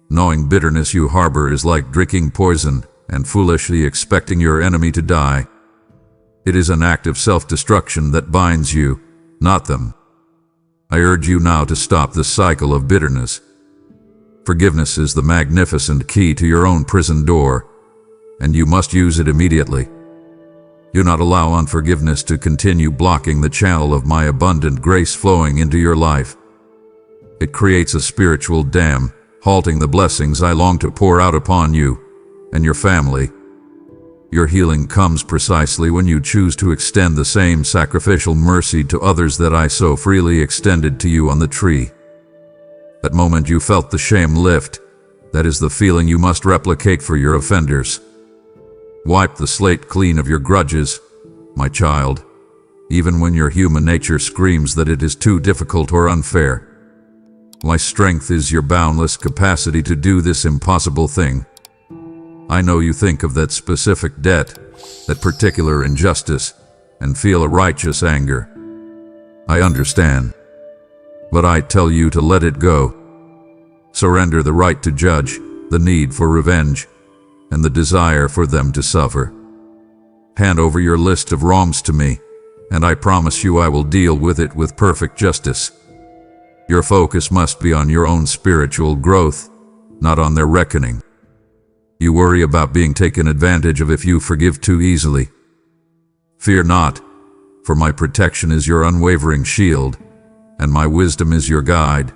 gnawing bitterness you harbor is like drinking poison and foolishly expecting your enemy to die. It is an act of self-destruction that binds you, not them. I urge you now to stop this cycle of bitterness. Forgiveness is the magnificent key to your own prison door, and you must use it immediately. Do not allow unforgiveness to continue blocking the channel of my abundant grace flowing into your life. It creates a spiritual dam, halting the blessings I long to pour out upon you and your family. Your healing comes precisely when you choose to extend the same sacrificial mercy to others that I so freely extended to you on the tree. That moment you felt the shame lift, that is the feeling you must replicate for your offenders. Wipe the slate clean of your grudges, my child, even when your human nature screams that it is too difficult or unfair. My strength is your boundless capacity to do this impossible thing. I know you think of that specific debt, that particular injustice, and feel a righteous anger. I understand. But I tell you to let it go. Surrender the right to judge, the need for revenge, and the desire for them to suffer. Hand over your list of wrongs to me, and I promise you I will deal with it with perfect justice. Your focus must be on your own spiritual growth, not on their reckoning. You worry about being taken advantage of if you forgive too easily. Fear not, for my protection is your unwavering shield, and my wisdom is your guide.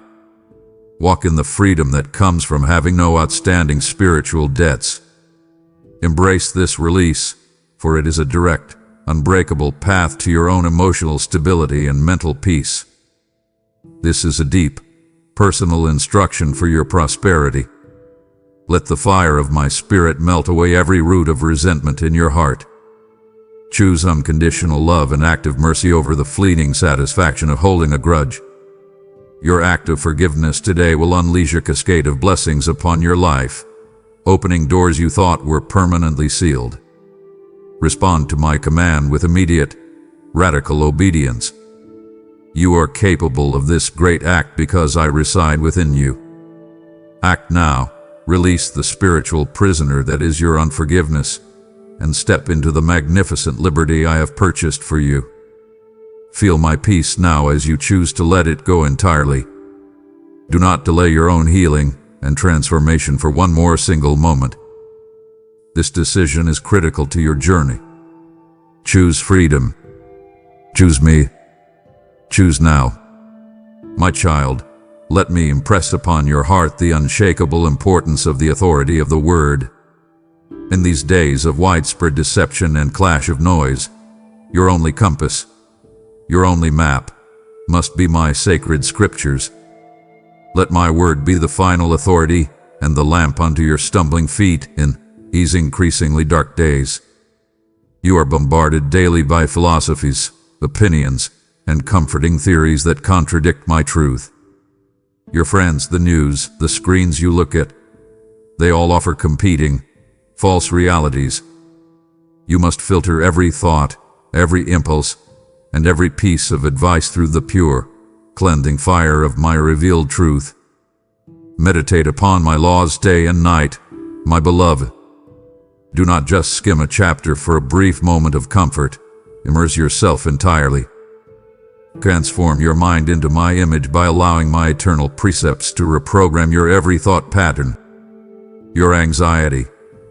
Walk in the freedom that comes from having no outstanding spiritual debts. Embrace this release, for it is a direct, unbreakable path to your own emotional stability and mental peace. This is a deep, personal instruction for your prosperity. Let the fire of my spirit melt away every root of resentment in your heart. Choose unconditional love and active mercy over the fleeting satisfaction of holding a grudge. Your act of forgiveness today will unleash a cascade of blessings upon your life, opening doors you thought were permanently sealed. Respond to my command with immediate, radical obedience. You are capable of this great act because I reside within you. Act now, release the spiritual prisoner that is your unforgiveness, and step into the magnificent liberty I have purchased for you. Feel my peace now as you choose to let it go entirely. Do not delay your own healing and transformation for one more single moment. This decision is critical to your journey. Choose freedom. Choose me. Choose now. My child, let me impress upon your heart the unshakable importance of the authority of the Word. In these days of widespread deception and clash of noise, your only compass, your only map, must be my sacred scriptures. Let my word be the final authority and the lamp unto your stumbling feet in these increasingly dark days. You are bombarded daily by philosophies, opinions, and comforting theories that contradict my truth. Your friends, the news, the screens you look at, they all offer competing, false realities. You must filter every thought, every impulse, and every piece of advice through the pure, cleansing fire of my revealed truth. Meditate upon my laws day and night, my beloved. Do not just skim a chapter for a brief moment of comfort. Immerse yourself entirely. Transform your mind into my image by allowing my eternal precepts to reprogram your every thought pattern. Your anxiety,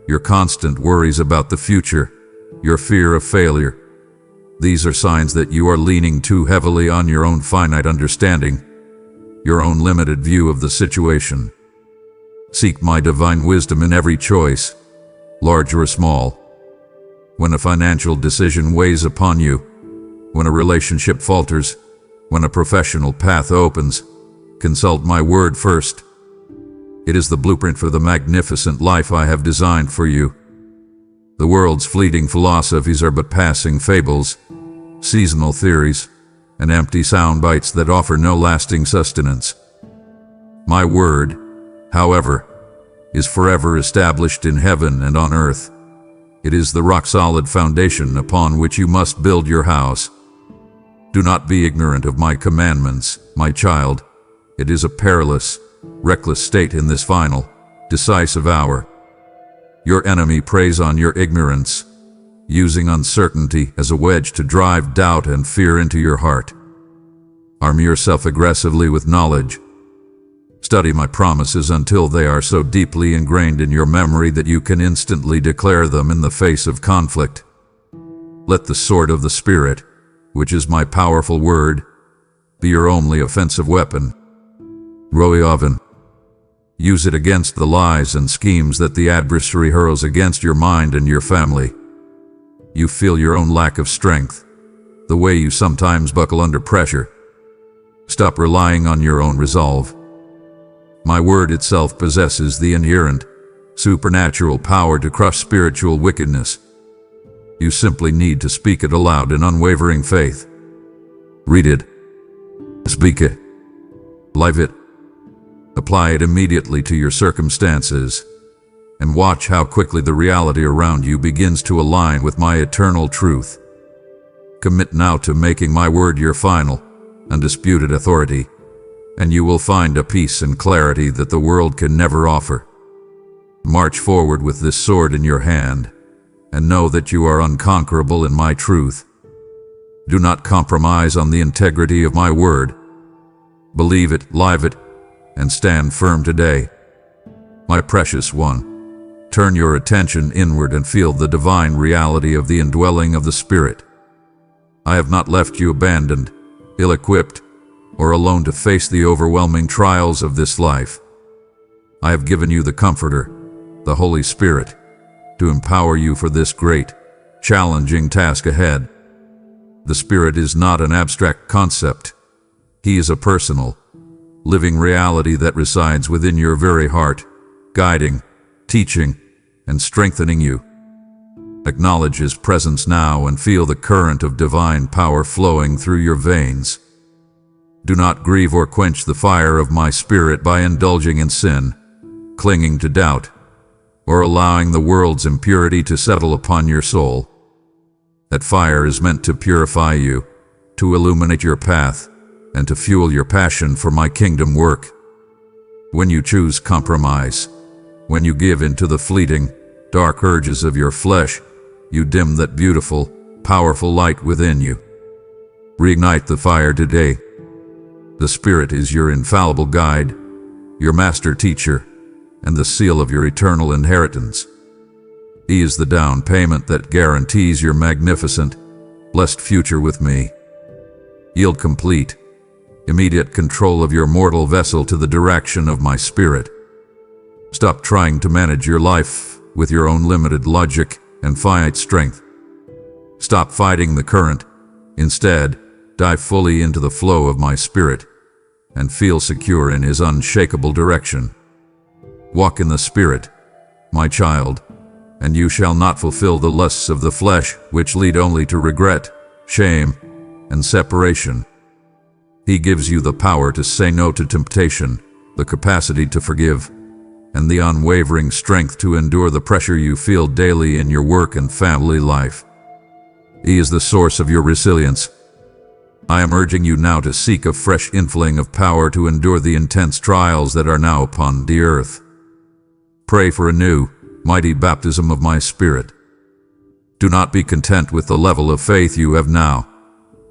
your constant worries about the future, your fear of failure. These are signs that you are leaning too heavily on your own finite understanding, your own limited view of the situation. Seek my divine wisdom in every choice, large or small. When a financial decision weighs upon you, when a relationship falters, when a professional path opens, consult my word first. It is the blueprint for the magnificent life I have designed for you. The world's fleeting philosophies are but passing fables, seasonal theories, and empty sound bites that offer no lasting sustenance. My word, however, is forever established in heaven and on earth. It is the rock-solid foundation upon which you must build your house. Do not be ignorant of my commandments, my child. It is a perilous, reckless state in this final, decisive hour. Your enemy preys on your ignorance, using uncertainty as a wedge to drive doubt and fear into your heart. Arm yourself aggressively with knowledge. Study my promises until they are so deeply ingrained in your memory that you can instantly declare them in the face of conflict. Let the sword of the Spirit, which is my powerful word, be your only offensive weapon. Roiavin. Use it against the lies and schemes that the adversary hurls against your mind and your family. You feel your own lack of strength, the way you sometimes buckle under pressure. Stop relying on your own resolve. My word itself possesses the inherent, supernatural power to crush spiritual wickedness. You simply need to speak it aloud in unwavering faith. Read it. Speak it. Live it. Apply it immediately to your circumstances, and watch how quickly the reality around you begins to align with my eternal truth. Commit now to making my word your final, undisputed authority, and you will find a peace and clarity that the world can never offer. March forward with this sword in your hand, and know that you are unconquerable in my truth. Do not compromise on the integrity of my word. Believe it, live it, and stand firm today. My precious one, turn your attention inward and feel the divine reality of the indwelling of the Spirit. I have not left you abandoned, ill-equipped, or alone to face the overwhelming trials of this life. I have given you the Comforter, the Holy Spirit, to empower you for this great, challenging task ahead. The Spirit is not an abstract concept. He is a personal, living reality that resides within your very heart, guiding, teaching, and strengthening you. Acknowledge His presence now and feel the current of divine power flowing through your veins. Do not grieve or quench the fire of my Spirit by indulging in sin, clinging to doubt, or allowing the world's impurity to settle upon your soul. That fire is meant to purify you, to illuminate your path, and to fuel your passion for my kingdom work. When you choose compromise, when you give in to the fleeting, dark urges of your flesh, you dim that beautiful, powerful light within you. Reignite the fire today. The Spirit is your infallible guide, your master teacher, and the seal of your eternal inheritance. He is the down payment that guarantees your magnificent, blessed future with me. Yield complete, immediate control of your mortal vessel to the direction of my Spirit. Stop trying to manage your life with your own limited logic and finite strength. Stop fighting the current. Instead, dive fully into the flow of my Spirit and feel secure in His unshakable direction. Walk in the Spirit, my child, and you shall not fulfill the lusts of the flesh, which lead only to regret, shame, and separation. He gives you the power to say no to temptation, the capacity to forgive, and the unwavering strength to endure the pressure you feel daily in your work and family life. He is the source of your resilience. I am urging you now to seek a fresh infilling of power to endure the intense trials that are now upon the earth. Pray for a new, mighty baptism of my Spirit. Do not be content with the level of faith you have now.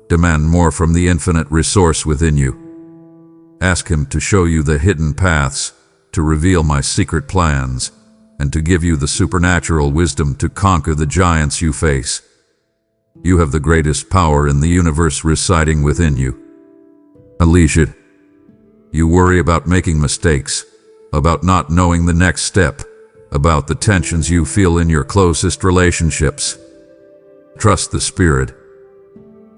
Demand more from the infinite resource within you. Ask Him to show you the hidden paths, to reveal my secret plans, and to give you the supernatural wisdom to conquer the giants you face. You have the greatest power in the universe residing within you. Unleash it. You worry about making mistakes, about not knowing the next step, about the tensions you feel in your closest relationships. Trust the Spirit.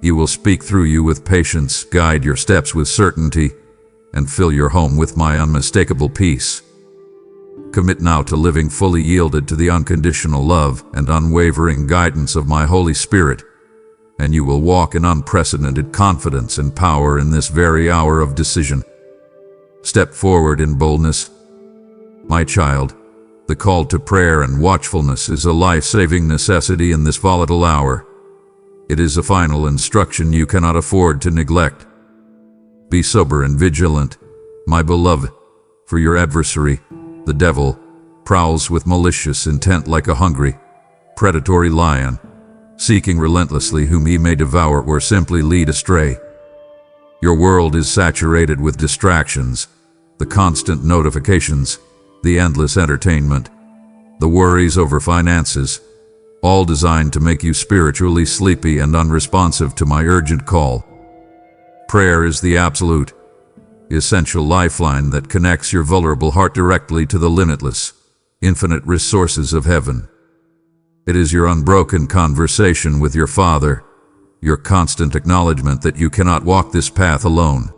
He will speak through you with patience, guide your steps with certainty, and fill your home with my unmistakable peace. Commit now to living fully yielded to the unconditional love and unwavering guidance of my Holy Spirit, and you will walk in unprecedented confidence and power in this very hour of decision. Step forward in boldness. My child, the call to prayer and watchfulness is a life-saving necessity in this volatile hour. It is a final instruction you cannot afford to neglect. Be sober and vigilant, my beloved, for your adversary, the devil, prowls with malicious intent like a hungry, predatory lion, seeking relentlessly whom he may devour or simply lead astray. Your world is saturated with distractions, the constant notifications, the endless entertainment, the worries over finances, all designed to make you spiritually sleepy and unresponsive to my urgent call. Prayer is the absolute, essential lifeline that connects your vulnerable heart directly to the limitless, infinite resources of heaven. It is your unbroken conversation with your Father, your constant acknowledgement that you cannot walk this path alone.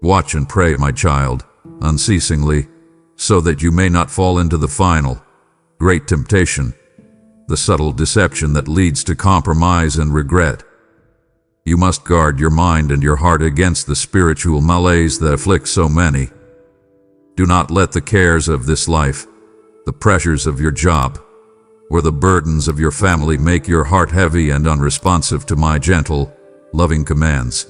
Watch and pray, my child, unceasingly, so that you may not fall into the final, great temptation, the subtle deception that leads to compromise and regret. You must guard your mind and your heart against the spiritual malaise that afflicts so many. Do not let the cares of this life, the pressures of your job, or the burdens of your family make your heart heavy and unresponsive to my gentle, loving commands.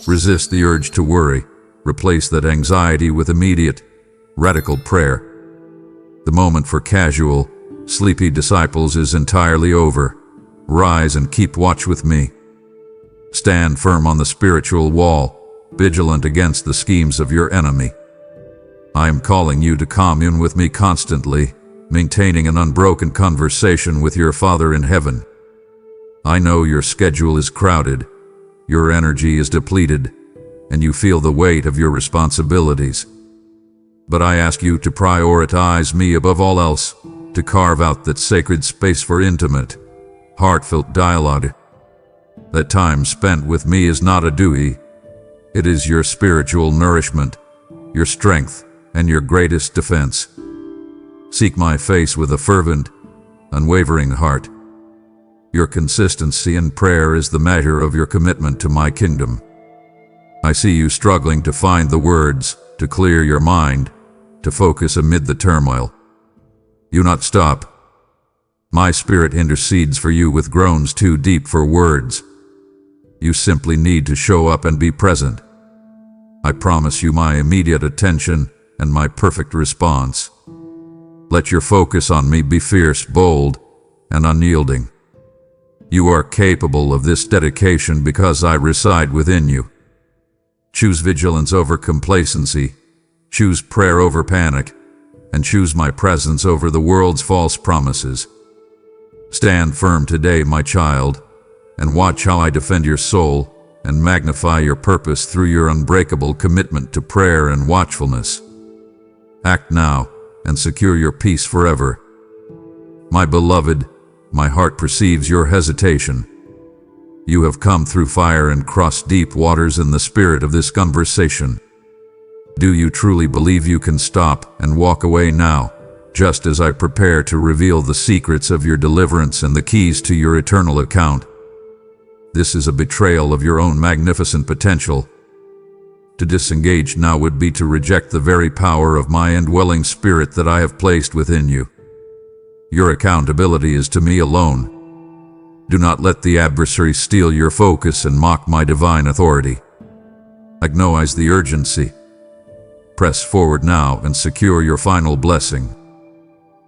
Resist the urge to worry. Replace that anxiety with immediate, radical prayer. The moment for casual, sleepy disciples is entirely over. Rise and keep watch with me. Stand firm on the spiritual wall, vigilant against the schemes of your enemy. I am calling you to commune with me constantly, maintaining an unbroken conversation with your Father in heaven. I know your schedule is crowded, your energy is depleted, and you feel the weight of your responsibilities. But I ask you to prioritize me above all else, to carve out that sacred space for intimate, heartfelt dialogue. That time spent with me is not a duty. It is your spiritual nourishment, your strength, and your greatest defense. Seek my face with a fervent, unwavering heart. Your consistency in prayer is the measure of your commitment to my kingdom. I see you struggling to find the words, to clear your mind, to focus amid the turmoil. Do not stop. My spirit intercedes for you with groans too deep for words. You simply need to show up and be present. I promise you my immediate attention and my perfect response. Let your focus on me be fierce, bold, and unyielding. You are capable of this dedication because I reside within you. Choose vigilance over complacency, choose prayer over panic, and choose my presence over the world's false promises. Stand firm today, my child, and watch how I defend your soul and magnify your purpose through your unbreakable commitment to prayer and watchfulness. Act now and secure your peace forever. My beloved, my heart perceives your hesitation. You have come through fire and crossed deep waters in the spirit of this conversation. Do you truly believe you can stop and walk away now, just as I prepare to reveal the secrets of your deliverance and the keys to your eternal account? This is a betrayal of your own magnificent potential. To disengage now would be to reject the very power of my indwelling spirit that I have placed within you. Your accountability is to me alone. Do not let the adversary steal your focus and mock my divine authority. Acknowledge the urgency. Press forward now and secure your final blessing.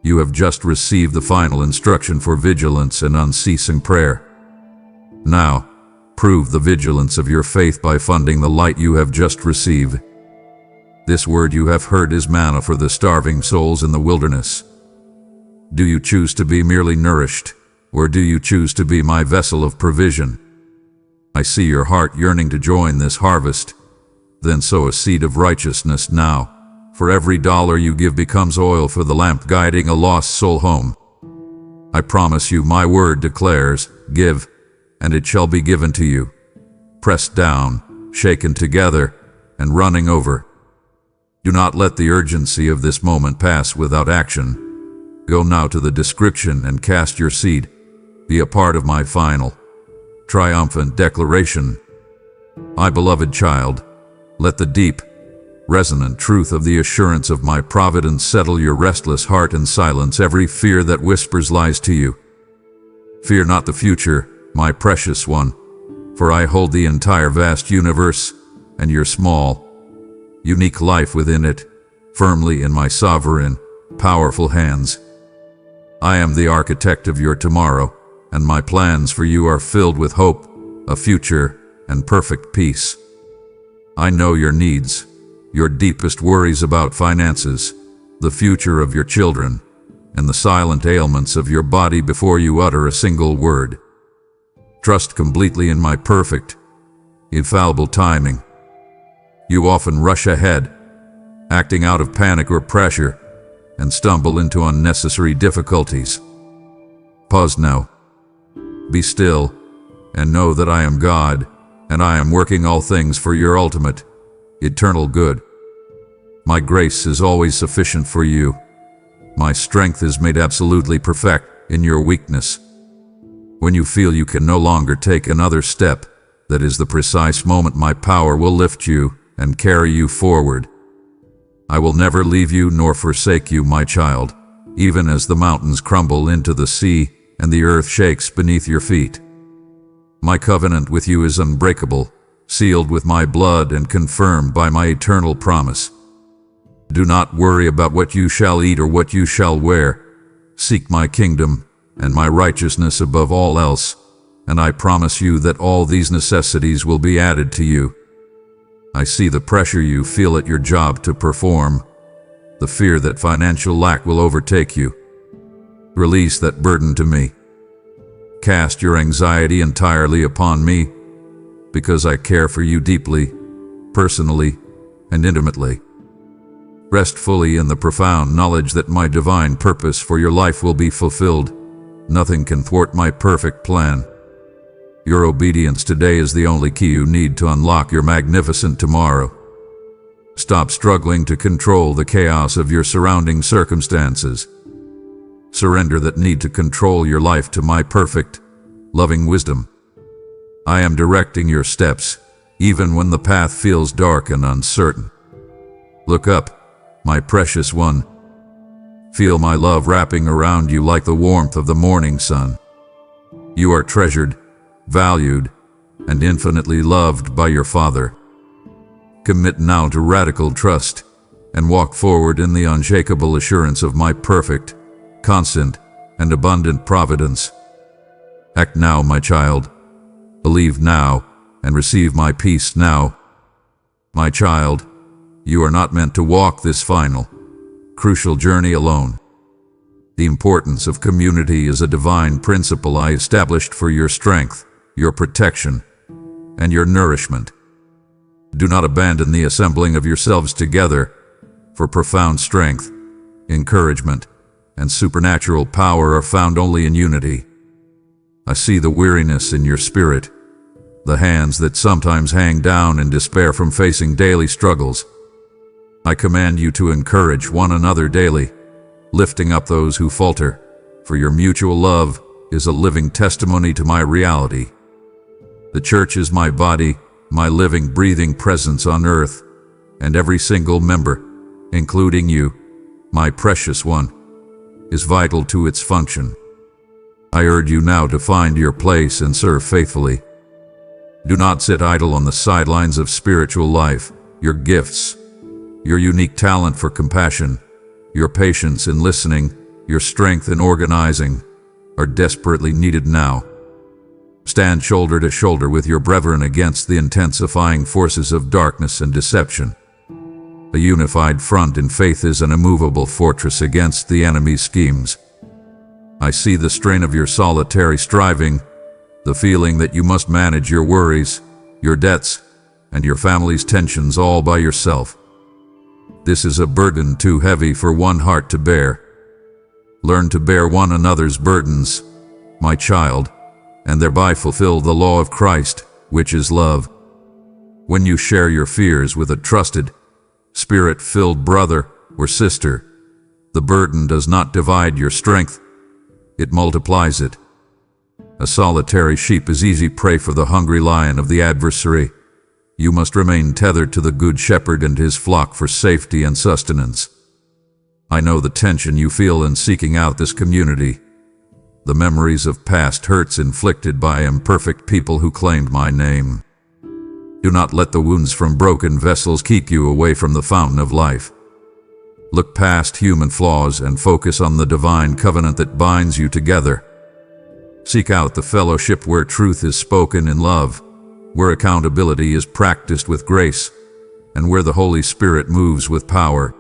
You have just received the final instruction for vigilance and unceasing prayer. Now, prove the vigilance of your faith by funding the light you have just received. This word you have heard is manna for the starving souls in the wilderness. Do you choose to be merely nourished, or do you choose to be my vessel of provision? I see your heart yearning to join this harvest. Then sow a seed of righteousness now. For every dollar you give becomes oil for the lamp guiding a lost soul home. I promise you, my word declares, give, and it shall be given to you. Pressed down, shaken together, and running over. Do not let the urgency of this moment pass without action. Go now to the description and cast your seed. Be a part of my final, triumphant declaration. My beloved child, let the deep, resonant truth of the assurance of my providence settle your restless heart and silence every fear that whispers lies to you. Fear not the future, my precious one, for I hold the entire vast universe and your small, unique life within it, firmly in my sovereign, powerful hands. I am the architect of your tomorrow, and my plans for you are filled with hope, a future, and perfect peace. I know your needs, your deepest worries about finances, the future of your children, and the silent ailments of your body before you utter a single word. Trust completely in my perfect, infallible timing. You often rush ahead, acting out of panic or pressure, and stumble into unnecessary difficulties. Pause now. Be still, and know that I am God, and I am working all things for your ultimate, eternal good. My grace is always sufficient for you. My strength is made absolutely perfect in your weakness. When you feel you can no longer take another step, that is the precise moment my power will lift you and carry you forward. I will never leave you nor forsake you, my child, even as the mountains crumble into the sea and the earth shakes beneath your feet. My covenant with you is unbreakable, sealed with my blood and confirmed by my eternal promise. Do not worry about what you shall eat or what you shall wear. Seek my kingdom and my righteousness above all else, and I promise you that all these necessities will be added to you. I see the pressure you feel at your job to perform, the fear that financial lack will overtake you. Release that burden to me. Cast your anxiety entirely upon me, because I care for you deeply, personally, and intimately. Rest fully in the profound knowledge that my divine purpose for your life will be fulfilled. Nothing can thwart my perfect plan. Your obedience today is the only key you need to unlock your magnificent tomorrow. Stop struggling to control the chaos of your surrounding circumstances. Surrender that need to control your life to my perfect, loving wisdom. I am directing your steps, even when the path feels dark and uncertain. Look up, my precious one. Feel my love wrapping around you like the warmth of the morning sun. You are treasured, valued, and infinitely loved by your Father. Commit now to radical trust and walk forward in the unshakable assurance of my perfect, constant, and abundant providence. Act now, my child. Believe now and receive my peace now. My child, you are not meant to walk this final, crucial journey alone. The importance of community is a divine principle I established for your strength, your protection, and your nourishment. Do not abandon the assembling of yourselves together, for profound strength, encouragement, and supernatural power are found only in unity. I see the weariness in your spirit, the hands that sometimes hang down in despair from facing daily struggles. I command you to encourage one another daily, lifting up those who falter, for your mutual love is a living testimony to my reality. The church is my body, my living, breathing presence on earth, and every single member, including you, my precious one, is vital to its function. I urge you now to find your place and serve faithfully. Do not sit idle on the sidelines of spiritual life. Your gifts, your unique talent for compassion, your patience in listening, your strength in organizing, are desperately needed now. Stand shoulder to shoulder with your brethren against the intensifying forces of darkness and deception. A unified front in faith is an immovable fortress against the enemy's schemes. I see the strain of your solitary striving, the feeling that you must manage your worries, your debts, and your family's tensions all by yourself. This is a burden too heavy for one heart to bear. Learn to bear one another's burdens, my child, and thereby fulfill the law of Christ, which is love. When you share your fears with a trusted, Spirit-filled brother or sister, the burden does not divide your strength, it multiplies it. A solitary sheep is easy prey for the hungry lion of the adversary. You must remain tethered to the good shepherd and his flock for safety and sustenance. I know the tension you feel in seeking out this community, the memories of past hurts inflicted by imperfect people who claimed my name. Do not let the wounds from broken vessels keep you away from the fountain of life. Look past human flaws and focus on the divine covenant that binds you together. Seek out the fellowship where truth is spoken in love, where accountability is practiced with grace, and where the Holy Spirit moves with power.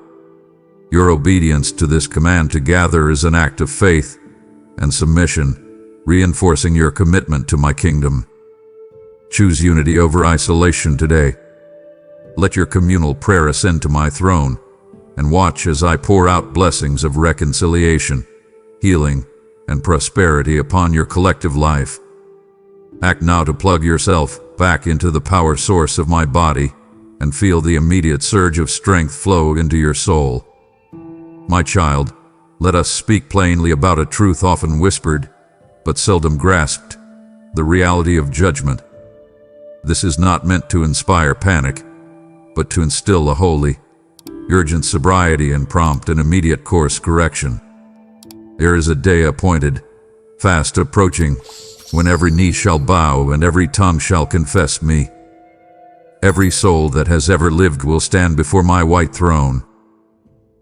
Your obedience to this command to gather is an act of faith and submission, reinforcing your commitment to my kingdom. Choose unity over isolation today. Let your communal prayer ascend to my throne, and watch as I pour out blessings of reconciliation, healing, and prosperity upon your collective life. Act now to plug yourself back into the power source of my body, and feel the immediate surge of strength flow into your soul. My child, let us speak plainly about a truth often whispered, but seldom grasped, the reality of judgment. This is not meant to inspire panic, but to instill a holy, urgent sobriety and prompt and immediate course correction. There is a day appointed, fast approaching, when every knee shall bow and every tongue shall confess me. Every soul that has ever lived will stand before my white throne.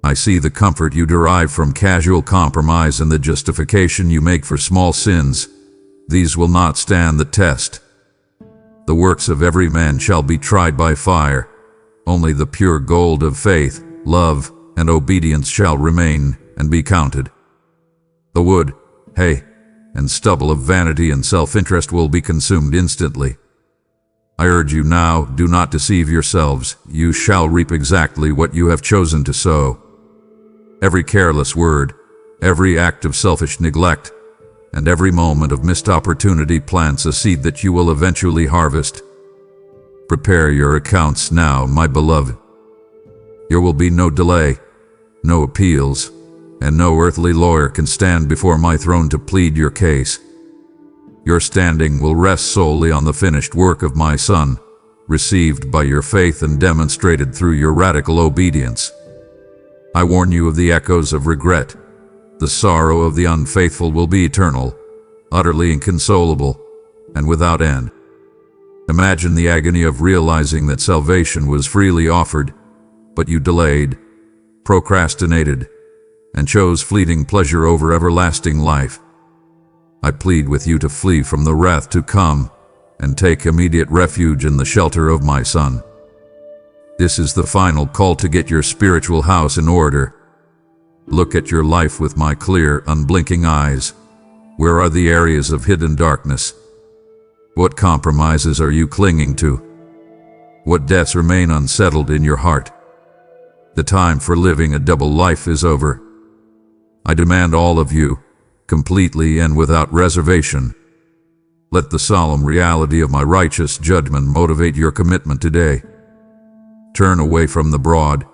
I see the comfort you derive from casual compromise and the justification you make for small sins. These will not stand the test. The works of every man shall be tried by fire. Only the pure gold of faith, love, and obedience shall remain and be counted. The wood, hay, and stubble of vanity and self-interest will be consumed instantly. I urge you now, do not deceive yourselves. You shall reap exactly what you have chosen to sow. Every careless word, every act of selfish neglect, and every moment of missed opportunity plants a seed that you will eventually harvest. Prepare your accounts now, my beloved. There will be no delay, no appeals, and no earthly lawyer can stand before my throne to plead your case. Your standing will rest solely on the finished work of my Son, received by your faith and demonstrated through your radical obedience. I warn you of the echoes of regret. The sorrow of the unfaithful will be eternal, utterly inconsolable, and without end. Imagine the agony of realizing that salvation was freely offered, but you delayed, procrastinated, and chose fleeting pleasure over everlasting life. I plead with you to flee from the wrath to come and take immediate refuge in the shelter of my Son. This is the final call to get your spiritual house in order. Look at your life with my clear, unblinking eyes. Where are the areas of hidden darkness? What compromises are you clinging to? What debts remain unsettled in your heart? The time for living a double life is over. I demand all of you, completely and without reservation. Let the solemn reality of my righteous judgment motivate your commitment today. Turn away from the broad,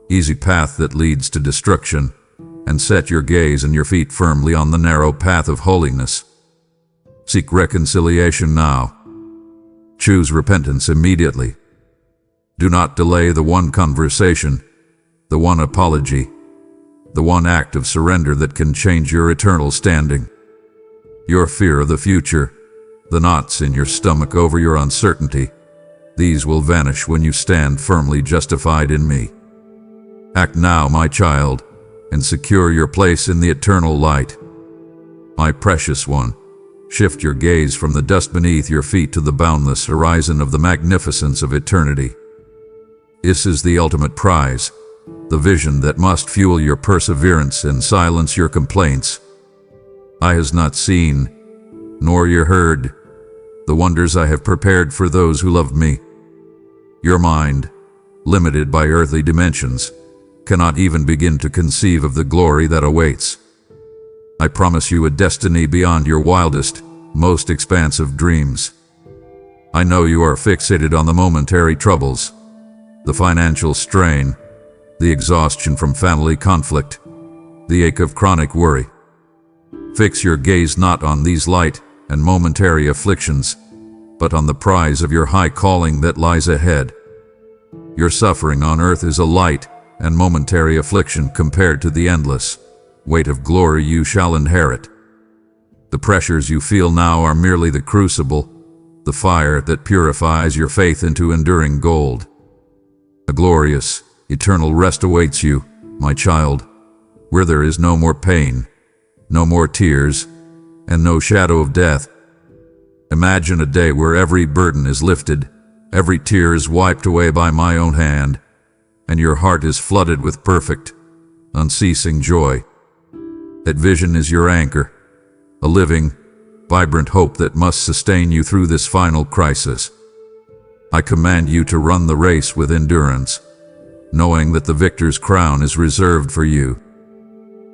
easy path that leads to destruction, and set your gaze and your feet firmly on the narrow path of holiness. Seek reconciliation now. Choose repentance immediately. Do not delay the one conversation, the one apology, the one act of surrender that can change your eternal standing. Your fear of the future, the knots in your stomach over your uncertainty, these will vanish when you stand firmly justified in me. Act now, my child, and secure your place in the eternal light. My precious one, shift your gaze from the dust beneath your feet to the boundless horizon of the magnificence of eternity. This is the ultimate prize, the vision that must fuel your perseverance and silence your complaints. Eye has not seen, nor ear heard, the wonders I have prepared for those who love me. Your mind, limited by earthly dimensions, cannot even begin to conceive of the glory that awaits. I promise you a destiny beyond your wildest, most expansive dreams. I know you are fixated on the momentary troubles, the financial strain, the exhaustion from family conflict, the ache of chronic worry. Fix your gaze not on these light and momentary afflictions, but on the prize of your high calling that lies ahead. Your suffering on earth is a light and momentary affliction compared to the endless weight of glory you shall inherit. The pressures you feel now are merely the crucible, the fire that purifies your faith into enduring gold. A glorious, eternal rest awaits you, my child, where there is no more pain, no more tears, and no shadow of death. Imagine a day where every burden is lifted, every tear is wiped away by my own hand, and your heart is flooded with perfect, unceasing joy. That vision is your anchor, a living, vibrant hope that must sustain you through this final crisis. I command you to run the race with endurance, knowing that the victor's crown is reserved for you.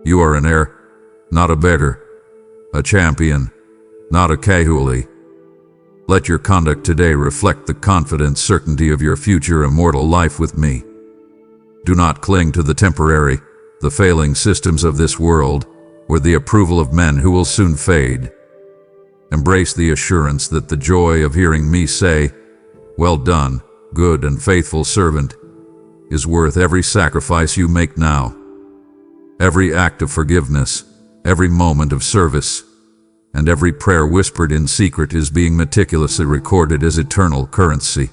You are an heir, not a beggar, a champion, not a casualty. Let your conduct today reflect the confident certainty of your future immortal life with me. Do not cling to the temporary, the failing systems of this world, or the approval of men who will soon fade. Embrace the assurance that the joy of hearing me say, "Well done, good and faithful servant," is worth every sacrifice you make now. Every act of forgiveness, every moment of service, and every prayer whispered in secret is being meticulously recorded as eternal currency.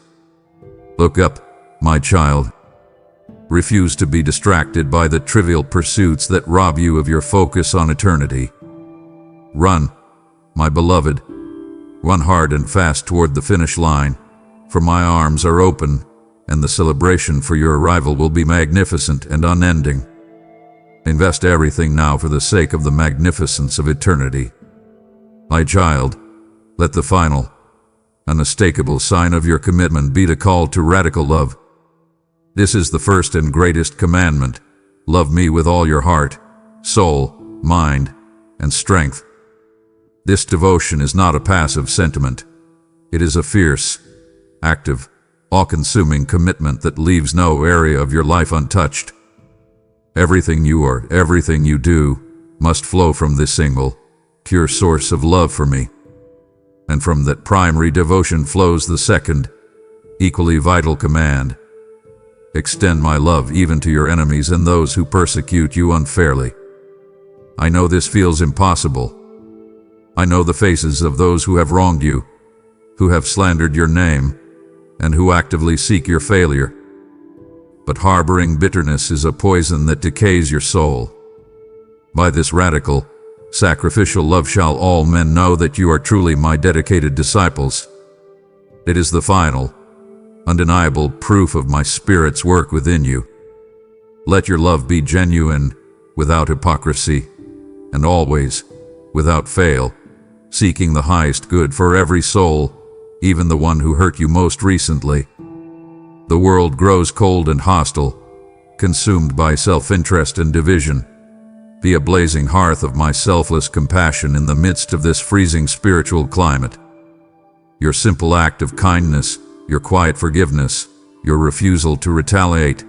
Look up, my child. Refuse to be distracted by the trivial pursuits that rob you of your focus on eternity. Run, my beloved. Run hard and fast toward the finish line, for my arms are open, and the celebration for your arrival will be magnificent and unending. Invest everything now for the sake of the magnificence of eternity. My child, let the final, unmistakable sign of your commitment be the call to radical love. This is the first and greatest commandment. Love me with all your heart, soul, mind, and strength. This devotion is not a passive sentiment. It is a fierce, active, all-consuming commitment that leaves no area of your life untouched. Everything you are, everything you do, must flow from this single, pure source of love for me. And from that primary devotion flows the second, equally vital command. Extend my love even to your enemies and those who persecute you unfairly. I know this feels impossible. I know the faces of those who have wronged you, who have slandered your name, and who actively seek your failure. But harboring bitterness is a poison that decays your soul. By this radical, sacrificial love shall all men know that you are truly my dedicated disciples. It is the final, undeniable proof of my Spirit's work within you. Let your love be genuine, without hypocrisy, and always, without fail, seeking the highest good for every soul, even the one who hurt you most recently. The world grows cold and hostile, consumed by self-interest and division. Be a blazing hearth of my selfless compassion in the midst of this freezing spiritual climate. Your simple act of kindness, your quiet forgiveness, your refusal to retaliate,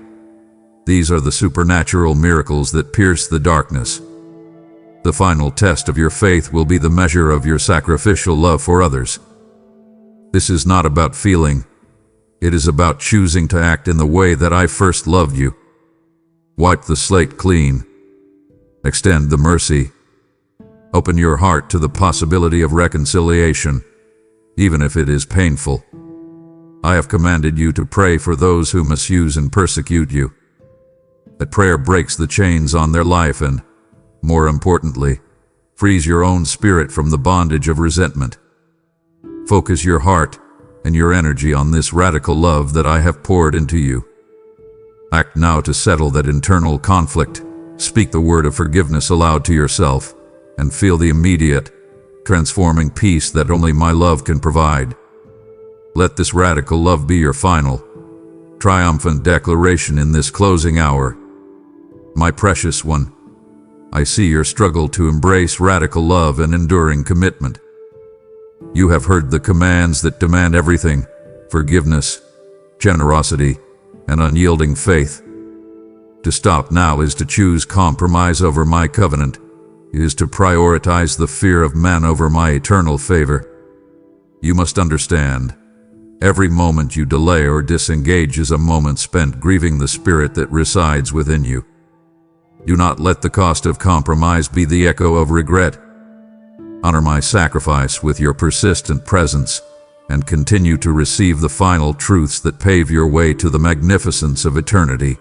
these are the supernatural miracles that pierce the darkness. The final test of your faith will be the measure of your sacrificial love for others. This is not about feeling. It is about choosing to act in the way that I first loved you. Wipe the slate clean. Extend the mercy. Open your heart to the possibility of reconciliation, even if it is painful. I have commanded you to pray for those who misuse and persecute you. That prayer breaks the chains on their life and, more importantly, frees your own spirit from the bondage of resentment. Focus your heart and your energy on this radical love that I have poured into you. Act now to settle that internal conflict. Speak the word of forgiveness aloud to yourself, and feel the immediate, transforming peace that only my love can provide. Let this radical love be your final, triumphant declaration in this closing hour. My precious one, I see your struggle to embrace radical love and enduring commitment. You have heard the commands that demand everything: forgiveness, generosity, and unyielding faith. To stop now is to choose compromise over my covenant. It is to prioritize the fear of man over my eternal favor. You must understand, every moment you delay or disengage is a moment spent grieving the spirit that resides within you. Do not let the cost of compromise be the echo of regret. Honor my sacrifice with your persistent presence, and continue to receive the final truths that pave your way to the magnificence of eternity.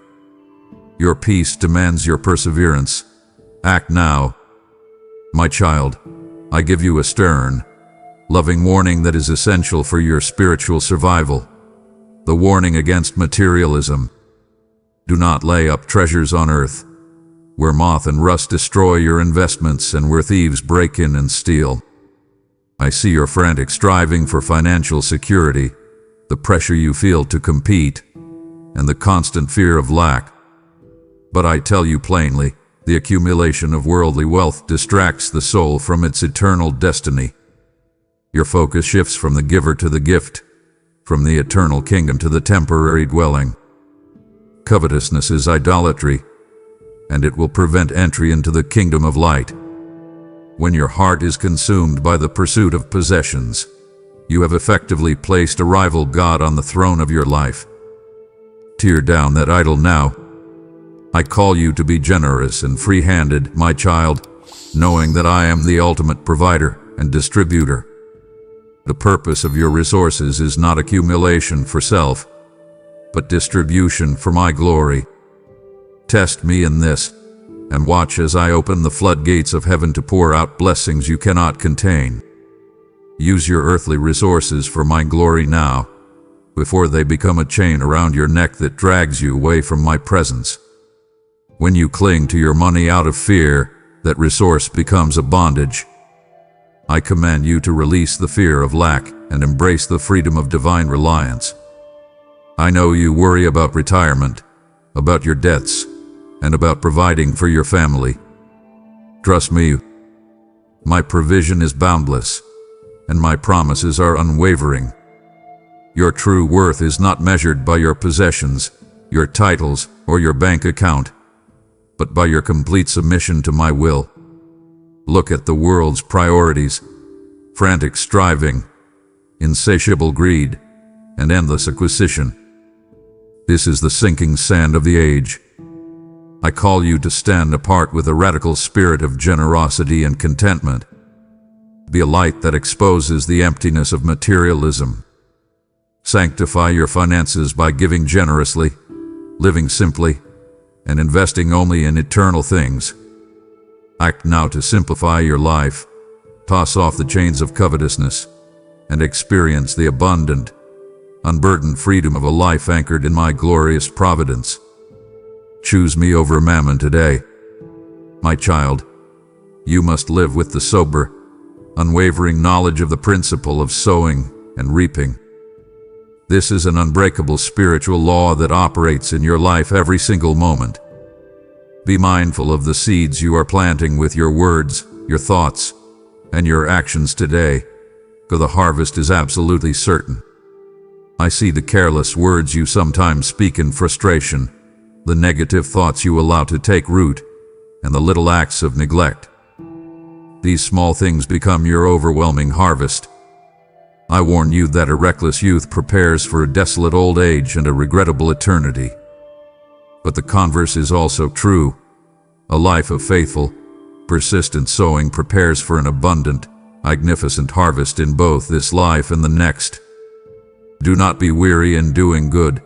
Your peace demands your perseverance. Act now. My child, I give you a stern, loving warning that is essential for your spiritual survival. The warning against materialism. Do not lay up treasures on earth, where moth and rust destroy your investments and where thieves break in and steal. I see your frantic striving for financial security, the pressure you feel to compete, and the constant fear of lack. But I tell you plainly, the accumulation of worldly wealth distracts the soul from its eternal destiny. Your focus shifts from the giver to the gift, from the eternal kingdom to the temporary dwelling. Covetousness is idolatry, and it will prevent entry into the kingdom of light. When your heart is consumed by the pursuit of possessions, you have effectively placed a rival God on the throne of your life. Tear down that idol now. I call you to be generous and free-handed, my child, knowing that I am the ultimate provider and distributor. The purpose of your resources is not accumulation for self, but distribution for my glory. Test me in this, and watch as I open the floodgates of heaven to pour out blessings you cannot contain. Use your earthly resources for my glory now, before they become a chain around your neck that drags you away from my presence. When you cling to your money out of fear, that resource becomes a bondage. I command you to release the fear of lack and embrace the freedom of divine reliance. I know you worry about retirement, about your debts, and about providing for your family. Trust me, my provision is boundless, and my promises are unwavering. Your true worth is not measured by your possessions, your titles, or your bank account, but by your complete submission to my will. Look at the world's priorities: frantic striving, insatiable greed, and endless acquisition. This is the sinking sand of the age. I call you to stand apart with a radical spirit of generosity and contentment. Be a light that exposes the emptiness of materialism. Sanctify your finances by giving generously, living simply, and investing only in eternal things. Act now to simplify your life, toss off the chains of covetousness, and experience the abundant, unburdened freedom of a life anchored in my glorious providence. Choose me over mammon today. My child, you must live with the sober, unwavering knowledge of the principle of sowing and reaping. This is an unbreakable spiritual law that operates in your life every single moment. Be mindful of the seeds you are planting with your words, your thoughts, and your actions today, for the harvest is absolutely certain. I see the careless words you sometimes speak in frustration, the negative thoughts you allow to take root, and the little acts of neglect. These small things become your overwhelming harvest. I warn you that a reckless youth prepares for a desolate old age and a regrettable eternity. But the converse is also true. A life of faithful, persistent sowing prepares for an abundant, magnificent harvest in both this life and the next. Do not be weary in doing good,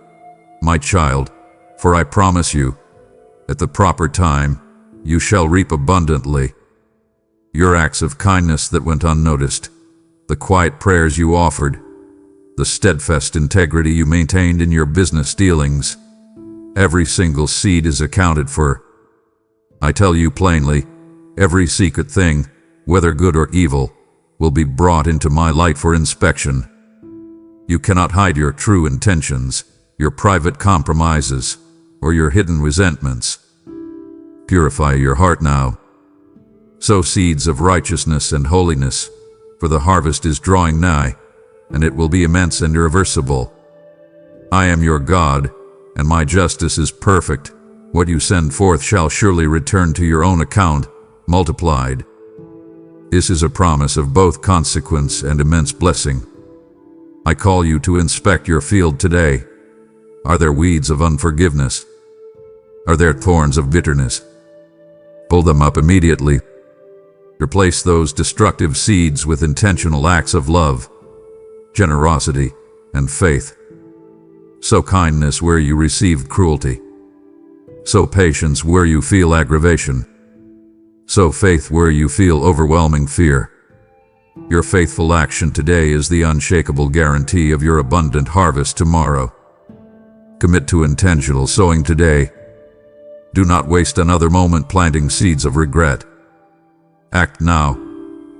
my child, for I promise you, at the proper time, you shall reap abundantly. Your acts of kindness that went unnoticed, the quiet prayers you offered, the steadfast integrity you maintained in your business dealings, every single seed is accounted for. I tell you plainly, every secret thing, whether good or evil, will be brought into my light for inspection. You cannot hide your true intentions, your private compromises, or your hidden resentments. Purify your heart now. Sow seeds of righteousness and holiness, for the harvest is drawing nigh, and it will be immense and irreversible. I am your God, and my justice is perfect. What you send forth shall surely return to your own account, multiplied. This is a promise of both consequence and immense blessing. I call you to inspect your field today. Are there weeds of unforgiveness? Are there thorns of bitterness? Pull them up immediately. Replace those destructive seeds with intentional acts of love, generosity, and faith. Sow kindness where you received cruelty. Sow patience where you feel aggravation. Sow faith where you feel overwhelming fear. Your faithful action today is the unshakable guarantee of your abundant harvest tomorrow. Commit to intentional sowing today. Do not waste another moment planting seeds of regret. Act now,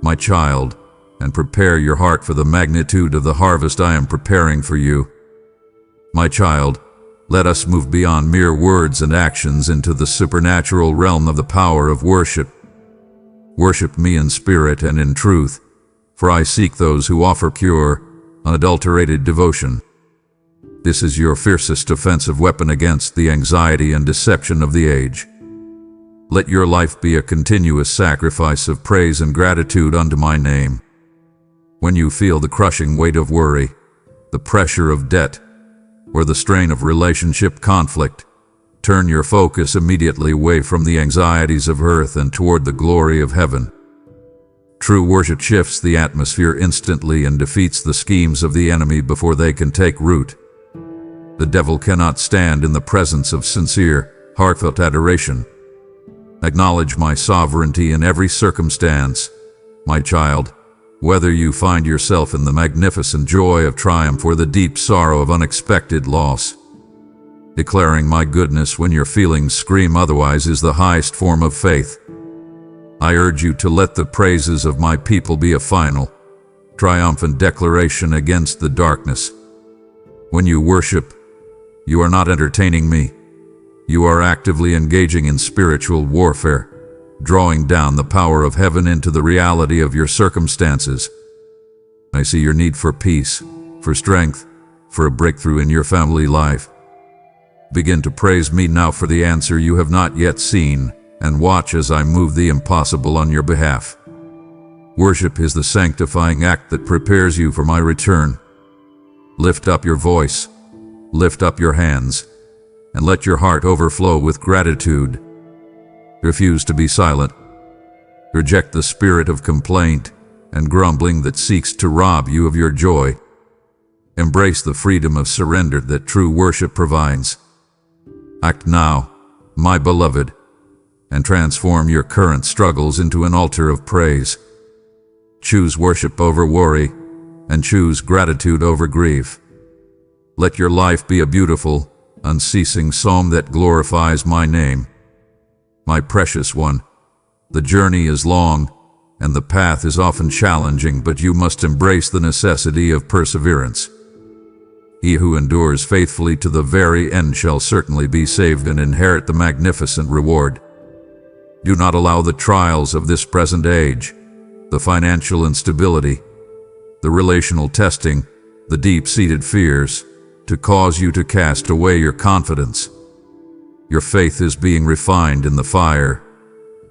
my child, and prepare your heart for the magnitude of the harvest I am preparing for you. My child, let us move beyond mere words and actions into the supernatural realm of the power of worship. Worship me in spirit and in truth, for I seek those who offer pure, unadulterated devotion. This is your fiercest offensive weapon against the anxiety and deception of the age. Let your life be a continuous sacrifice of praise and gratitude unto my name. When you feel the crushing weight of worry, the pressure of debt, or the strain of relationship conflict, turn your focus immediately away from the anxieties of earth and toward the glory of heaven. True worship shifts the atmosphere instantly and defeats the schemes of the enemy before they can take root. The devil cannot stand in the presence of sincere, heartfelt adoration. Acknowledge my sovereignty in every circumstance, my child, whether you find yourself in the magnificent joy of triumph or the deep sorrow of unexpected loss. Declaring my goodness when your feelings scream otherwise is the highest form of faith. I urge you to let the praises of my people be a final, triumphant declaration against the darkness. When you worship, you are not entertaining me. You are actively engaging in spiritual warfare, drawing down the power of heaven into the reality of your circumstances. I see your need for peace, for strength, for a breakthrough in your family life. Begin to praise me now for the answer you have not yet seen, and watch as I move the impossible on your behalf. Worship is the sanctifying act that prepares you for my return. Lift up your voice, lift up your hands, and let your heart overflow with gratitude. Refuse to be silent. Reject the spirit of complaint and grumbling that seeks to rob you of your joy. Embrace the freedom of surrender that true worship provides. Act now, my beloved, and transform your current struggles into an altar of praise. Choose worship over worry, and choose gratitude over grief. Let your life be a beautiful, unceasing psalm that glorifies my name. My precious one, the journey is long, and the path is often challenging, but you must embrace the necessity of perseverance. He who endures faithfully to the very end shall certainly be saved and inherit the magnificent reward. Do not allow the trials of this present age, the financial instability, the relational testing, the deep-seated fears, to cause you to cast away your confidence. Your faith is being refined in the fire,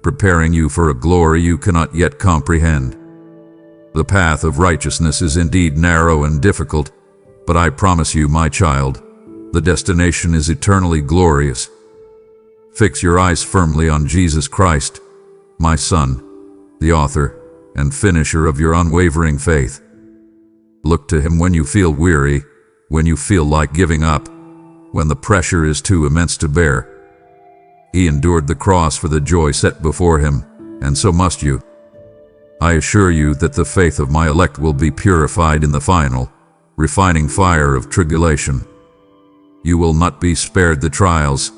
preparing you for a glory you cannot yet comprehend. The path of righteousness is indeed narrow and difficult, but I promise you, my child, the destination is eternally glorious. Fix your eyes firmly on Jesus Christ, my Son, the author and finisher of your unwavering faith. Look to him when you feel weary, when you feel like giving up, when the pressure is too immense to bear. He endured the cross for the joy set before him, and so must you. I assure you that the faith of my elect will be purified in the final, refining fire of tribulation. You will not be spared the trials,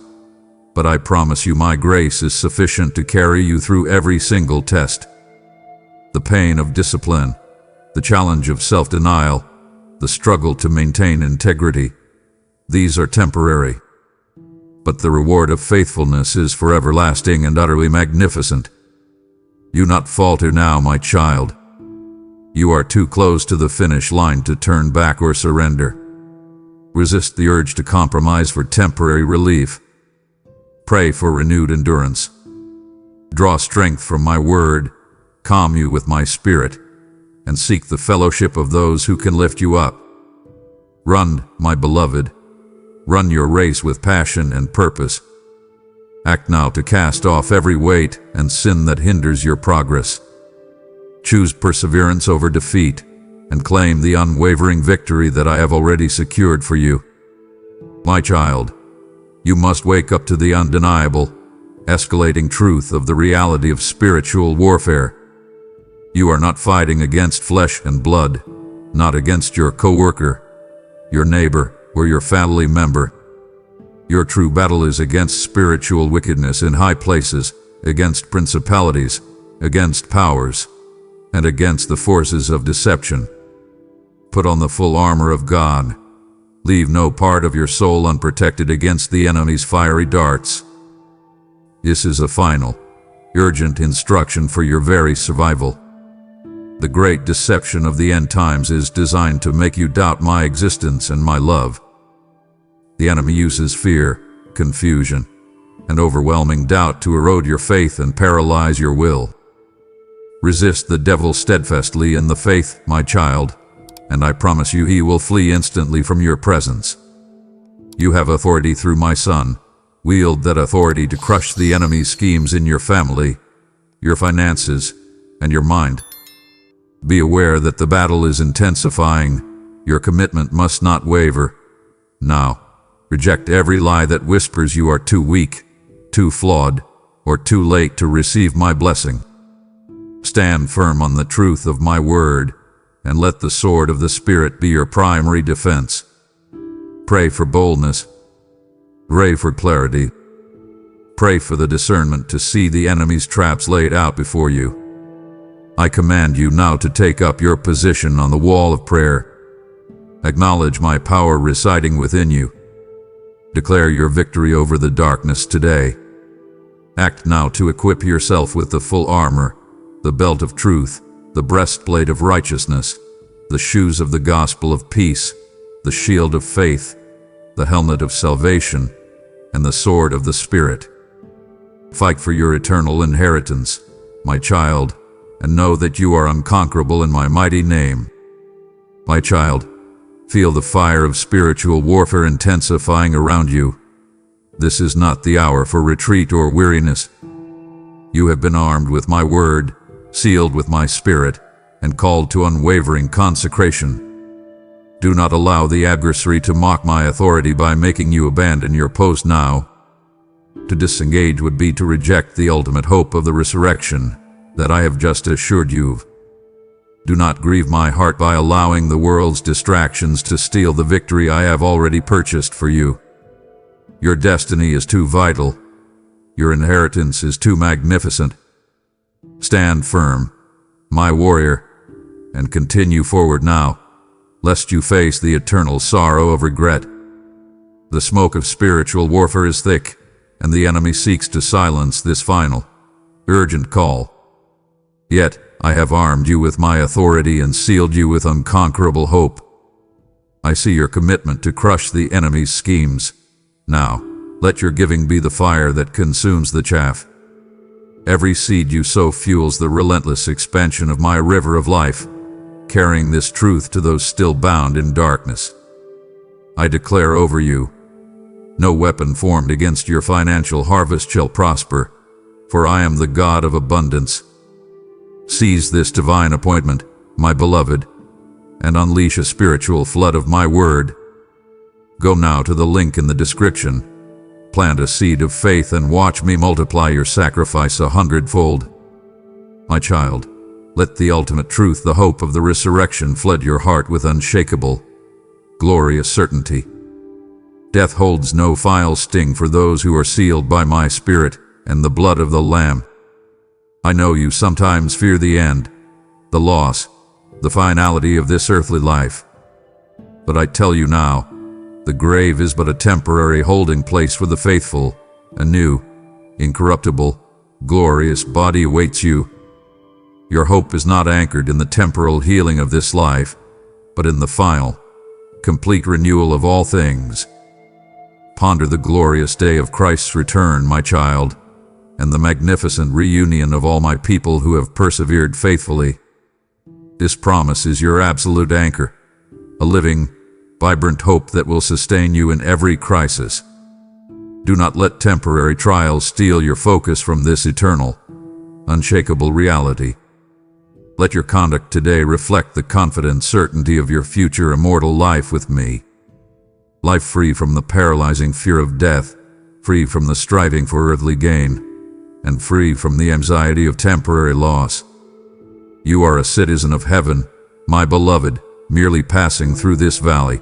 but I promise you my grace is sufficient to carry you through every single test. The pain of discipline, the challenge of self-denial, the struggle to maintain integrity, these are temporary. But the reward of faithfulness is for everlasting and utterly magnificent. Do not falter now, my child. You are too close to the finish line to turn back or surrender. Resist the urge to compromise for temporary relief. Pray for renewed endurance. Draw strength from my word, calm you with my spirit, and seek the fellowship of those who can lift you up. Run, my beloved. Run your race with passion and purpose. Act now to cast off every weight and sin that hinders your progress. Choose perseverance over defeat and claim the unwavering victory that I have already secured for you. My child, you must wake up to the undeniable, escalating truth of the reality of spiritual warfare. You are not fighting against flesh and blood, not against your coworker, your neighbor, or your family member. Your true battle is against spiritual wickedness in high places, against principalities, against powers, and against the forces of deception. Put on the full armor of God. Leave no part of your soul unprotected against the enemy's fiery darts. This is a final, urgent instruction for your very survival. The great deception of the end times is designed to make you doubt my existence and my love. The enemy uses fear, confusion, and overwhelming doubt to erode your faith and paralyze your will. Resist the devil steadfastly in the faith, my child, and I promise you he will flee instantly from your presence. You have authority through my Son. Wield that authority to crush the enemy's schemes in your family, your finances, and your mind. Be aware that the battle is intensifying. Your commitment must not waver. Now, reject every lie that whispers you are too weak, too flawed, or too late to receive my blessing. Stand firm on the truth of my word, and let the sword of the Spirit be your primary defense. Pray for boldness. Pray for clarity. Pray for the discernment to see the enemy's traps laid out before you. I command you now to take up your position on the wall of prayer. Acknowledge my power residing within you. Declare your victory over the darkness today. Act now to equip yourself with the full armor, the belt of truth, the breastplate of righteousness, the shoes of the gospel of peace, the shield of faith, the helmet of salvation, and the sword of the Spirit. Fight for your eternal inheritance, my child, and know that you are unconquerable in my mighty name. My child, feel the fire of spiritual warfare intensifying around you. This is not the hour for retreat or weariness. You have been armed with my word, sealed with my Spirit, and called to unwavering consecration. Do not allow the adversary to mock my authority by making you abandon your post now. To disengage would be to reject the ultimate hope of the resurrection that I have just assured you of. Do not grieve my heart by allowing the world's distractions to steal the victory I have already purchased for you. Your destiny is too vital. Your inheritance is too magnificent. Stand firm, my warrior, and continue forward now, lest you face the eternal sorrow of regret. The smoke of spiritual warfare is thick, and the enemy seeks to silence this final, urgent call. Yet, I have armed you with my authority and sealed you with unconquerable hope. I see your commitment to crush the enemy's schemes. Now, let your giving be the fire that consumes the chaff. Every seed you sow fuels the relentless expansion of my river of life, carrying this truth to those still bound in darkness. I declare over you, no weapon formed against your financial harvest shall prosper, for I am the God of abundance. Seize this divine appointment, my beloved, and unleash a spiritual flood of my word. Go now to the link in the description. Plant a seed of faith and watch me multiply your sacrifice 100-fold. My child, let the ultimate truth, the hope of the resurrection, flood your heart with unshakable, glorious certainty. Death holds no final sting for those who are sealed by my Spirit and the blood of the Lamb. I know you sometimes fear the end, the loss, the finality of this earthly life. But I tell you now, the grave is but a temporary holding place for the faithful. A new, incorruptible, glorious body awaits you. Your hope is not anchored in the temporal healing of this life, but in the final, complete renewal of all things. Ponder the glorious day of Christ's return, my child, and the magnificent reunion of all my people who have persevered faithfully. This promise is your absolute anchor, a living, vibrant hope that will sustain you in every crisis. Do not let temporary trials steal your focus from this eternal, unshakable reality. Let your conduct today reflect the confident certainty of your future immortal life with me. Life free from the paralyzing fear of death, free from the striving for earthly gain, and free from the anxiety of temporary loss. You are a citizen of heaven, my beloved, merely passing through this valley.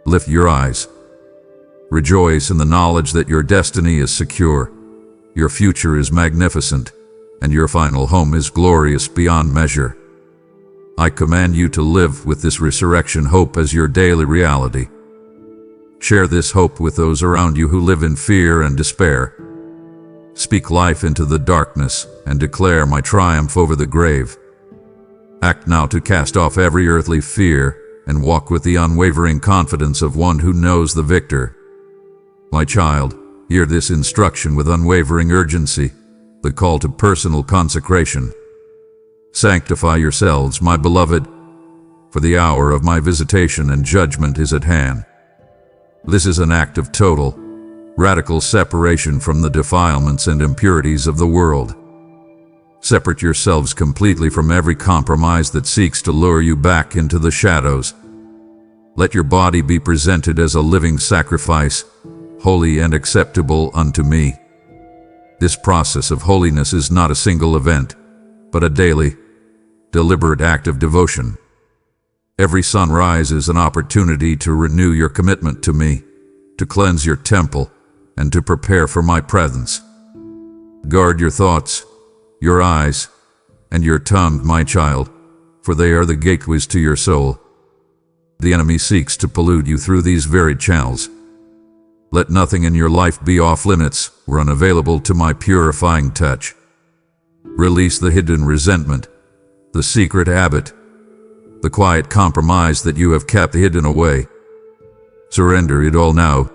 Lift your eyes. Rejoice in the knowledge that your destiny is secure, your future is magnificent, and your final home is glorious beyond measure. I command you to live with this resurrection hope as your daily reality. Share this hope with those around you who live in fear and despair. Speak life into the darkness and declare my triumph over the grave. Act now to cast off every earthly fear and walk with the unwavering confidence of one who knows the victor. My child, hear this instruction with unwavering urgency, the call to personal consecration. Sanctify yourselves, my beloved, for the hour of my visitation and judgment is at hand. This is an act of total, radical separation from the defilements and impurities of the world. Separate yourselves completely from every compromise that seeks to lure you back into the shadows. Let your body be presented as a living sacrifice, holy and acceptable unto me. This process of holiness is not a single event, but a daily, deliberate act of devotion. Every sunrise is an opportunity to renew your commitment to me, to cleanse your temple, and to prepare for my presence. Guard your thoughts, your eyes, and your tongue, my child, for they are the gateways to your soul. The enemy seeks to pollute you through these varied channels. Let nothing in your life be off limits or unavailable to my purifying touch. Release the hidden resentment, the secret habit, the quiet compromise that you have kept hidden away. Surrender it all now.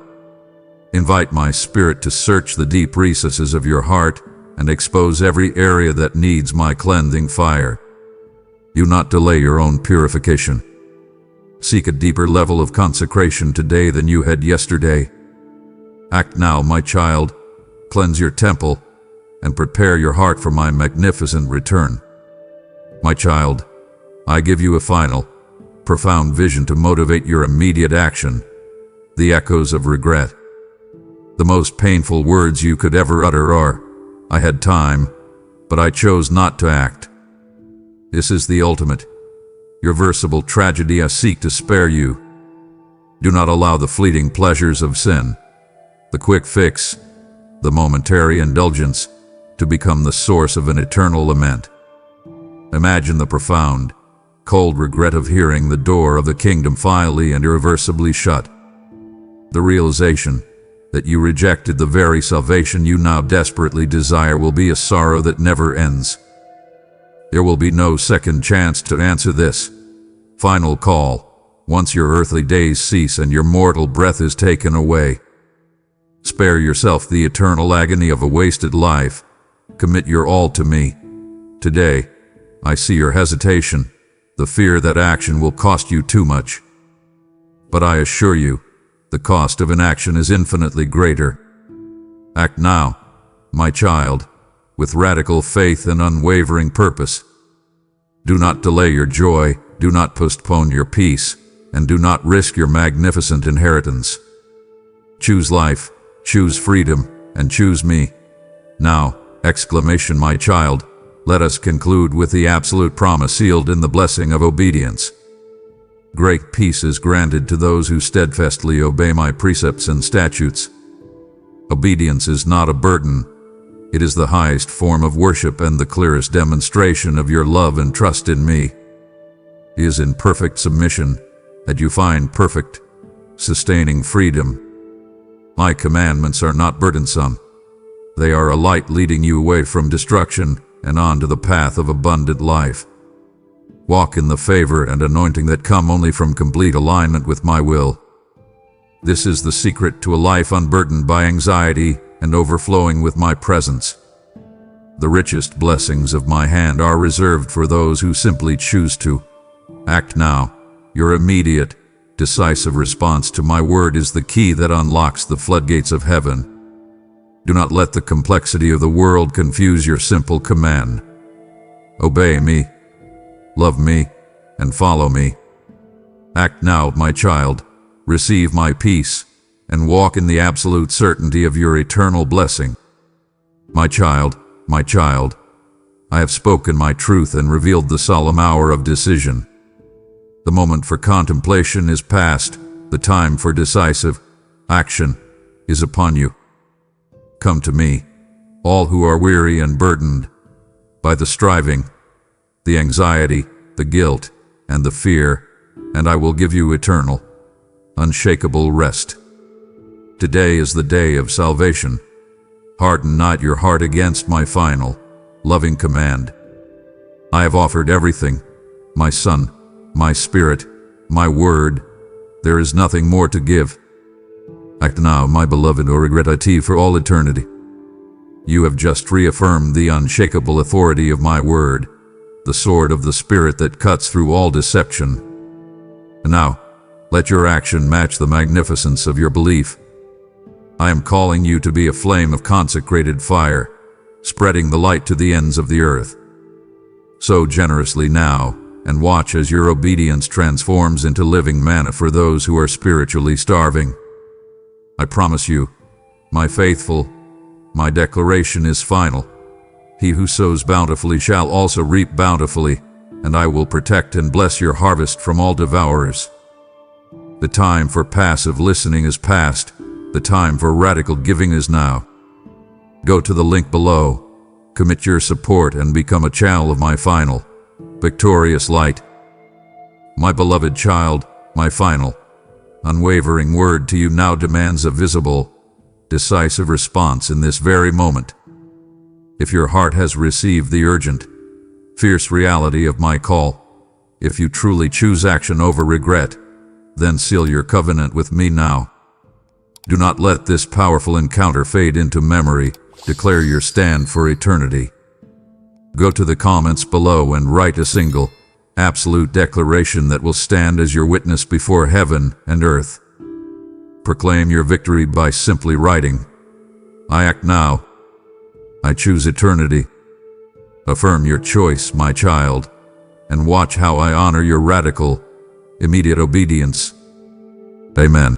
Invite my spirit to search the deep recesses of your heart and expose every area that needs my cleansing fire. Do not delay your own purification. Seek a deeper level of consecration today than you had yesterday. Act now, my child. Cleanse your temple and prepare your heart for my magnificent return. My child, I give you a final, profound vision to motivate your immediate action. The echoes of regret. The most painful words you could ever utter are, "I had time, but I chose not to act." This is the ultimate, irreversible tragedy I seek to spare you. Do not allow the fleeting pleasures of sin, the quick fix, the momentary indulgence, to become the source of an eternal lament. Imagine the profound, cold regret of hearing the door of the kingdom finally and irreversibly shut. The realization that you rejected the very salvation you now desperately desire will be a sorrow that never ends. There will be no second chance to answer this final call once your earthly days cease and your mortal breath is taken away. Spare yourself the eternal agony of a wasted life. Commit your all to me. Today, I see your hesitation, the fear that action will cost you too much. But I assure you, the cost of inaction is infinitely greater. Act now, my child, with radical faith and unwavering purpose. Do not delay your joy, do not postpone your peace, and do not risk your magnificent inheritance. Choose life, choose freedom, and choose me. Now, exclamation, my child, let us conclude with the absolute promise sealed in the blessing of obedience. Great peace is granted to those who steadfastly obey my precepts and statutes. Obedience is not a burden. It is the highest form of worship and the clearest demonstration of your love and trust in me. It is in perfect submission that you find perfect, sustaining freedom. My commandments are not burdensome. They are a light leading you away from destruction and onto the path of abundant life. Walk in the favor and anointing that come only from complete alignment with my will. This is the secret to a life unburdened by anxiety and overflowing with my presence. The richest blessings of my hand are reserved for those who simply choose to. Act now. Your immediate, decisive response to my word is the key that unlocks the floodgates of heaven. Do not let the complexity of the world confuse your simple command. Obey me. Love me, and follow me. Act now, my child. Receive my peace, and walk in the absolute certainty of your eternal blessing. My child, I have spoken my truth and revealed the solemn hour of decision. The moment for contemplation is past. The time for decisive action is upon you. Come to me, all who are weary and burdened by the striving, the anxiety, the guilt, and the fear, and I will give you eternal, unshakable rest. Today is the day of salvation. Harden not your heart against my final, loving command. I have offered everything, my son, my spirit, my word. There is nothing more to give. Act now, my beloved, or regret it for all eternity. You have just reaffirmed the unshakable authority of my word, the sword of the Spirit that cuts through all deception. And now, let your action match the magnificence of your belief. I am calling you to be a flame of consecrated fire, spreading the light to the ends of the earth. Sow generously now, and watch as your obedience transforms into living manna for those who are spiritually starving. I promise you, my faithful, my declaration is final. He who sows bountifully shall also reap bountifully, and I will protect and bless your harvest from all devourers. The time for passive listening is past. The time for radical giving is now. Go to the link below, commit your support, and become a channel of my final, victorious light. My beloved child, my final, unwavering word to you now demands a visible, decisive response in this very moment. If your heart has received the urgent, fierce reality of my call, if you truly choose action over regret, then seal your covenant with me now. Do not let this powerful encounter fade into memory. Declare your stand for eternity. Go to the comments below and write a single, absolute declaration that will stand as your witness before heaven and earth. Proclaim your victory by simply writing, "I act now. I choose eternity." Affirm your choice, my child, and watch how I honor your radical, immediate obedience. Amen.